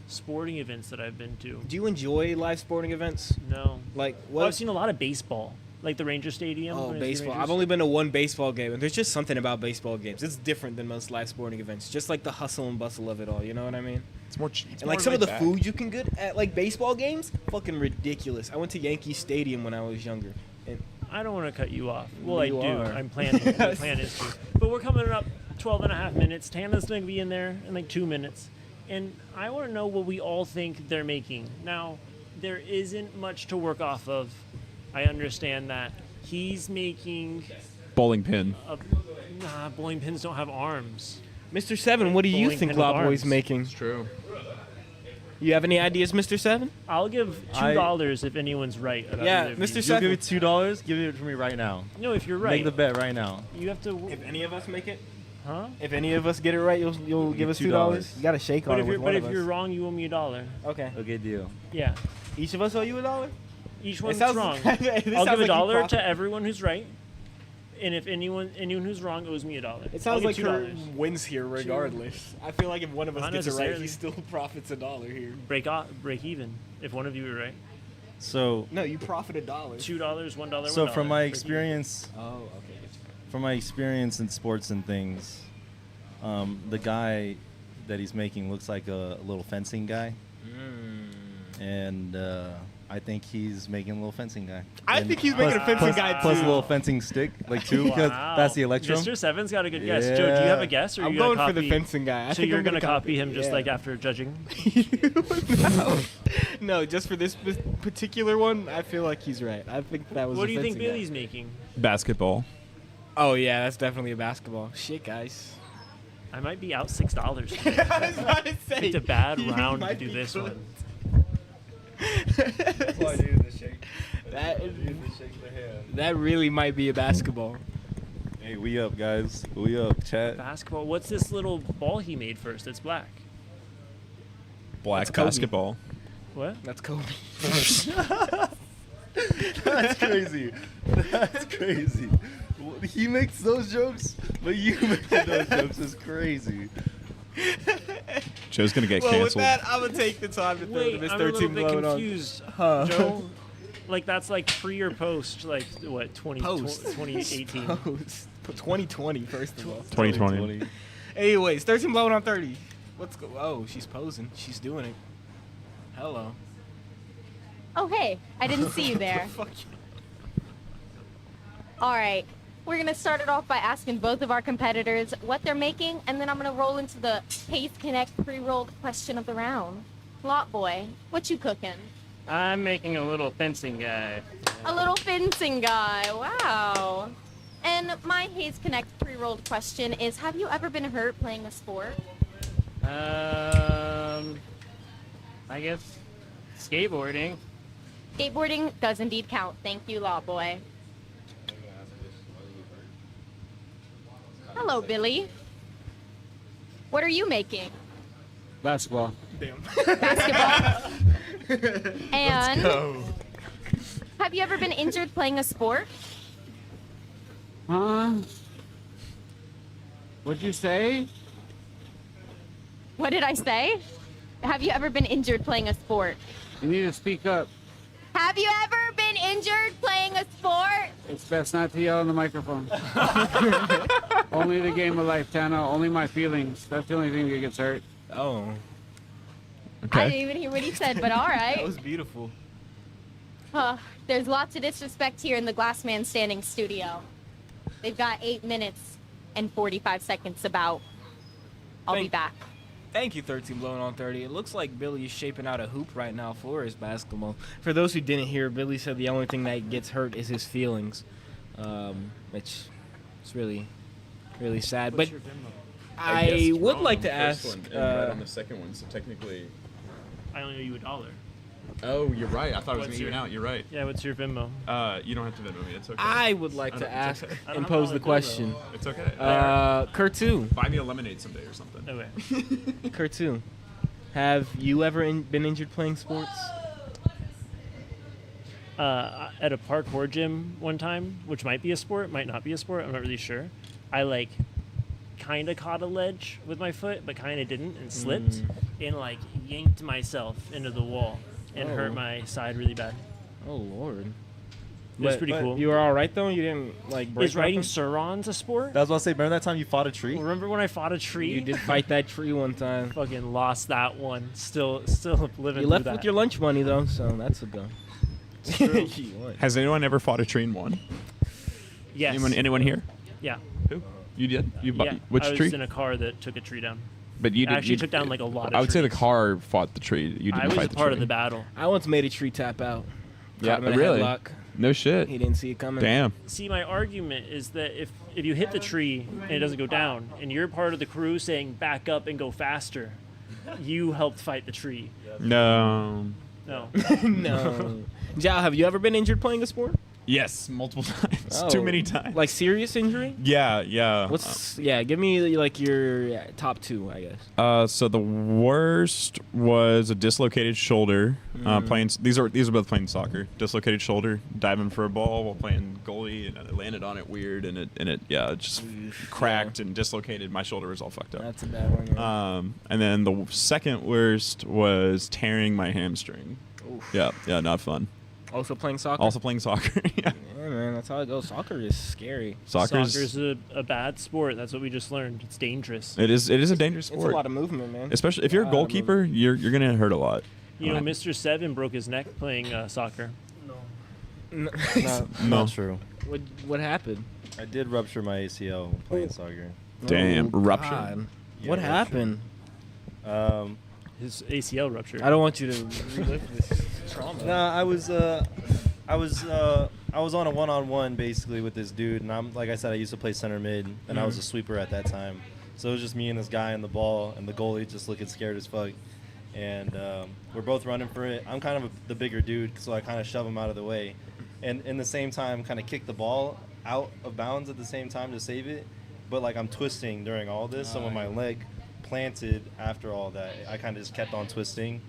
A: sporting events that I've been to.
H: Do you enjoy live sporting events?
A: No.
H: Like
A: Well,
H: what?
A: I've seen a lot of baseball, like the Ranger Stadium.
H: Oh,
A: when it's the
H: baseball.
A: Rangers.
H: I've only been to one baseball game, and there's just something about baseball games. It's different than most live sporting events. Just like the hustle and bustle of it all. You know what I mean?
G: It's more.
H: And like some of the food you can get at like baseball games, fucking ridiculous. I went to Yankee Stadium when I was younger. And
A: I don't want to cut you off. Well,
H: You
A: I do.
H: are.
A: I'm planning. My plan is to. But we're coming up 12 and a half minutes. Tana's going to be in there in like 2 minutes. And I want to know what we all think they're making. Now, there isn't much to work off of. I understand that. He's making...
G: Bowling pin.
A: Bowling pins don't have arms.
H: Mr. Seven, what do you
A: Bowling
H: think
A: pin with
H: Lobboy's
A: arms.
H: making?
B: It's true.
H: You have any ideas, Mr. Seven?
A: I'll give $2 if anyone's right about
H: Yeah,
A: either of
H: Mr.
A: these.
H: Seven.
F: You'll give me $2? Give it to me right now.
A: No, if you're right.
F: Make the bet right now.
A: You have to...
H: If any of us make it,
A: Huh?
H: if any of us get it right, you'll give us $2. You got to shake on
A: But
H: it
A: if
H: with
A: you're,
H: one
A: but
H: of
A: if
H: us.
A: you're wrong, you owe me $1.
H: Okay.
F: Okay, deal.
A: Yeah.
H: Each of us owe you $1.
A: Each one's
H: sounds-
A: wrong.
H: this
A: I'll
H: sounds
A: give
H: like you
A: $1
H: profit.
A: to everyone who's right, and if anyone who's wrong owes me $1.
H: It
A: I'll
H: sounds
A: give
H: like Kurt
A: $2.
H: wins here regardless. I feel like if one of us
A: Not
H: gets it right,
A: necessarily.
H: he still profits $1 here.
A: Break even. If one of you are right,
F: So,
H: No, you profit $1.
A: $2, $1,
F: so
A: $1.
F: from my
A: Break even.
F: experience,
H: Oh, okay.
F: from my experience in sports and things, the guy that he's making looks like a little fencing guy, and I think he's making a little fencing guy.
H: I
F: And
H: think he's making a fencing guy
F: plus a
H: too.
F: little fencing stick, like two, because
A: Wow.
F: that's the electrum.
A: Mr. Seven's got a good guess. Joe, do you have a guess, or
H: I'm
A: you gonna
H: going for the
A: copy-
H: fencing guy. I
A: So
H: think
A: you're
H: I'm
A: gonna copy him just
H: yeah.
A: like after judging?
H: no. No, just for this particular one, I feel like he's right. I think that was.
A: What
H: a
A: do you think
H: fencing guy.
A: Billy's making?
G: Basketball.
H: Oh yeah, that's definitely a basketball. Shit, guys.
A: I might be out $6. today.
H: I was about to say,
A: It's a bad
H: you
A: round to
H: might
A: do
H: be
A: this
H: good.
A: one.
F: That's why I needed the shake.
H: That really might be a basketball.
F: Hey, we up, guys. We up, chat.
A: Basketball. What's this little ball he made first? It's black.
G: Black
H: That's Kobe.
G: basketball.
A: What?
H: That's Kobe.
F: That's crazy. That's crazy. He makes those jokes, but you making those jokes is crazy.
G: Joe's gonna get
H: Well, with
G: canceled.
H: that, I'm gonna take the time to throw
A: Wait,
H: to Miss
A: I'm a little
H: 13
A: bit
H: blowing on.
A: confused.
H: Huh.
A: Joe, like that's like pre or post, like what, 2018?
H: Post. 2020, first of all.
G: 2020.
H: Anyways, 13 blowing on 30. Let's go. Oh, she's posing. She's doing it. Hello.
C: Oh, hey, I didn't see you there.
H: Fuck you.
C: All right, we're gonna start it off by asking both of our competitors what they're making, and then I'm gonna roll into the Pace Connect pre-rolled question of the round. Lot boy, what you cooking?
M: I'm making a little fencing guy.
C: A little fencing guy. Wow. And my Haze Connect pre-rolled question is: have you ever been hurt playing a sport?
M: I guess skateboarding.
C: Skateboarding does indeed count. Thank you, Lot boy. Hello, Billy. What are you making?
N: Basketball.
H: Damn.
C: Basketball. And
H: Go.
C: have you ever been injured playing a sport?
N: Huh? What'd you say?
C: What did I say? Have you ever been injured playing a sport?
O: You need to speak up.
C: Have you ever been injured playing a sport?
O: It's best not to yell in the microphone. Only the game of life, Tana. Only my feelings. That's the only thing that gets hurt.
H: Oh.
C: I didn't even hear what he said, but all right.
H: That was beautiful.
C: There's lots of disrespect here in the Glass Man Standing studio. They've got 8 minutes and 45 seconds about. I'll be back.
H: Thank you, 13 Blowing on 30. It looks like Billy is shaping out a hoop right now for his basketball. For those who didn't hear, Billy said the only thing that gets hurt is his feelings, which is really, really sad.
G: What's
H: but
G: your Venmo?
H: I would like to
G: on the first
H: ask.
G: one and right on the second one, so technically.
A: I only owe you $1.
G: Oh, you're right. I thought it was
A: What's
G: gonna even
A: your-
G: out. You're right.
A: Yeah, what's your Venmo?
G: You don't have to Venmo me. It's okay.
H: I would like to
G: It's
H: ask
G: okay.
H: and pose the question.
G: It's okay.
H: Kurtu.
G: Buy me a lemonade someday or something.
A: Okay.
H: Kurtu, have you ever been injured playing sports?
A: At a parkour gym one time, which might be a sport, might not be a sport. I'm not really sure. I kind of caught a ledge with my foot, but kind of didn't, and slipped, and yanked myself into the wall and hurt my side really bad.
H: Oh Lord.
A: It was pretty cool.
H: You were all right though. You didn't break.
A: Is riding
H: nothing?
A: Surons a sport?
F: I was about to say, remember that time you fought a tree?
A: Remember when I fought a tree?
H: You did fight that tree one time.
A: Fucking lost that one. Still living.
H: You left
A: through
H: with
A: that.
H: your lunch money though, so that's a go.
G: Has anyone ever fought a tree and won?
A: Yes.
G: Anyone here?
A: Yeah.
G: Who? You did?
A: Yeah.
G: Which
A: I was
G: tree?
A: in a car that took a tree down.
G: But you did.
A: Actually took down a lot of
G: I would say the
A: trees.
G: car fought the tree. You didn't
A: I was
G: fight
A: a
G: the
A: part
G: tree.
A: of the battle.
H: I once made a tree tap out.
G: Yeah,
H: Caught him in a
G: really?
H: headlock.
G: No shit.
H: He didn't see it coming.
G: Damn.
A: See, my argument is that if you hit the tree and it doesn't go down, and you're part of the crew saying back up and go faster, you helped fight the tree.
G: No.
A: No.
H: No. Jao, have you ever been injured playing a sport?
G: Yes, multiple times.
H: Oh,
G: Too many times.
H: Like serious injury?
G: Yeah.
H: Give me your top two, I guess.
G: So the worst was a dislocated shoulder. Playing these are both playing soccer. Dislocated shoulder, diving for a ball while playing goalie, and I landed on it weird, and it just cracked and dislocated. My shoulder was all fucked up.
H: That's a bad one. Yeah.
G: And then the second worst was tearing my hamstring.
H: Oof.
G: Yeah, not fun.
H: Also playing soccer?
G: Also playing soccer. Yeah.
H: Yeah, man, that's how it goes. Soccer is scary.
A: Soccer's a bad sport. That's what we just learned. It's dangerous.
G: It is a dangerous sport.
H: It's a lot of movement, man.
G: Especially if you're a goalkeeper, you're gonna hurt a lot.
A: You know, Mr. Seven broke his neck playing soccer.
H: No.
F: Not true.
H: What happened?
F: I did rupture my ACL playing soccer.
G: Damn,
H: Oh,
G: rupture.
H: God.
F: Yeah,
H: What
F: rupture.
H: happened?
A: His ACL ruptured.
H: I don't want you to relive this trauma.
F: Nah, I was on a one-on-one basically with this dude, and like I said, I used to play center mid, and I was a sweeper at that time. So it was just me and this guy and the ball, and the goalie just looking scared as fuck. And we're both running for it. I'm kind of the bigger dude, so I kind of shove him out of the way, and in the same time, kind of kick the ball out of bounds at the same time to save it. But I'm twisting during all this, so when my leg planted after all that, I kind of just kept on twisting.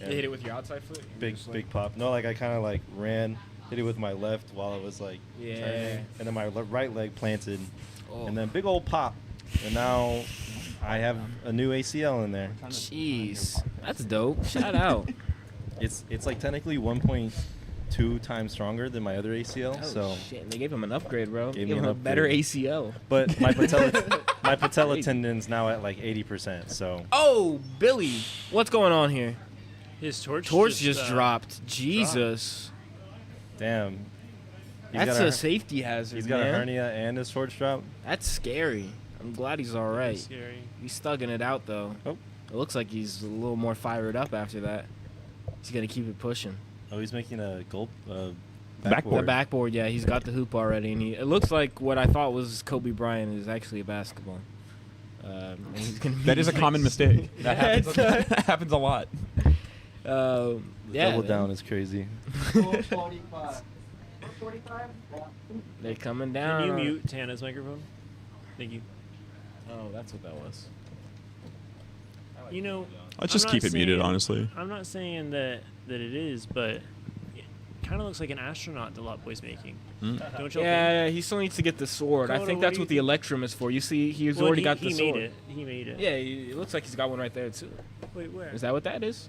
H: You hit it with your outside foot?
F: Big pop. No, I kind of ran, hit it with my left while it was turning, and then my right leg planted, and then big old pop, and now I have a new ACL in there.
H: Jeez, that's dope. Shout out.
F: It's technically 1.2 times stronger than my other ACL.
H: Oh,
F: so
H: shit, they gave him an upgrade, bro.
F: Gave
H: Gave
F: me
H: him
F: an
H: a better
F: upgrade.
H: ACL.
F: But my patella tendon's now at 80%. So
H: Oh, Billy, what's going on here?
A: His torch
H: just dropped. Jesus.
F: damn.
H: That's a safety hazard.
F: He's got
H: man.
F: a hernia and his torch drop.
H: That's scary. I'm glad he's all right.
A: Scary.
H: He's thugging it out though.
F: Oh.
H: It looks like he's a little more fired up after that. He's gonna keep it pushing.
F: Oh, he's making a
H: The
F: backboard.
H: backboard, yeah, he's got the hoop already, and it looks like what I thought was Kobe Bryant is actually a basketball. And he's gonna be
G: That is a common mistake. That happens. That happens a lot.
H: Yeah,
F: Double
H: man.
F: down is crazy.
D: 45.
H: They're coming
A: Can
H: down.
A: you mute Tana's microphone? Thank you.
H: Oh, that's what that was.
A: You know,
G: Let's just
A: I'm
G: keep
A: not
G: it muted,
A: saying-
G: honestly.
A: I'm not saying that it is, but kind of looks like an astronaut Delot Boy's making.
F: Mm.
A: Don't you think?
H: Yeah, he still needs to get the sword. I
A: Coda,
H: think
A: what
H: that's
A: do you
H: what the Electrum is for. You see, he's
A: Well,
H: already
A: he-
H: got the
A: he
H: sword.
A: made it. He made it.
H: Yeah, it looks like he's got one right there too.
A: Wait, where?
H: Is that what that is?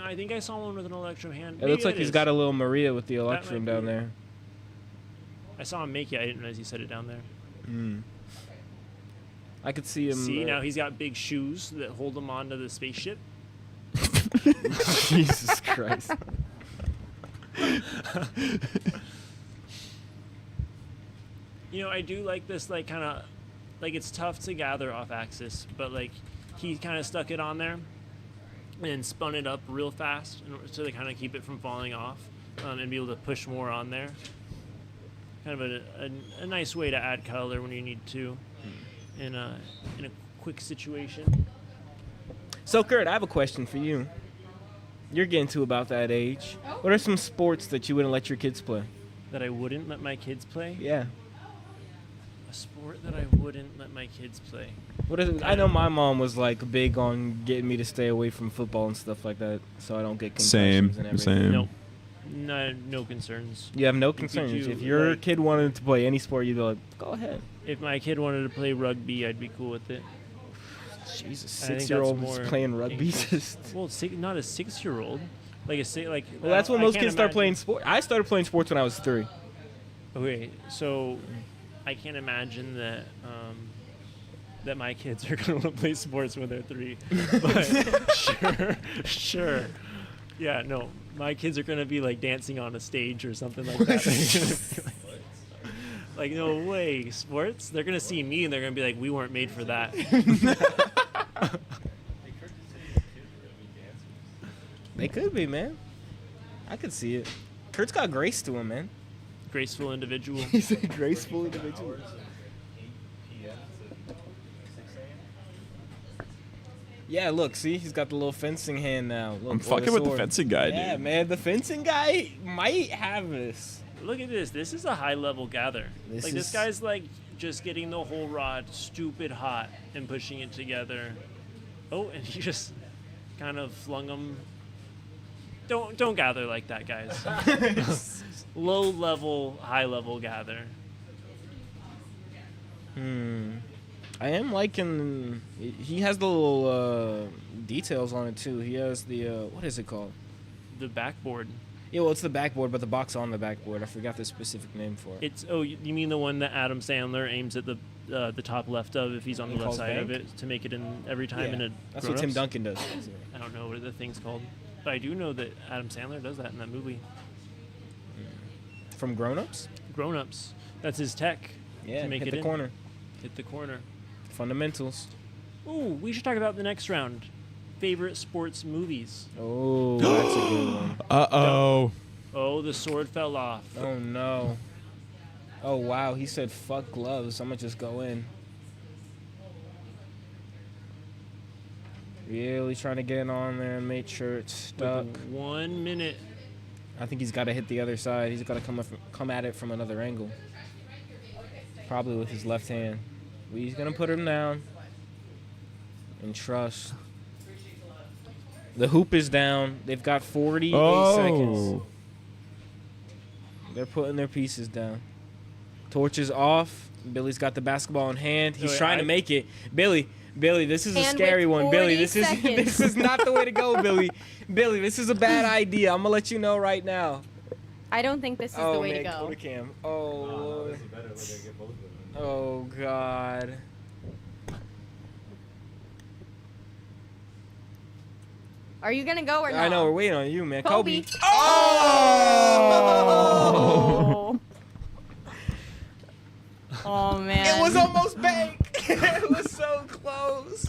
A: I think I saw one with an Electrum hand.
H: It looks like he's got a little Maria with the
A: might
H: Electrum
A: be
H: down
A: it.
H: there.
A: I saw him make it. I didn't realize he set it down there.
H: Mm. I could see him.
A: See, now he's got big shoes that hold him onto the spaceship.
H: Jesus Christ.
A: I do like this, like, kind of, like, it's tough to gather off axis, but, like, he kind of stuck it on there and spun it up real fast in order to kind of keep it from falling off and be able to push more on there. Kind of a nice way to add color when you need to in a quick situation.
H: So, Kurt, I have a question for you. You're getting to about that age. What are some sports that you wouldn't let your kids play?
A: That I wouldn't let my kids play?
H: Yeah.
A: A sport that I wouldn't let my kids play.
H: What is it? I know my mom was like big on getting me to stay away from football and stuff like that, so I don't get concussions and everything.
A: Nope. No concerns.
H: You have no
A: You could
H: concerns.
A: do,
H: If your
A: like,
H: kid wanted to play any sport, you'd be like, go ahead.
A: If my kid wanted to play rugby, I'd be cool with it.
H: Jesus,
A: I think
H: 6-year-old
A: that's
H: is
A: more
H: playing rugby.
A: interest- well, not a 6-year-old. Like a like.
H: Well, that's when
A: I
H: most
A: can't
H: kids start
A: imagine-
H: playing sport. I started playing sports when I was 3.
A: Okay, so I can't imagine that that my kids are gonna want to play sports when they're 3. But sure. Yeah, no, my kids are gonna be like dancing on a stage or something like that. Like, no way, sports? They're gonna see me and they're gonna be like, we weren't made for that.
H: They could be, man. I could see it. Kurt's got grace to him, man.
A: Graceful individual.
H: He's a graceful individual. Yeah, look, see, he's got the little fencing hand now. Look,
G: I'm
H: or
G: fucking with the
H: sword.
G: fencing guy,
H: Yeah,
G: dude.
H: man, the fencing guy might have this.
A: Look at this. This is a high level gather.
H: This
A: This
H: is-
A: guy's like just getting the whole rod stupid hot and pushing it together. Oh, and he just kind of flung them. Don't gather like that, guys. Low level, high level gather.
H: I am liking. He has the little details on it too. He has the what is it called?
A: The backboard.
H: Yeah, well, it's the backboard, but the box on the backboard. I forgot the specific name for it.
A: It's you mean the one that Adam Sandler aims at the top left of if he's on the
H: He
A: left
H: calls
A: side of
H: bank?
A: it to make it in every time in
H: Yeah,
A: a.
H: that's what Tim
A: Grown-Ups?
H: Duncan does.
A: I don't know what the thing's called, but I do know that Adam Sandler does that in that movie.
H: From Grown Ups?
A: Grown Ups. That's his tech.
H: Yeah,
A: to make
H: hit
A: it
H: the
A: in.
H: corner.
A: Hit the corner.
H: Fundamentals.
A: Ooh, we should talk about the next round. Favorite sports movies.
H: Oh, that's a good one.
G: Uh-oh.
A: Oh, the sword fell off.
H: Oh no. Oh wow, he said fuck gloves. I'm gonna just go in. Really trying to get on there and make sure it's stuck.
A: With 1 minute.
H: I think he's got to hit the other side. He's got to come at it from another angle. Probably with his left hand. He's gonna put him down. And trust. The hoop is down. They've got 48 seconds. They're putting their pieces down. Torch is off. Billy's got the basketball in hand. He's
A: Wait,
H: trying to make it. Billy, this is a
C: And
H: scary
C: with
H: one. Billy,
C: 40
H: this is
C: seconds.
H: this is not the way to go, Billy. Billy, this is a bad idea. I'm gonna let you know right now.
C: I don't think this is the way to go.
H: Go to Cam. Oh, Lord. Oh God.
C: Are you gonna go or not?
H: I know we're waiting on you, man. Kobe.
C: Oh! Oh man.
H: It was almost bank. It was so close.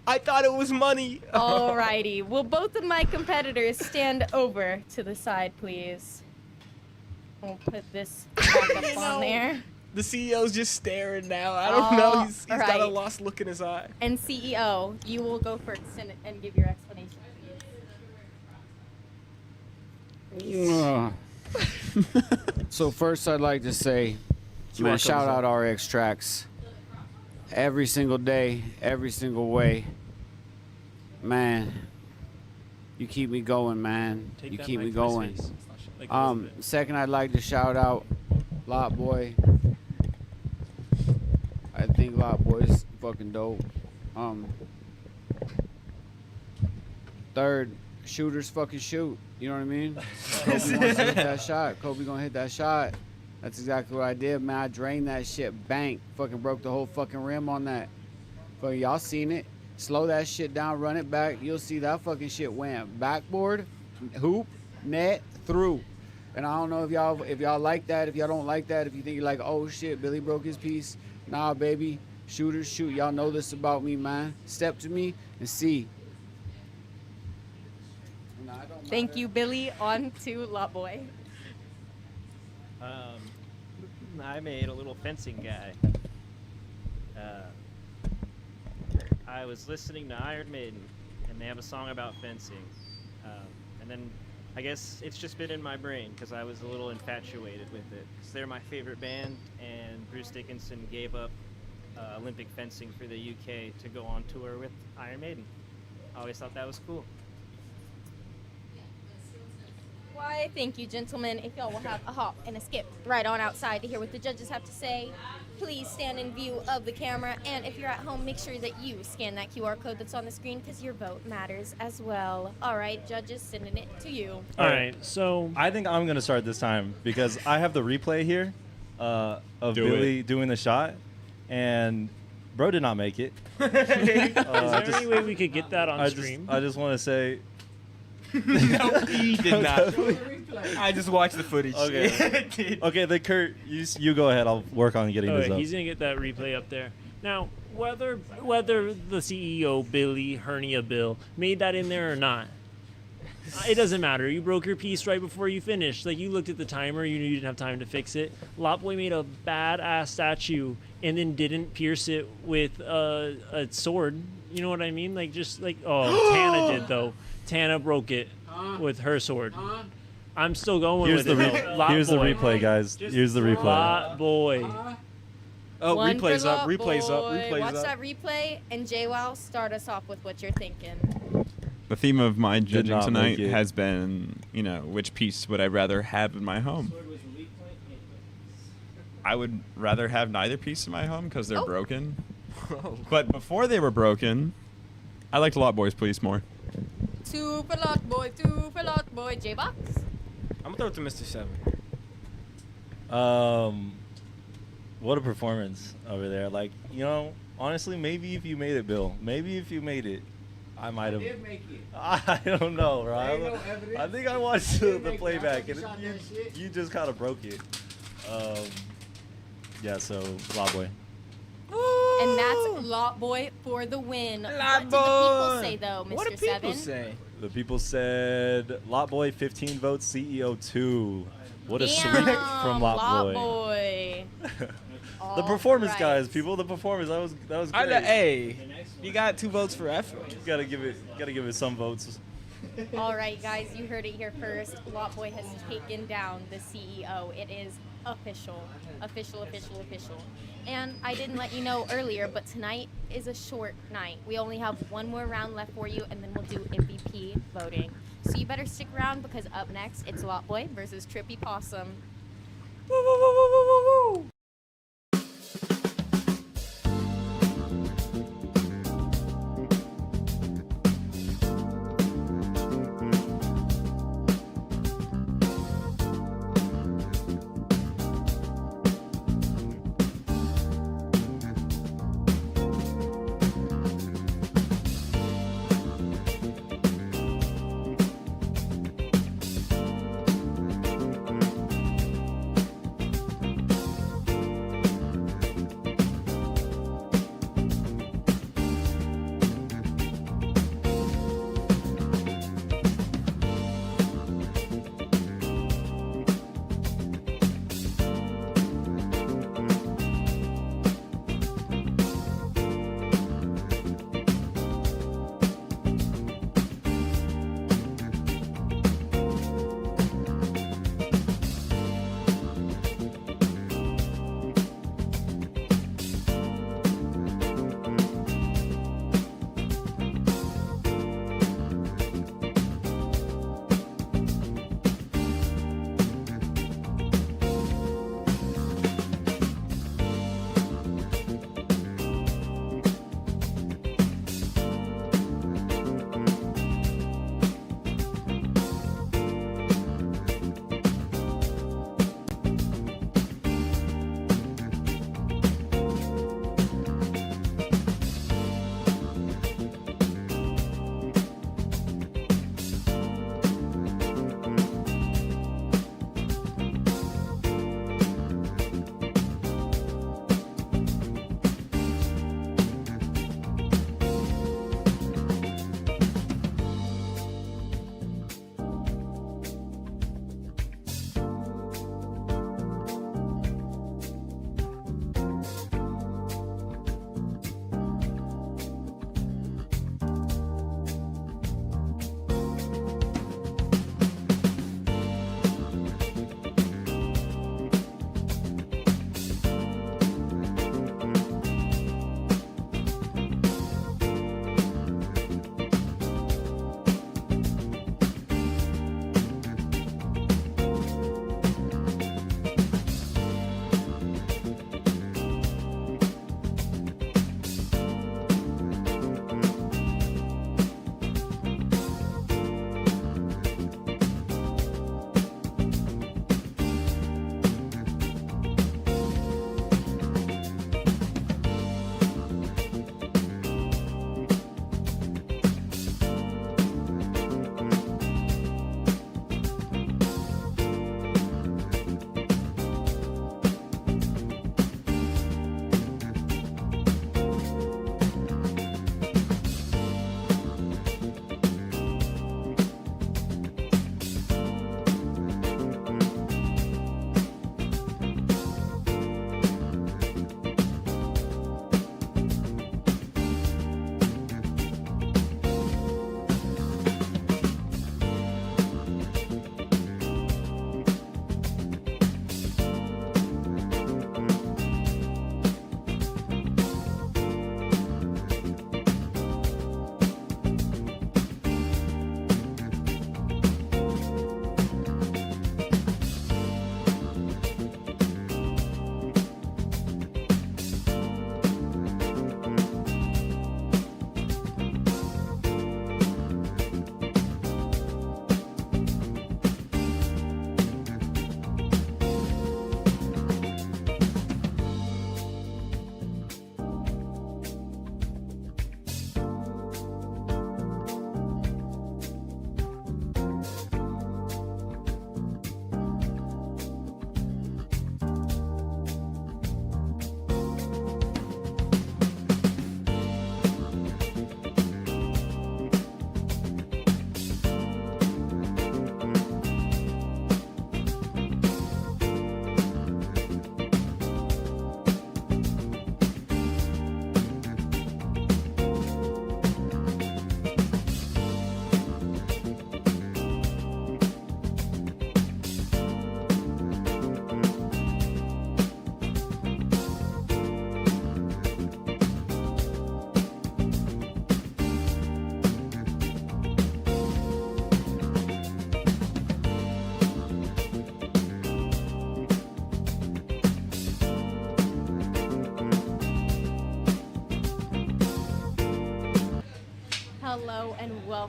H: I thought it was money.
C: Alrighty. Will both of my competitors stand over to the side, please? We'll put this back up on there.
H: The CEO's just staring now. I don't know. He's got a
C: Alright.
H: lost look in his eye.
C: And CEO, you will go first and give your explanation,
O: So first, I'd like to say,
A: You're
O: man, shout
A: welcome,
O: out RX Tracks. Every single day, every single way. Man, you keep me going, man.
A: Take
O: You
A: that
O: keep me
A: mic from his
O: going.
A: face. Like Elizabeth.
O: Second, I'd like to shout out Lot Boy. I think Lot Boy's fucking dope. Third, shooters fucking shoot. You know what I mean? Kobe wants to hit that shot. Kobe gonna hit that shot. That's exactly what I did, man. I drained that shit. Bank. Fucking broke the whole fucking rim on that. But y'all seen it. Slow that shit down, run it back. You'll see that fucking shit went backboard, hoop, net, through. And I don't know if y'all like that, if y'all don't like that, if you think you're like, oh shit, Billy broke his piece. Nah, baby. Shooters shoot. Y'all know this about me, man. Step to me and see.
C: Thank you, Billy. On to Lot Boy.
M: I made a little fencing guy. I was listening to Iron Maiden, and they have a song about fencing. And then I guess it's just been in my brain because I was a little infatuated with it. 'Cause they're my favorite band, and Bruce Dickinson gave up Olympic fencing for the UK to go on tour with Iron Maiden. I always thought that was cool.
C: Why, thank you, gentlemen. If y'all will have a hop and a skip right on outside to hear what the judges have to say, please stand in view of the camera. And if you're at home, make sure that you scan that QR code that's on the screen because your vote matters as well. All right, judges, sending it to you.
A: All right, so
F: I think I'm gonna start this time because I have the replay here of Billy doing the shot, and bro did not make it.
A: is there any way we could get that on stream?
F: I just want to say.
H: No, he did not. I just watched the footage.
F: Okay. Okay, then Kurt, you go ahead. I'll work on getting this up.
A: He's gonna get that replay up there. Now, whether the CEO Billy Hernia Bill made that in there or not, it doesn't matter. You broke your piece right before you finished. Like, you looked at the timer, you knew you didn't have time to fix it. Lotboy made a badass statue and then didn't pierce it with a sword. You know what I mean? Like, just like, oh, Tana did though. Tana broke it with her sword. I'm still going with it.
F: Here's the replay, guys. Here's the replay.
A: Lotboy.
H: Oh,
C: One
H: replay's
C: for
H: up. Replay's up.
C: Lotboy.
H: Replay's
C: Watch
H: up.
C: that replay, and JWoww, start us off with what you're thinking.
G: The theme of my judging
F: not
G: tonight
F: make it.
G: has been, which piece would I rather have in my home? I would rather have neither piece in my home because they're broken. But before they were broken, I liked Lotboy's piece more.
C: 2 for Lotboy, 2 for Lotboy. J-Box?
H: I'm gonna throw it to Mr. Seven.
F: What a performance over there. Like, honestly, maybe if you made it, Bill. Maybe if you made it, I might have.
O: I did make it.
F: I don't know, bro.
O: There ain't no evidence.
F: I think I watched
O: I did
F: the
O: make it. I
F: playback,
O: took
F: and
O: a shot at that shit.
F: you just kind of broke it. Yeah, so Lotboy.
C: And that's Lotboy for the win. What did the people say, though, Mr.
H: What do people
C: Seven?
H: say?
F: The people said Lotboy 15 votes, CEO 2. What a sweep from Lotboy. The performance, guys, people. The performance. That was great.
H: Hey, you got 2 votes for effort.
F: Gotta give it some votes.
C: All right, guys, you heard it here first. Lotboy has taken down the CEO. It is official. And I didn't let you know earlier, but tonight is a short night. We only have one more round left for you, and then we'll do MVP voting. So you better stick around because up next, it's Lotboy versus Trippy Possum.
H: Woo, woo, woo, woo, woo, woo, woo.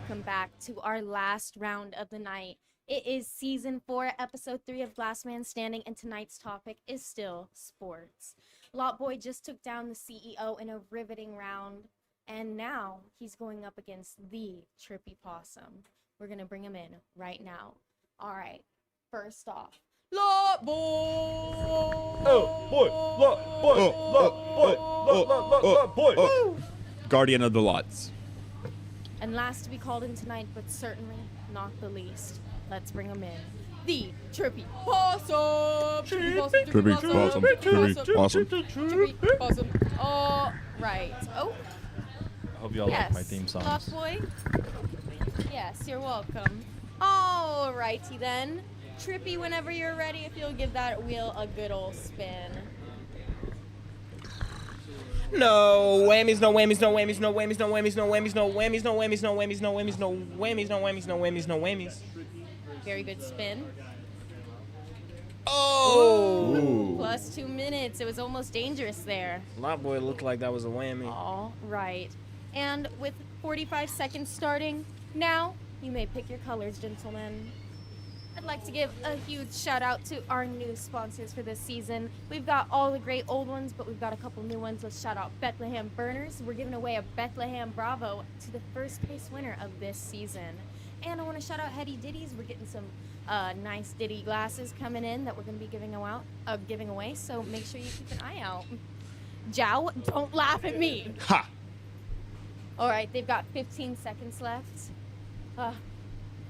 C: welcome back to our last round of the night. It is season 4, episode 3 of Glass Man Standing, and tonight's topic is still sports. Lot Boy just took down the CEO in a riveting round, and now he's going up against the Trippy Possum. We're gonna bring him in right now. All right, first off, Lot Boy!
G: Oh, boy, lot, boy, lot, boy.
C: Woo!
G: Guardian of the lots.
C: And last to be called in tonight, but certainly not the least, let's bring him in. The Trippy Possum! Trippy Possum!
G: Trippy Possum.
C: Trippy Possum. All right. Oh,
F: I hope y'all
C: yes.
F: like my theme songs.
C: Lost Boy? Yes, you're welcome. All righty then. Trippy, whenever you're ready, if you'll give that wheel a good old spin.
H: No whammies, no whammies, no whammies, no whammies, no whammies, no whammies, no whammies, no whammies, no whammies, no whammies, no whammies, no whammies, no whammies, no whammies.
C: Very good spin.
H: Oh!
C: Ooh. Plus 2 minutes. It was almost dangerous there.
H: Lot Boy looked like that was a whammy.
C: All right. And with 45 seconds starting, now you may pick your colors, gentlemen. I'd like to give a huge shout out to our new sponsors for this season. We've got all the great old ones, but we've got a couple new ones. Let's shout out Bethlehem Burners. We're giving away a Bethlehem Bravo to the first place winner of this season. And I want to shout out Hetty Ditties. We're getting some nice Ditty glasses coming in that we're going to be giving away. So make sure you keep an eye out. Jow, don't laugh at me.
G: Ha!
C: All right, they've got 15 seconds left.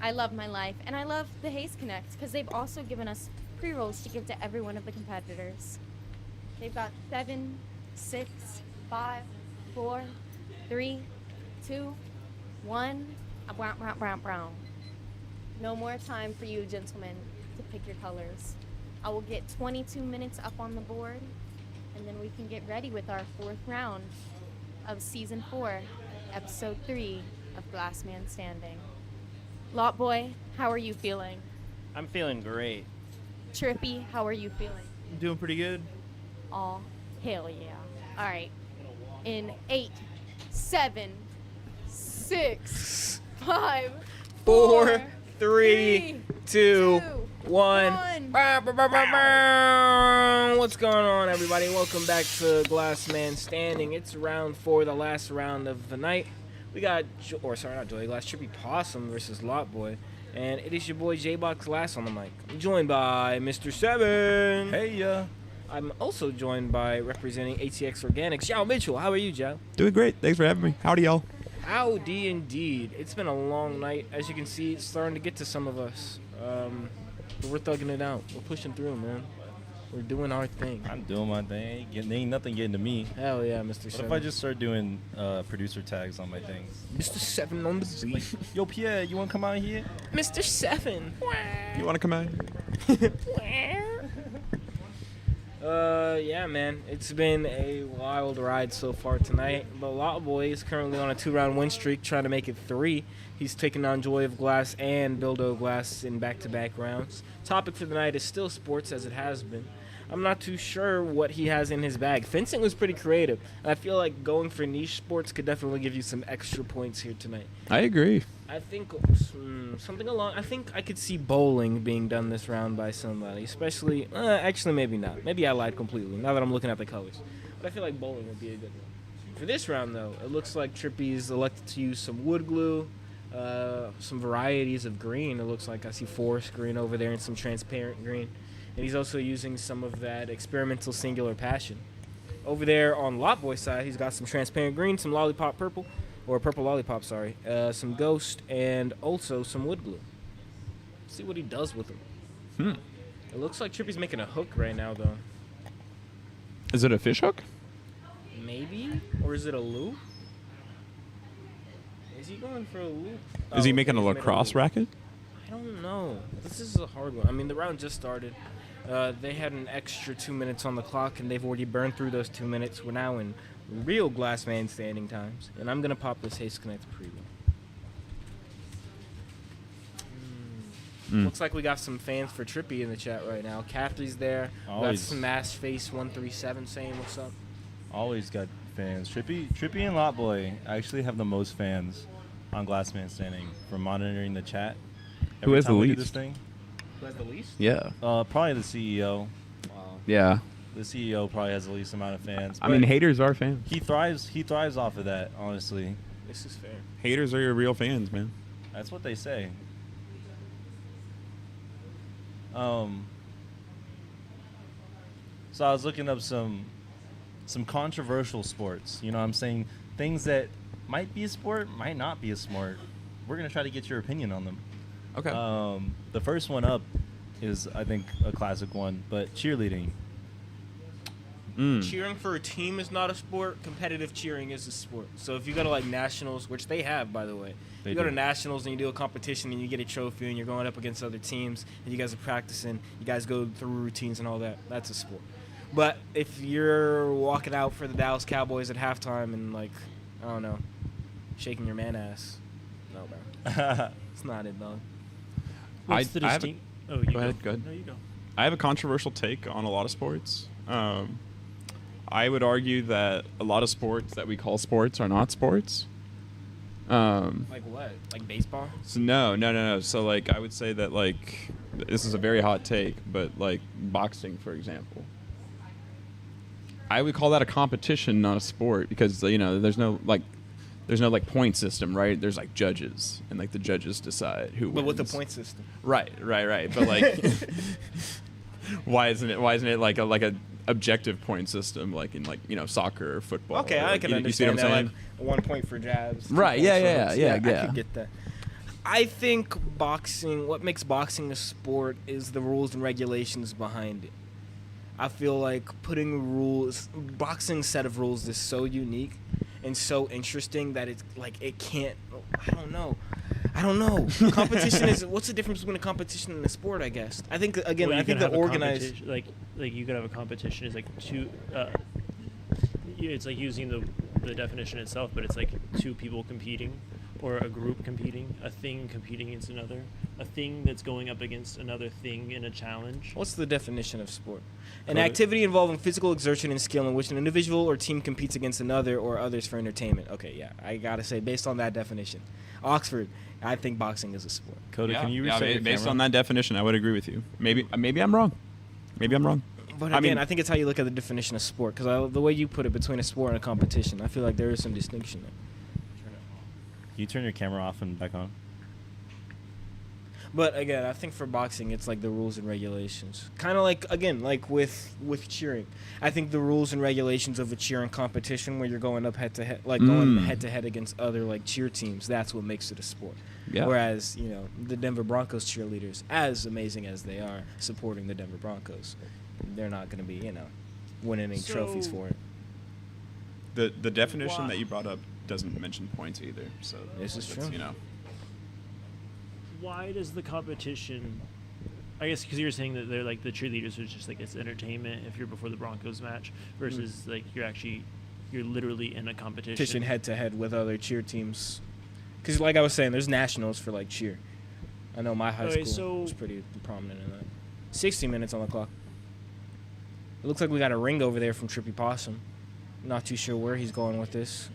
C: I love my life, and I love the Haze Connect because they've also given us pre-rolls to give to every one of the competitors. They've got 7, 6, 5, 4, 3, 2, 1. Brown. No more time for you, gentlemen, to pick your colors. I will get 22 minutes up on the board, and then we can get ready with our 4th round of Season 4, Episode 3 of Glass Man Standing. Lot Boy, how are you feeling?
M: I'm feeling great.
C: Trippy, how are you feeling?
F: I'm doing pretty good.
C: Oh, hell yeah. All right. In 8, 7, 6, 5,
H: 4, 3, 2, 1. What's going on, everybody? Welcome back to Glass Man Standing. It's round 4, the last round of the night. We got, not Joy Glass, Trippy Possum versus Lot Boy. And it is your boy J-Box Glass on the mic. I'm joined by Mr. 7.
F: Hey, yeah.
H: I'm also joined by representing ATX Organics, Joe Mitchell. How are you, Joe?
G: Doing great. Thanks for having me. Howdy, y'all.
H: Howdy indeed. It's been a long night. As you can see, it's starting to get to some of us. But we're thugging it out. We're pushing through, man. We're doing our thing.
F: I'm doing my thing. Ain't nothing getting to me.
H: Hell yeah, Mr.
F: What
H: 7.
F: if I just start doing producer tags on my things?
H: Mr. 7 on the beat.
F: Yo, Pierre, you want to come out here?
H: Mr. 7.
G: You want to come out?
H: Yeah, man. It's been a wild ride so far tonight. But Lot Boy is currently on a 2-round win streak, trying to make it 3. He's taking on Joy of Glass and Bildo Glass in back-to-back rounds. Topic for the night is still sports, as it has been. I'm not too sure what he has in his bag. Fencing was pretty creative. I feel like going for niche sports could definitely give you some extra points here tonight.
G: I agree.
H: I think I think I could see bowling being done this round by somebody, especially, actually maybe not. Maybe I lied completely, now that I'm looking at the colors. But I feel like bowling would be a good one. For this round, though, it looks like Trippy's elected to use some wood glue, some varieties of green. It looks like I see forest green over there and some transparent green. And he's also using some of that experimental singular passion. Over there on Lot Boy's side, he's got some transparent green, some lollipop purple, or purple lollipop, sorry, some ghost, and also some wood glue. Let's see what he does with them. It looks like Trippy's making a hook right now, though.
G: Is it a fish hook?
H: Maybe? Or is it a loop? Is he going for a loop?
G: Is he making a
H: he's made
G: lacrosse
H: loop.
G: racket?
H: I don't know. This is a hard one. I mean, the round just started. They had an extra 2 minutes on the clock, and they've already burned through those 2 minutes. We're now in real Glass Man Standing times, and I'm going to pop this Haze Connect preview. Looks like we got some fans for Trippy in the chat right now. Catherine's there.
F: Always.
H: Got Smash Face 137 saying what's up.
F: Always got fans. Trippy and Lot Boy actually have the most fans on Glass Man Standing for monitoring the chat.
P: Who has the
F: time we do
P: least?
F: this thing.
H: Who has the least?
P: Yeah.
F: Probably the CEO.
P: Yeah.
F: The CEO probably has the least amount of fans.
P: I mean,
F: but
P: haters are fans.
F: He thrives off of that, honestly.
H: This is fair.
P: Haters are your real fans, man.
F: That's what they say. So I was looking up some controversial sports. You know what I'm saying? Things that might be a sport, might not be a sport. We're going to try to get your opinion on them.
P: Okay.
F: The first one up is, I think, a classic one, but cheerleading.
H: Cheering for a team is not a sport. Competitive cheering is a sport. So if you go to like nationals, which they have, by the way,
F: They
H: you go
F: do.
H: to nationals and you do a competition and you get a trophy and you're going up against other teams and you guys are practicing, you guys go through routines and all that. That's a sport. But if you're walking out for the Dallas Cowboys at halftime and like, I don't know, shaking your man ass, no, bro, it's not it, dog.
P: I
A: What's the
P: have a-
A: distinct? Oh, you
P: go ahead. Go ahead.
A: No, you go.
P: I have a controversial take on a lot of sports. I would argue that a lot of sports that we call sports are not sports.
H: Like what? Like baseball?
P: So no. So like I would say that like this is a very hot take, but like boxing, for example, I would call that a competition, not a sport, because you know there's no like point system, right? There's like judges, and like the judges decide who wins.
H: But with the point system.
P: Right. But like, why isn't it like a objective point system, like in like soccer or football?
H: Okay,
P: or,
H: I
P: like,
H: can
P: you see what I'm
H: understand that.
P: saying?
H: Like 1 point for jabs. 2
P: Right,
H: points
P: yeah,
H: for
P: yeah,
H: hooks.
P: yeah,
H: I
P: yeah.
H: could get that. I think boxing. What makes boxing a sport is the rules and regulations behind it. I feel like putting rules, boxing's set of rules is so unique and so interesting that it's like it can't. I don't know. Competition is. What's the difference between a competition and a sport? I guess. I think again.
A: Well,
H: I
A: you
H: think
A: could
H: the
A: have a
H: organized.
A: competition- like you could have a competition is like two. It's like using the definition itself, but it's like two people competing, or a group competing, a thing competing against another, a thing that's going up against another thing in a challenge.
H: What's the definition of sport? An
A: Code it.
H: activity involving physical exertion and skill in which an individual or team competes against another or others for entertainment. Okay, yeah, I gotta say, based on that definition, Oxford, I think boxing is a sport.
F: Coda, can you reset your
P: based
F: camera?
P: on that definition, I would agree with you. Maybe I'm wrong.
H: But
P: I
H: again,
P: mean-
H: I think it's how you look at the definition of sport, because the way you put it between a sport and a competition, I feel like there is some distinction there.
F: Can you turn your camera off and back on?
H: But again, I think for boxing, it's like the rules and regulations. Kind of like, again, like with cheering. I think the rules and regulations of a cheering competition where you're going up head to head, like going head to head against other like cheer teams, that's what makes it a sport.
P: Yeah.
H: Whereas, the Denver Broncos cheerleaders, as amazing as they are, supporting the Denver Broncos, they're not going to be, winning any trophies
A: So-
H: for it.
P: The definition that you brought up doesn't mention points either. So
H: This is
P: that's,
H: true.
A: Why does the competition? I guess because you're saying that they're like the cheerleaders are just like it's entertainment if you're before the Broncos match versus like you're literally in a competition.
H: Head to head with other cheer teams. Because, like I was saying, there's nationals for like cheer. I know my high
A: Okay,
H: school
A: so-
H: was pretty prominent in that. 60 minutes on the clock. It looks like we got a ring over there from Trippy Possum. Not too sure where he's going with this.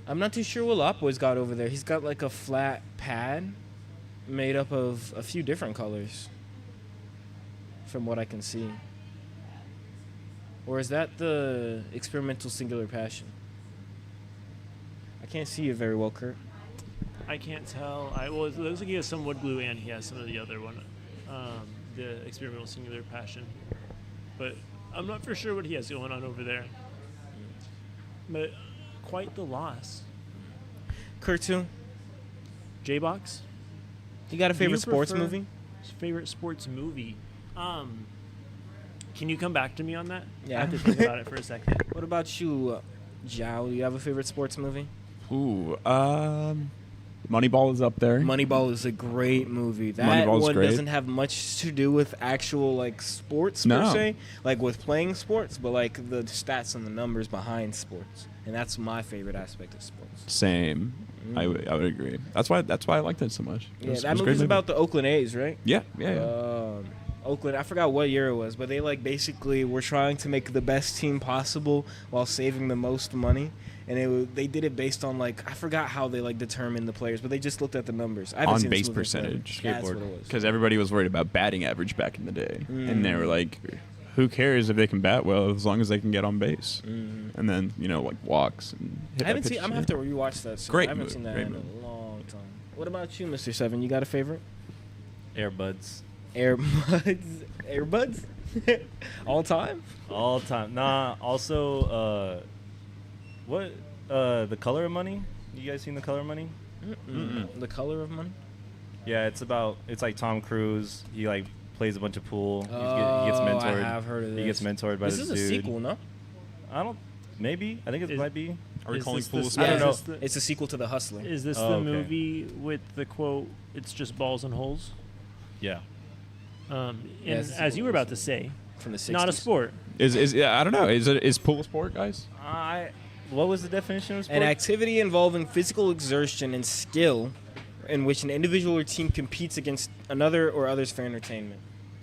H: I'm not too sure what Lopboy's got over there. He's got like a flat pad made up of a few different colors from what I can see. Or is that the experimental singular passion? I can't see you very well, Kurt.
A: I can't tell. Well, it looks like he has some wood glue and he has some of the other one, the experimental singular passion. But I'm not for sure what he has going on over there. But quite the loss.
H: Kurt too.
A: J-Box?
H: You got a
A: Do
H: favorite
A: you
H: sports
A: prefer-
H: movie?
A: Favorite sports movie? Can you come back to me on that?
H: Yeah.
A: I have to think about it for a second.
H: What about you, Zhao? Do you have a favorite sports movie?
P: Ooh, Moneyball is up there.
H: Moneyball is a great movie. That
P: Moneyball's
H: one
P: great.
H: doesn't have much to do with actual like sports
P: No.
H: per se, like with playing sports, but like the stats and the numbers behind sports, and that's my favorite aspect of sports.
P: Same. I would agree. That's why I liked it so much. It
H: Yeah,
P: was- it
H: that
P: was a great
H: movie's
P: movie.
H: about the Oakland A's, right?
P: Yeah.
H: Oakland, I forgot what year it was, but they like basically were trying to make the best team possible while saving the most money. and they did it based on like I forgot how they like determined the players, but they just looked at the numbers. I haven't
P: On
H: seen this
P: base
H: movie in forever.
P: percentage.
H: That's what it was.
P: Because everybody was worried about batting average back in the day, and they were like, "Who cares if they can bat well as long as they can get on base?" And then like walks and hit
H: I haven't
P: that
H: seen.
P: pitch.
H: I'm gonna have to rewatch that. Soon.
P: Great
H: I haven't
P: movie,
H: seen that
P: great
H: in
P: movie.
H: a long time. What about you, Mr. Seven? You got a favorite?
F: Airbuds.
H: Airbuds. All time.
F: All time. Nah. Also, what? The Color of Money. You guys seen The Color of Money?
H: The Color of Money.
F: Yeah, it's like Tom Cruise. He like plays a bunch of pool. He gets
H: Oh,
F: mentored.
H: I have heard of
F: He gets
H: this.
F: mentored by
H: This
F: this
H: is a
F: dude.
H: sequel, no?
F: I don't. Maybe. I think it might be.
P: Are we
A: Is
P: calling
A: this
P: pool a
A: the-
P: sport?
H: I don't
A: is
H: know.
A: this the-
H: It's a sequel to The Hustler.
A: Is this
F: Oh,
A: the
F: okay.
A: movie with the quote, "It's just balls and holes"?
F: Yeah.
A: And
H: Yes, it's
A: as you were about to say,
H: From the 60s.
A: not a sport.
P: Is I don't know. Is pool a sport, guys?
F: What was the definition of sport?
H: An activity involving physical exertion and skill, in which an individual or team competes against another or others for entertainment.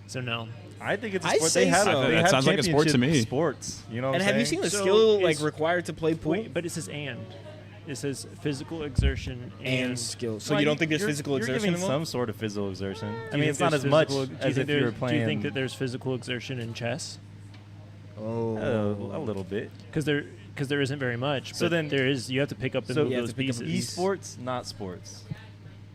A: So no.
F: I think it's a
H: I
F: sport.
H: say
F: They have,
H: so.
F: they
P: That
F: have
P: sounds like a sport to
F: championship
P: me.
F: Sports. You know what
H: And
F: I'm
H: have you
F: saying?
H: seen the
A: So
H: skill like
A: it's-
H: required to play pool?
A: Wait, but it says and. It says physical exertion
H: And skill. So
F: Well,
H: you don't think there's
F: you're-
H: physical
F: you're
H: exertion
F: giving
H: involved?
F: some sort of physical exertion.
A: Do
F: I
A: you
F: mean,
A: think
F: it's not
A: there's
F: as much
A: physical- do you
F: as
A: think
F: if you were
A: there's-
F: playing.
A: Do you think that there's physical exertion in chess?
H: Oh.
F: A little bit.
A: Because there isn't very much.
F: So
A: but
F: then
A: there is. You have to pick up and
F: So
A: move
H: you have
A: those
H: to pick up
A: pieces.
F: Esports, not sports.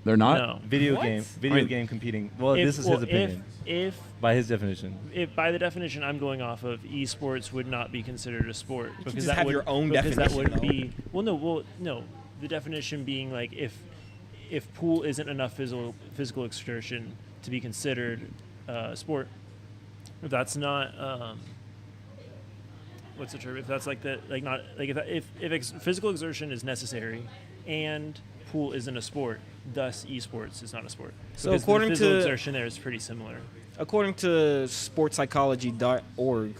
P: They're not.
A: No.
F: Video
H: What?
F: game.
H: I
F: Video
P: mean-
F: game competing. Well,
A: If-
F: this is
A: well,
F: his opinion.
A: If
F: By his definition.
A: by the definition I'm going off of, esports would not be considered a sport
H: can
A: because
H: just
A: that
H: have
A: would,
H: your own
A: because that
H: definition,
A: wouldn't
H: though.
A: be no. The definition being like if pool isn't enough physical exertion to be considered sport, if that's not what's the term? If that's like the like not like if physical exertion is necessary and pool isn't a sport, thus esports is not a sport.
H: So
A: Because
H: according
A: the physical
H: to-
A: exertion there is pretty similar.
H: According to sportspsychology.org,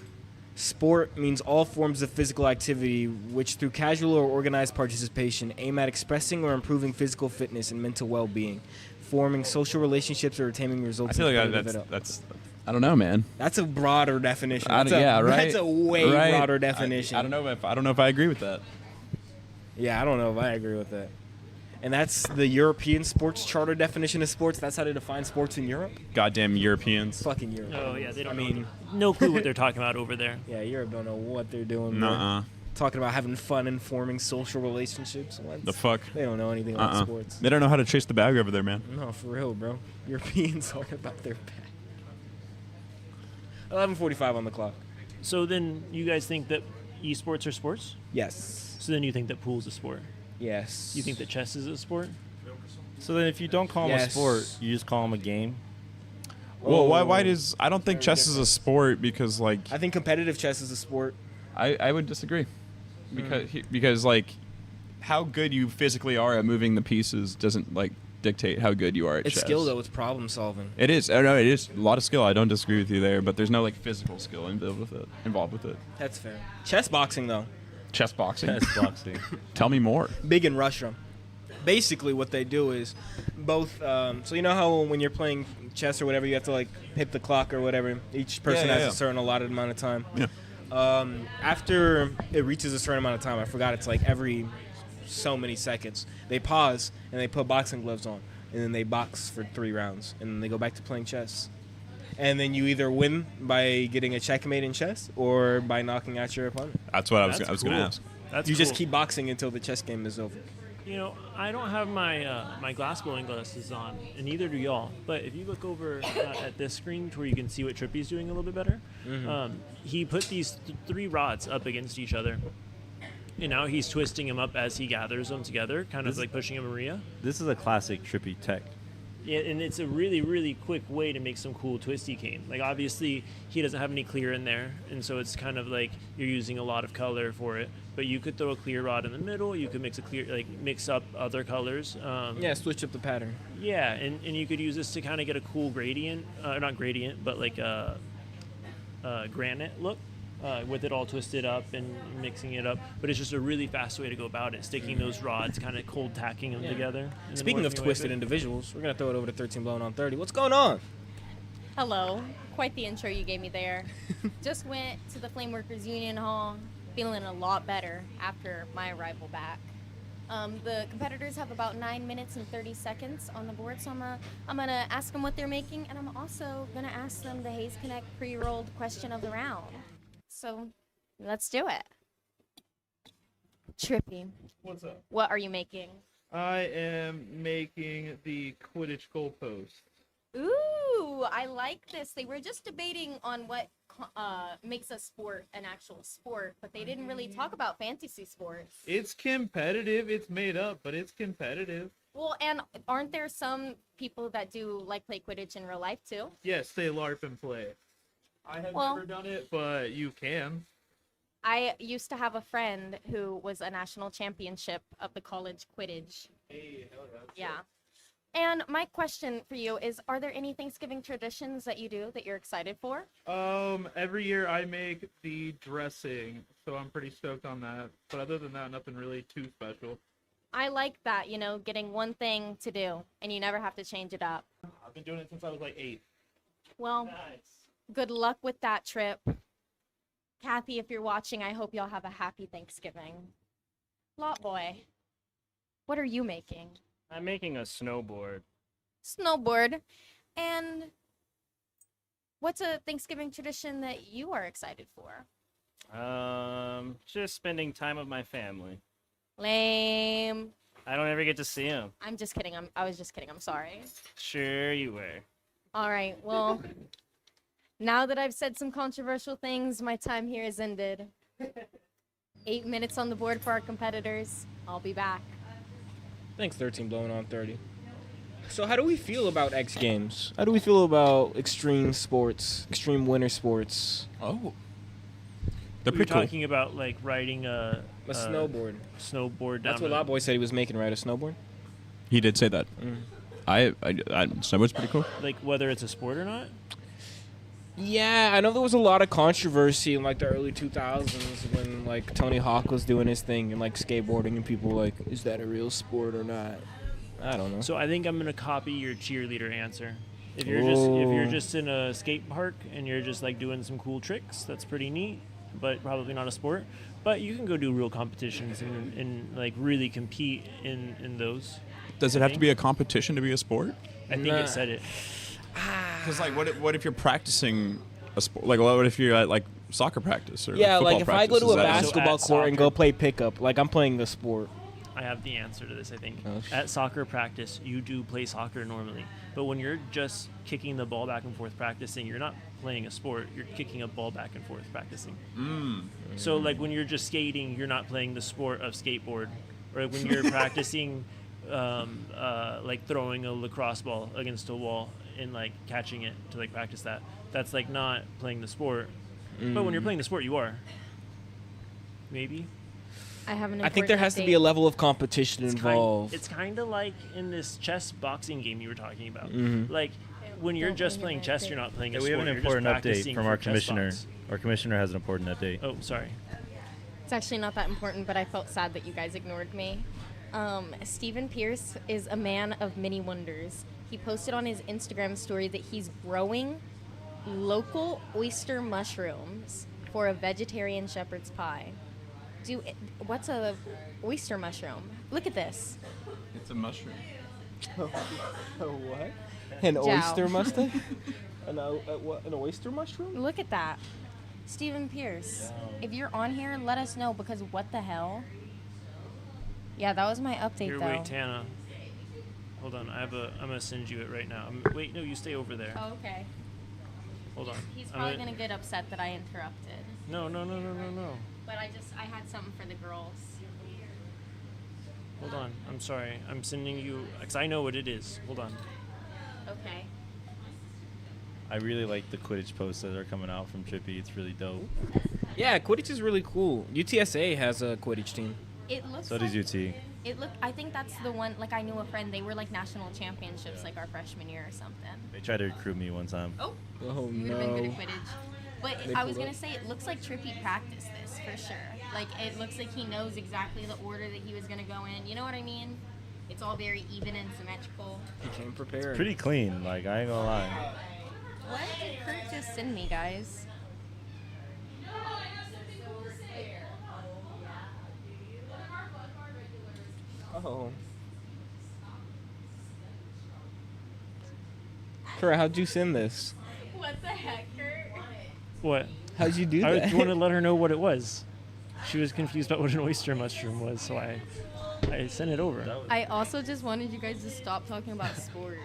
H: sport means all forms of physical activity which, through casual or organized participation, aim at expressing or improving physical fitness and mental well-being, forming social relationships or attaining
P: I
H: results.
P: feel
H: in
P: like
H: competitive
P: that's. I don't know, man.
H: That's a broader definition.
P: I
H: That's
P: don't-
H: a,
P: yeah, right.
H: That's a way
P: Right.
H: broader definition.
P: I don't know if I agree with that.
H: Yeah, I don't know if I agree with that. And that's the European Sports Charter definition of sports. That's how they define sports in Europe.
P: Goddamn Europeans.
H: Fucking Europe.
A: Oh yeah, they don't.
H: I mean,
A: no clue what they're talking about over there.
H: yeah, Europe don't know what they're doing. bro.
P: Nuh-uh.
H: Talking about having fun and forming social relationships. What?
P: The fuck?
H: They don't know anything about sports.
P: They don't know how to chase the bag over there, man.
H: No, for real, bro. Europeans talking about their bag. 11:45 on the clock.
A: So then you guys think that esports are sports?
H: Yes.
A: So then you think that pool's a sport?
H: Yes.
A: You think that chess is a sport?
F: So then, if you don't call them a
H: Yes.
F: sport, you just call them a game.
P: Well, why
H: Oh,
P: does I don't think
H: very
P: chess is a sport because like
H: I think competitive chess is a sport.
P: I would disagree because like how good you physically are at moving the pieces doesn't like dictate how good you are at
H: It's
P: chess.
H: skill though. It's problem solving.
P: It is. Oh, no, it is a lot of skill. I don't disagree with you there, but there's no like physical skill involved with it.
H: That's fair. Chess boxing though.
P: Chess boxing.
F: Chess boxing.
P: Tell me more.
H: Big in Russia. Basically, what they do is both. So you know how when you're playing chess or whatever, you have to like hit the clock or whatever. Each person has a certain allotted amount of time.
P: Yeah.
H: After it reaches a certain amount of time, I forgot it's like every so many seconds. They pause and they put boxing gloves on, and then they box for 3 rounds, and then they go back to playing chess. And then you either win by getting a checkmate in chess or by knocking out your opponent.
P: That's what I was
A: That's
P: going to
A: cool.
P: ask.
A: That's
H: You just
A: cool.
H: keep boxing until the chess game is over.
A: You know, I don't have my my glass blowing glasses on, and neither do y'all. But if you look over at this screen to where you can see what Trippy's doing a little bit better, he put these 3 rods up against each other, and now he's twisting them up as he gathers them together, kind of
F: This-
A: like pushing a Maria.
F: This is a classic Trippy tech.
A: Yeah, and it's a really, really quick way to make some cool twisty cane. Like, obviously, he doesn't have any clear in there, and so it's kind of like you're using a lot of color for it. But you could throw a clear rod in the middle. You could mix up other colors.
H: Yeah, switch up the pattern.
A: Yeah, and you could use this to kind of get a cool gradient, not gradient, but like a granite look. With it all twisted up and mixing it up, but it's just a really fast way to go about it. Sticking those rods, kind of cold tacking them together. and then
H: Speaking of
A: working away
H: twisted
A: with it.
H: individuals, we're gonna throw it over to 13 Blown on 30. What's going on?
C: Hello. Quite the intro you gave me there. Just went to the Flame Workers Union Hall. feeling a lot better after my arrival back. The competitors have about 9 minutes and 30 seconds on the board, so I'm gonna ask them what they're making, and I'm also gonna ask them the Haze Connect pre-rolled question of the round. So let's do it. Trippy,
Q: What's up?
C: what are you making?
Q: I am making the Quidditch goalpost.
C: Ooh, I like this. They were just debating on what makes a sport an actual sport, but they didn't really talk about fantasy sports.
Q: It's competitive. It's made up, but it's competitive.
C: Well, and aren't there some people that do like play Quidditch in real life too?
Q: Yes, they LARP and play. I have
C: Well-
Q: never done it, but you can.
C: I used to have a friend who was a national championship of the college Quidditch.
Q: Hey, hell
C: Yeah. And my question for you is, are there any Thanksgiving traditions that you do that you're excited for?
Q: Every year I make the dressing, so I'm pretty stoked on that. But other than that, nothing really too special.
C: I like that, you know, getting one thing to do and you never have to change it up.
Q: I've been doing it since I was like 8.
C: Well, good luck with that trip. Kathy, if you're watching, I hope y'all have a happy Thanksgiving. Lot Boy, what are you making?
M: I'm making a snowboard.
C: Snowboard. And what's a Thanksgiving tradition that you are excited for?
M: Just spending time with my family.
C: Lame.
M: I don't ever get to see them.
C: I'm just kidding. I was just kidding. I'm sorry.
M: Sure you were.
C: All right. Well, now that I've said some controversial things, my time here is ended. 8 minutes on the board for our competitors. I'll be back.
H: Thanks, 13 blowing on 30. So how do we feel about X Games? How do we feel about extreme sports, extreme winter sports?
G: Oh.
M: You're
G: They're pretty cool.
M: talking about like riding a
H: snowboard.
M: Snowboard.
H: That's
M: down
H: what Lot Boy said he was making, right? A snowboard?
G: He did say that. Snowboard's pretty cool.
M: Like whether it's a sport or not.
H: Yeah, I know there was a lot of controversy in like the early 2000s when like Tony Hawk was doing his thing and like skateboarding and people were like, is that a real sport or not? I don't know.
M: So I think I'm gonna copy your cheerleader answer. If you're just in a skate park and you're just like doing some cool tricks, that's pretty neat, but probably not a sport. But you can go do real competitions and like really compete in those.
G: Does it have to be a competition to be a sport?
M: I think it said it.
G: Because like, what if you're practicing a sport? Like, what if you're at like soccer practice or
H: yeah,
G: football
H: like if I
G: practice?
H: go to a
G: Is that-
H: basketball
M: So at
H: court and go
M: soccer-
H: play pickup, like I'm playing the sport.
M: I have the answer to this, I think.
H: Oh,
M: At soccer practice, you do play soccer normally. But when you're just kicking the ball back and forth practicing, you're not playing a sport. You're kicking a ball back and forth practicing. So like when you're just skating, you're not playing the sport of skateboard. Or when you're practicing like throwing a lacrosse ball against a wall and like catching it to like practice that. That's like not playing the sport. But when you're playing the sport, you are. Maybe.
C: I have an
H: I think there has to be a level of competition involved.
M: It's kind of like in this chess boxing game you were talking about.
F: Mhm.
M: Like when you're just playing chess, you're not playing a
F: we
M: sport.
F: have an
M: you're just
F: important update
M: practicing
F: from
M: for
F: our
M: chess
F: commissioner.
M: box.
F: Our commissioner has an important update.
M: Oh, sorry.
C: It's actually not that important, but I felt sad that you guys ignored me. Stephen Pierce is a man of many wonders. He posted on his Instagram story that he's growing local oyster mushrooms for a vegetarian shepherd's pie. What's a oyster mushroom? Look at this.
G: It's a mushroom.
H: What? An
C: Jow.
H: oyster mushroom? An oyster mushroom?
C: Look at that. Stephen Pierce, if you're on here, let us know because what the hell? Yeah, that was my update
M: Here,
C: though.
M: wait, Tana. Hold on. I'm gonna send you it right now. Wait, no, you stay over there.
C: Oh, okay.
M: Hold on.
C: He's
M: I'm
C: probably gonna get upset that I interrupted.
M: No.
C: But I had something for the girls.
M: Hold on. I'm sorry. I'm sending you because I know what it is. Hold on.
C: Okay.
F: I really like the Quidditch posts that are coming out from Trippy. It's really dope.
H: Yeah, Quidditch is really cool. UTSA has a Quidditch team.
C: It looks.
F: So does
C: like,
F: UT.
C: It looked. I think that's the one. Like I knew a friend. They were like national championships, like our freshman year or something.
F: They tried to recruit me one time.
C: Oh.
H: Oh
C: You would have been good at Quidditch. But
H: They
C: I was
H: pulled
C: gonna say it looks like Trippy practiced this for sure. Like it looks like he knows exactly the order that he was gonna go in. You know what I mean? It's all very even and symmetrical.
H: He came prepared.
F: Pretty clean. Like I ain't gonna lie.
C: What did Kurt just send me, guys?
H: Oh. Kurt, how'd you send this?
C: What the heck, Kurt?
A: What?
H: How'd you do
A: I
H: that?
A: wanted to let her know what it was. She was confused about what an oyster mushroom was, so I sent it over.
E: I also just wanted you guys to stop talking about sports.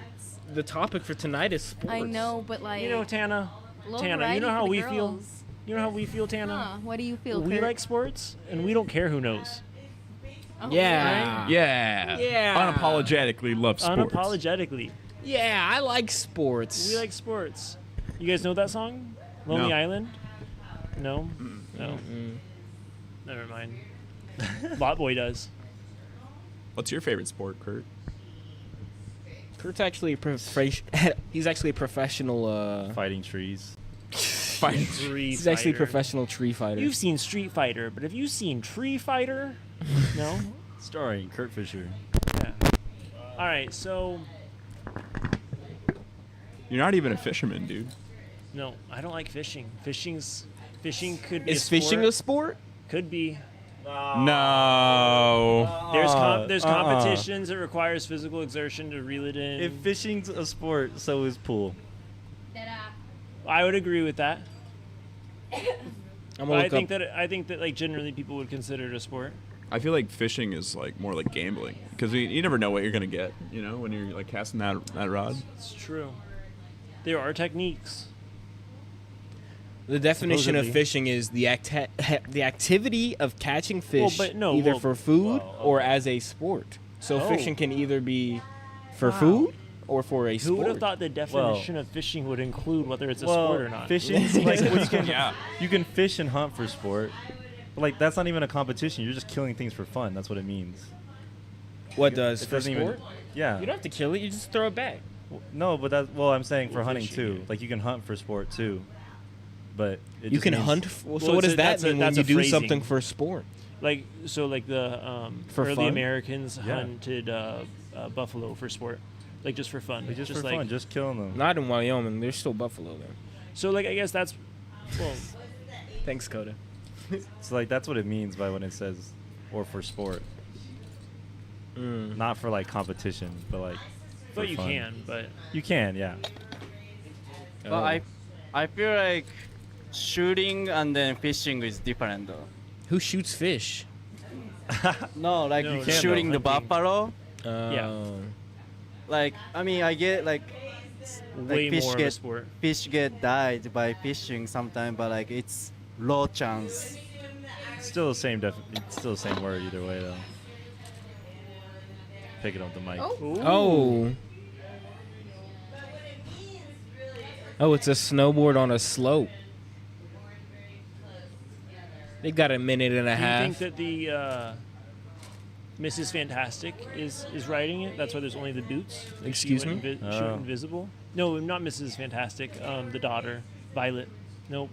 H: The topic for tonight is sports.
E: I know, but like,
A: You know, Tana,
E: little
A: you
E: variety
A: know
E: for
A: how
E: the
A: we feel?
E: girls.
A: You know how we feel, Tana?
E: Huh, what do you feel,
A: We
E: Kurt?
A: like sports, and we don't care who knows.
E: Oh,
H: Yeah.
P: Yeah.
H: Yeah.
P: Unapologetically love sports.
A: Unapologetically.
H: Yeah, I like sports.
A: We like sports. You guys know that song? Lonely
P: No.
A: Island? No? No. Never mind. Lot Boy does.
P: What's your favorite sport, Kurt?
H: Kurt's actually he's actually a professional
F: Fighting trees.
P: Fighting.
H: He's actually a professional tree fighter.
A: You've seen Street Fighter, but have you seen Tree Fighter? No?
F: Starring Kurt Fisher.
A: Yeah. All right, so
P: You're not even a fisherman, dude.
A: no, I don't like fishing. Fishing could be
H: Is fishing a sport?
A: Could be.
P: No.
A: There's competitions that requires physical exertion to reel it in.
F: If fishing's a sport, so is pool.
A: I would agree with that.
H: I'm
A: But
H: gonna
A: I think that like generally people would consider it a sport.
P: I feel like fishing is like more like gambling because you never know what you're gonna get. You know, when you're like casting that rod.
A: It's true. There are techniques.
H: The definition of
A: Supposedly.
H: fishing is the activity of catching fish,
A: but no,
H: either
A: well-
H: for food
A: well,
H: or as a sport. So
A: Oh.
H: fishing can either be for
A: Wow.
H: food or for a
A: Who
H: sport.
A: would have thought the definition of fishing would include whether it's a sport or not?
F: Fishing's like you can,
P: Yeah.
F: you can fish and hunt for sport. But like that's not even a competition. You're just killing things for fun. That's what it means.
H: What does
F: It
H: for
F: doesn't even-
H: sport?
F: Yeah.
H: You don't have to kill it. You just throw it back.
F: No, but I'm saying for
A: Well,
F: hunting
A: fishing,
F: too.
A: yeah.
F: Like you can hunt for sport too. But it
H: You
F: just
H: can
F: means-
H: hunt. So
A: Well,
H: what
A: it's
H: does that
A: that's
H: mean when
A: that's
H: you
A: a
H: do
A: phrasing.
H: something for sport?
A: Like the
H: For
A: early
H: fun?
A: Americans
F: Yeah.
A: hunted buffalo for sport, like just for fun.
F: Like, just for
A: like,
F: fun, just killing them.
H: Not in Wyoming. There's still buffalo there.
A: So like I guess that's well.
H: Thanks, Coda.
F: So like that's what it means by when it says or for sport. Not for like competition, but like.
A: But
F: for
A: you
F: fun.
A: can, but
F: You can, yeah.
R: But I feel like shooting and then fishing is different though.
H: Who shoots fish?
R: No, like
A: No, no,
R: shooting
A: no,
R: the
A: hunting.
R: buffalo.
A: Yeah.
R: Like I mean, I get like
A: way
R: fish
A: more of a
R: get
A: sport.
R: fish get died by fishing sometimes, but like it's low chance.
F: Still the same it's still the same word either way though. Picking up the mic.
H: Oh. Oh, it's a snowboard on a slope. They got a minute and a
A: Do you
H: half.
A: think that the Mrs. Fantastic is riding it? That's why there's only the boots. Like
H: Excuse
A: she went
H: me?
A: she went invisible. No, not Mrs. Fantastic. The daughter, Violet. Nope.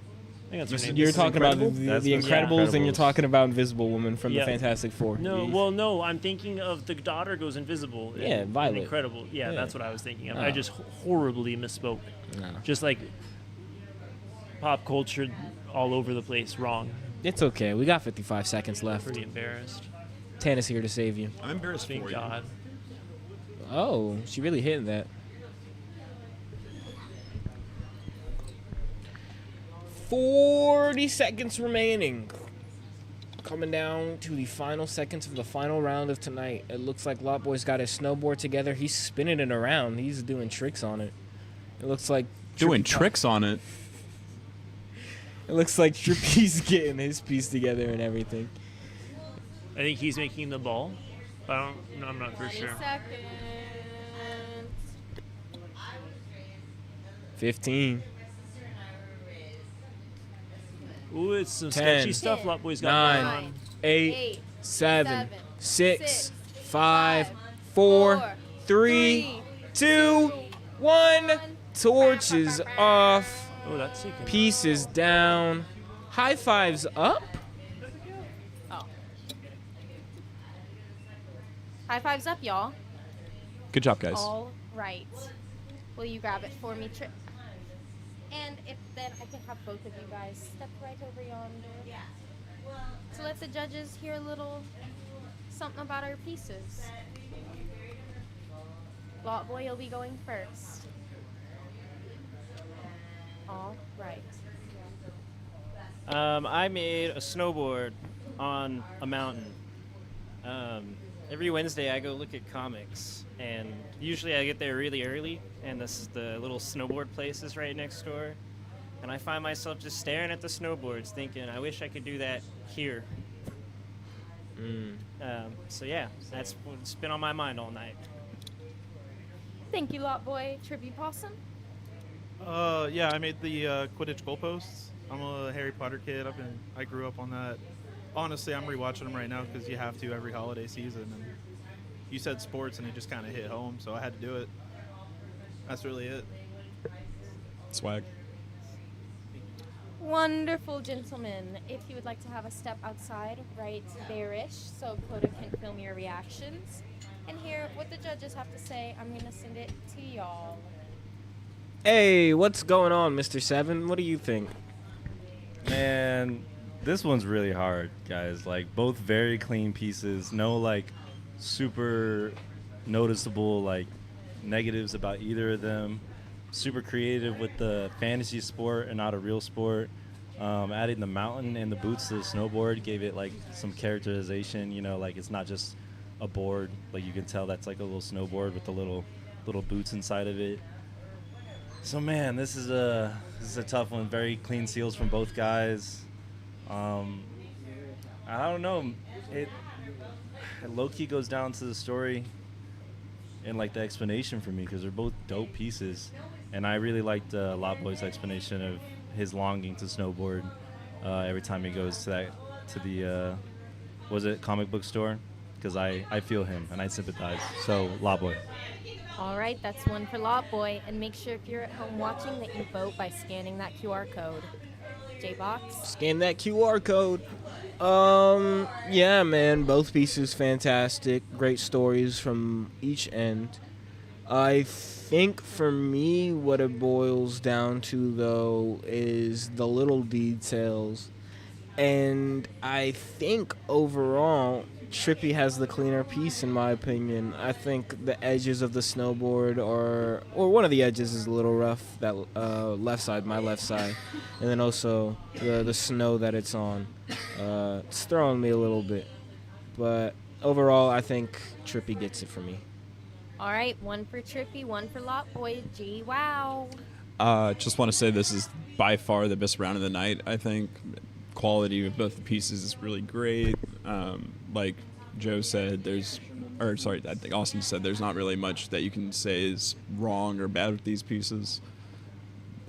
A: I think that's her name.
H: You're
A: Mrs.
H: talking about
A: Incredible?
H: the Incredibles, and you're talking about Invisible Woman from
A: Yeah.
H: the Fantastic Four.
A: No, well, no. I'm thinking of the daughter goes invisible. in-
H: Yeah,
A: in
H: Violet.
A: Incredible. Yeah,
H: Yeah.
A: that's what I was thinking of.
H: Oh.
A: I just horribly misspoke.
H: No.
A: Just like pop culture all over the place. Wrong.
H: It's okay. We got 55 seconds left.
A: Pretty embarrassed.
H: Tana's here to save you.
P: I'm embarrassed
A: Thank
P: for you.
A: God.
H: Oh, she really hitting that. 40 seconds remaining. Coming down to the final seconds of the final round of tonight. It looks like Lot Boy's got his snowboard together. He's spinning it around. He's doing tricks on it. It looks like
P: Doing tricks on it.
H: It looks like Trippy's getting his piece together and everything.
A: I think he's making the ball. But I'm not for sure.
H: 15.
A: Ooh, it's some
H: 10,
A: sketchy stuff Lot Boy's got going
H: 9,
A: on.
H: 8, 7, 6, 5, 4, 3, 2, 1. Torches off.
A: Oh, that's taken.
H: Pieces down. High fives up.
C: High fives up, y'all.
P: Good job, guys.
C: All right. Will you grab it for me, Trip? And if then I can have both of you guys step right over yonder. Yeah. To let the judges hear a little something about our pieces. Lot Boy will be going first. All right.
M: I made a snowboard on a mountain. Every Wednesday I go look at comics, and usually I get there really early, and the little snowboard place is right next door. And I find myself just staring at the snowboards thinking, I wish I could do that here. So yeah, that's what's been on my mind all night.
C: Thank you, Lot Boy. Trippy Possum.
Q: Yeah, I made the Quidditch goalposts. I'm a Harry Potter kid. I grew up on that. Honestly, I'm rewatching them right now because you have to every holiday season. And you said sports, and it just kind of hit home, so I had to do it. That's really it.
P: Swag.
C: Wonderful, gentlemen. If you would like to have a step outside, right there-ish, so Coda can film your reactions and hear what the judges have to say, I'm going to send it to y'all.
H: Hey, what's going on, Mr. Seven? What do you think?
F: Man, this one's really hard, guys. Like, both very clean pieces. No, like, super noticeable, like, negatives about either of them. Super creative with the fantasy sport and not a real sport. Adding the mountain and the boots to the snowboard gave it, like, some characterization. You know, like, it's not just a board. Like, you can tell that's, like, a little snowboard with the little boots inside of it. So man, this is a tough one. Very clean seals from both guys. I don't know. It low-key goes down to the story and like the explanation for me because they're both dope pieces, and I really liked Lot Boy's explanation of his longing to snowboard every time he goes to the was it comic book store, because I feel him and I sympathize. So Lot Boy.
C: All right, that's one for Lot Boy. And make sure if you're at home watching that you vote by scanning that QR code. J-Box?
H: Scan that QR code. Yeah, man, both pieces fantastic. Great stories from each end. I think for me, what it boils down to, though, is the little details. And I think overall, Trippy has the cleaner piece, in my opinion. I think the edges of the snowboard or one of the edges is a little rough. That left side, my left side, and then also the snow that it's on. It's throwing me a little bit, but overall, I think Trippy gets it for me.
C: All right, one for Trippy, one for Lot Boy. Gee, wow.
P: Just want to say this is by far the best round of the night. I think quality of both the pieces is really great. Like Joe said, I think Austin said there's not really much that you can say is wrong or bad with these pieces.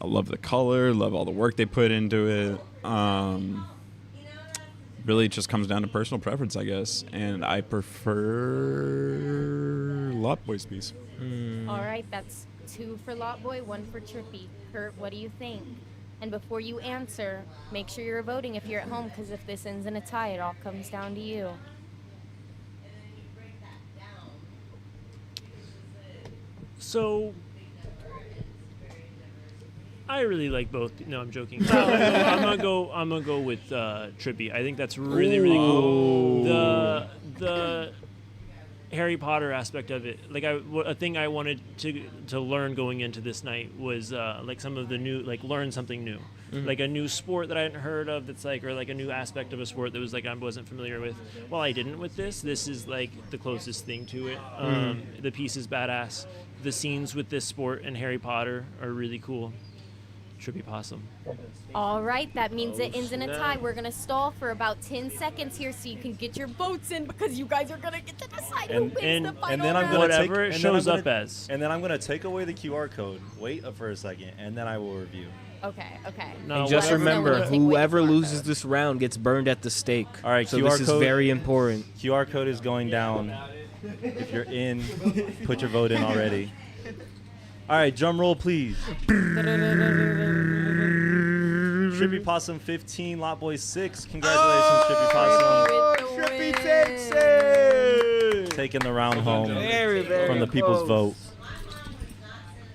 P: I love the color, love all the work they put into it. Really it just comes down to personal preference, I guess, and I prefer Lot Boy's piece.
C: All right, that's two for Lot Boy, one for Trippy. Kurt, what do you think? And before you answer, make sure you're voting if you're at home, because if this ends in a tie, it all comes down to you.
A: So, I really like both. No, I'm joking. I'm gonna go with Trippy. I think that's really cool. The Harry Potter aspect of it, like a thing I wanted to learn going into this night was like some of the new, like learn something new, like a new sport that I hadn't heard of. That's like, or like a new aspect of a sport that was like I wasn't familiar with. Well, I didn't with this. This is like the closest thing to it. The piece is badass. The scenes with this sport and Harry Potter are really cool. Trippy Possum.
C: All right, that means it ends in a tie. We're going to stall for about 10 seconds here so you can get your votes in, because you guys are going to get to decide who wins the final
F: and then I'm
C: round.
F: gonna
A: Whatever
F: take,
A: it shows up as.
F: And then I'm gonna take away the QR code. Wait for a second, and then I will review.
C: Okay.
H: And just remember, whoever loses this round gets burned at the stake.
F: All right,
H: so
F: QR
H: this
F: code
H: is very important.
F: QR code is going down. If you're in, put your vote in already. All right, drum roll, please. Trippy Possum 15, Lot Boy 6. Congratulations, Trippy Possum.
H: Trippy takes it!
F: Taking the round home
H: Very, very
F: from the people's
H: close.
F: vote.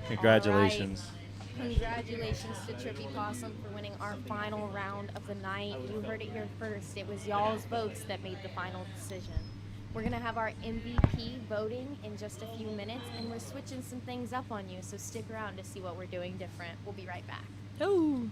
F: Congratulations.
C: Congratulations to Trippy Possum for winning our final round of the night. You heard it here first. It was y'all's votes that made the final decision. We're gonna have our MVP voting in just a few minutes, and we're switching some things up on you, so stick around to see what we're doing different. We'll be right back.
H: Oh.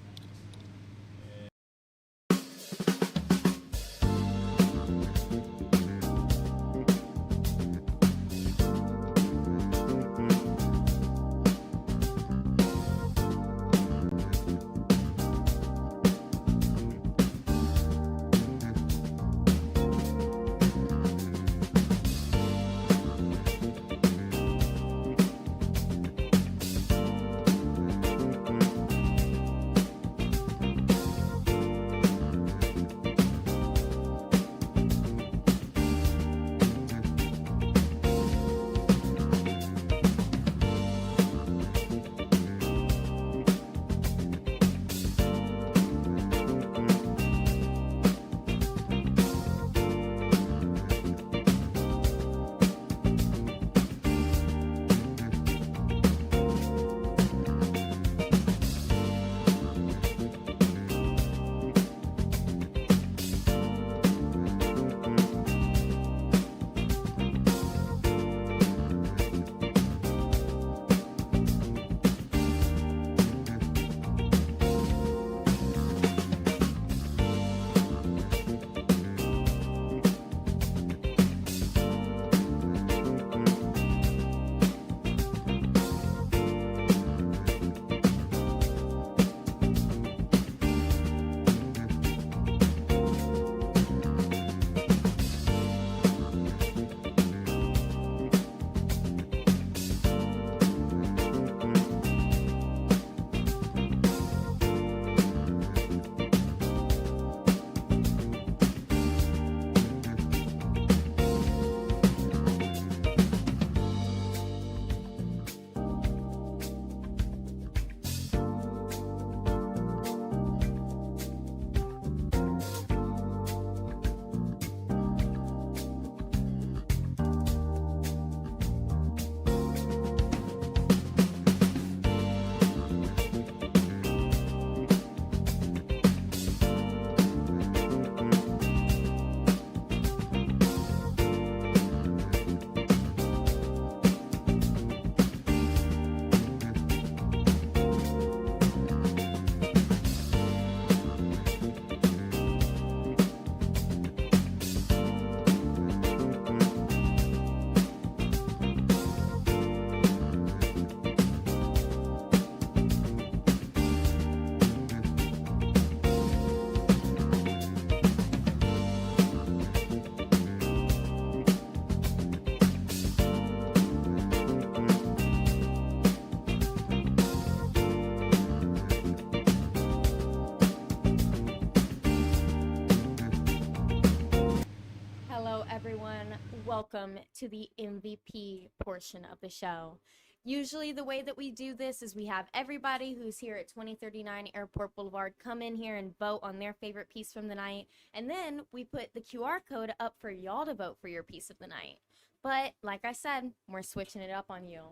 C: Hello, everyone. Welcome to the MVP portion of the show. Usually, the way that we do this is we have everybody who's here at 2039 Airport Boulevard come in here and vote on their favorite piece from the night, and then we put the QR code up for y'all to vote for your piece of the night. But like I said, we're switching it up on you.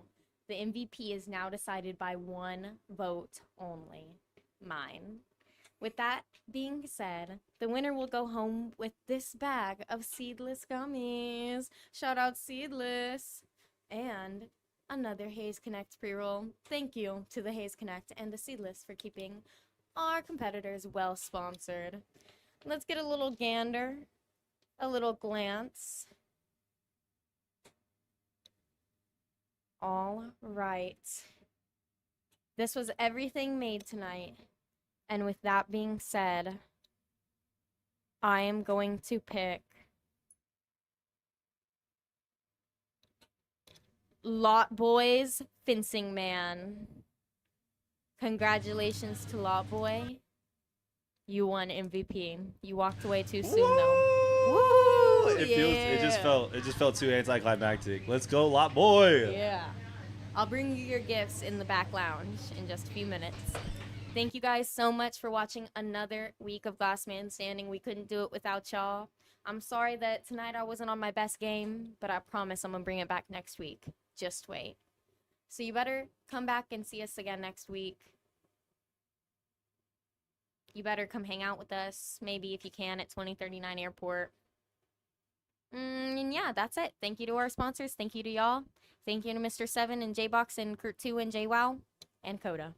C: The MVP is now decided by one vote only, mine. With that being said, the winner will go home with this bag of seedless gummies. Shout out Seedless. And another Haze Connect pre-roll. Thank you to the Haze Connect and the Seedless for keeping our competitors well sponsored. Let's get a little gander, a little glance. All right. This was everything made tonight. And with that being said, I am going to pick Lot Boy's Fencing Man. Congratulations to Lot Boy. You won MVP. You walked away too soon though. Woo!
F: It just felt too anticlimactic. Let's go, Lot Boy.
C: Yeah. I'll bring you your gifts in the back lounge in just a few minutes. Thank you guys so much for watching another week of Glass Man Standing. We couldn't do it without y'all. I'm sorry that tonight I wasn't on my best game, but I promise I'm going to bring it back next week. Just wait. So you better come back and see us again next week. You better come hang out with us, maybe if you can, at 2039 Airport. And yeah, that's it. Thank you to our sponsors. Thank you to y'all. Thank you to Mr. Seven and J-Box and Kurt 2 and J-Wow and Coda.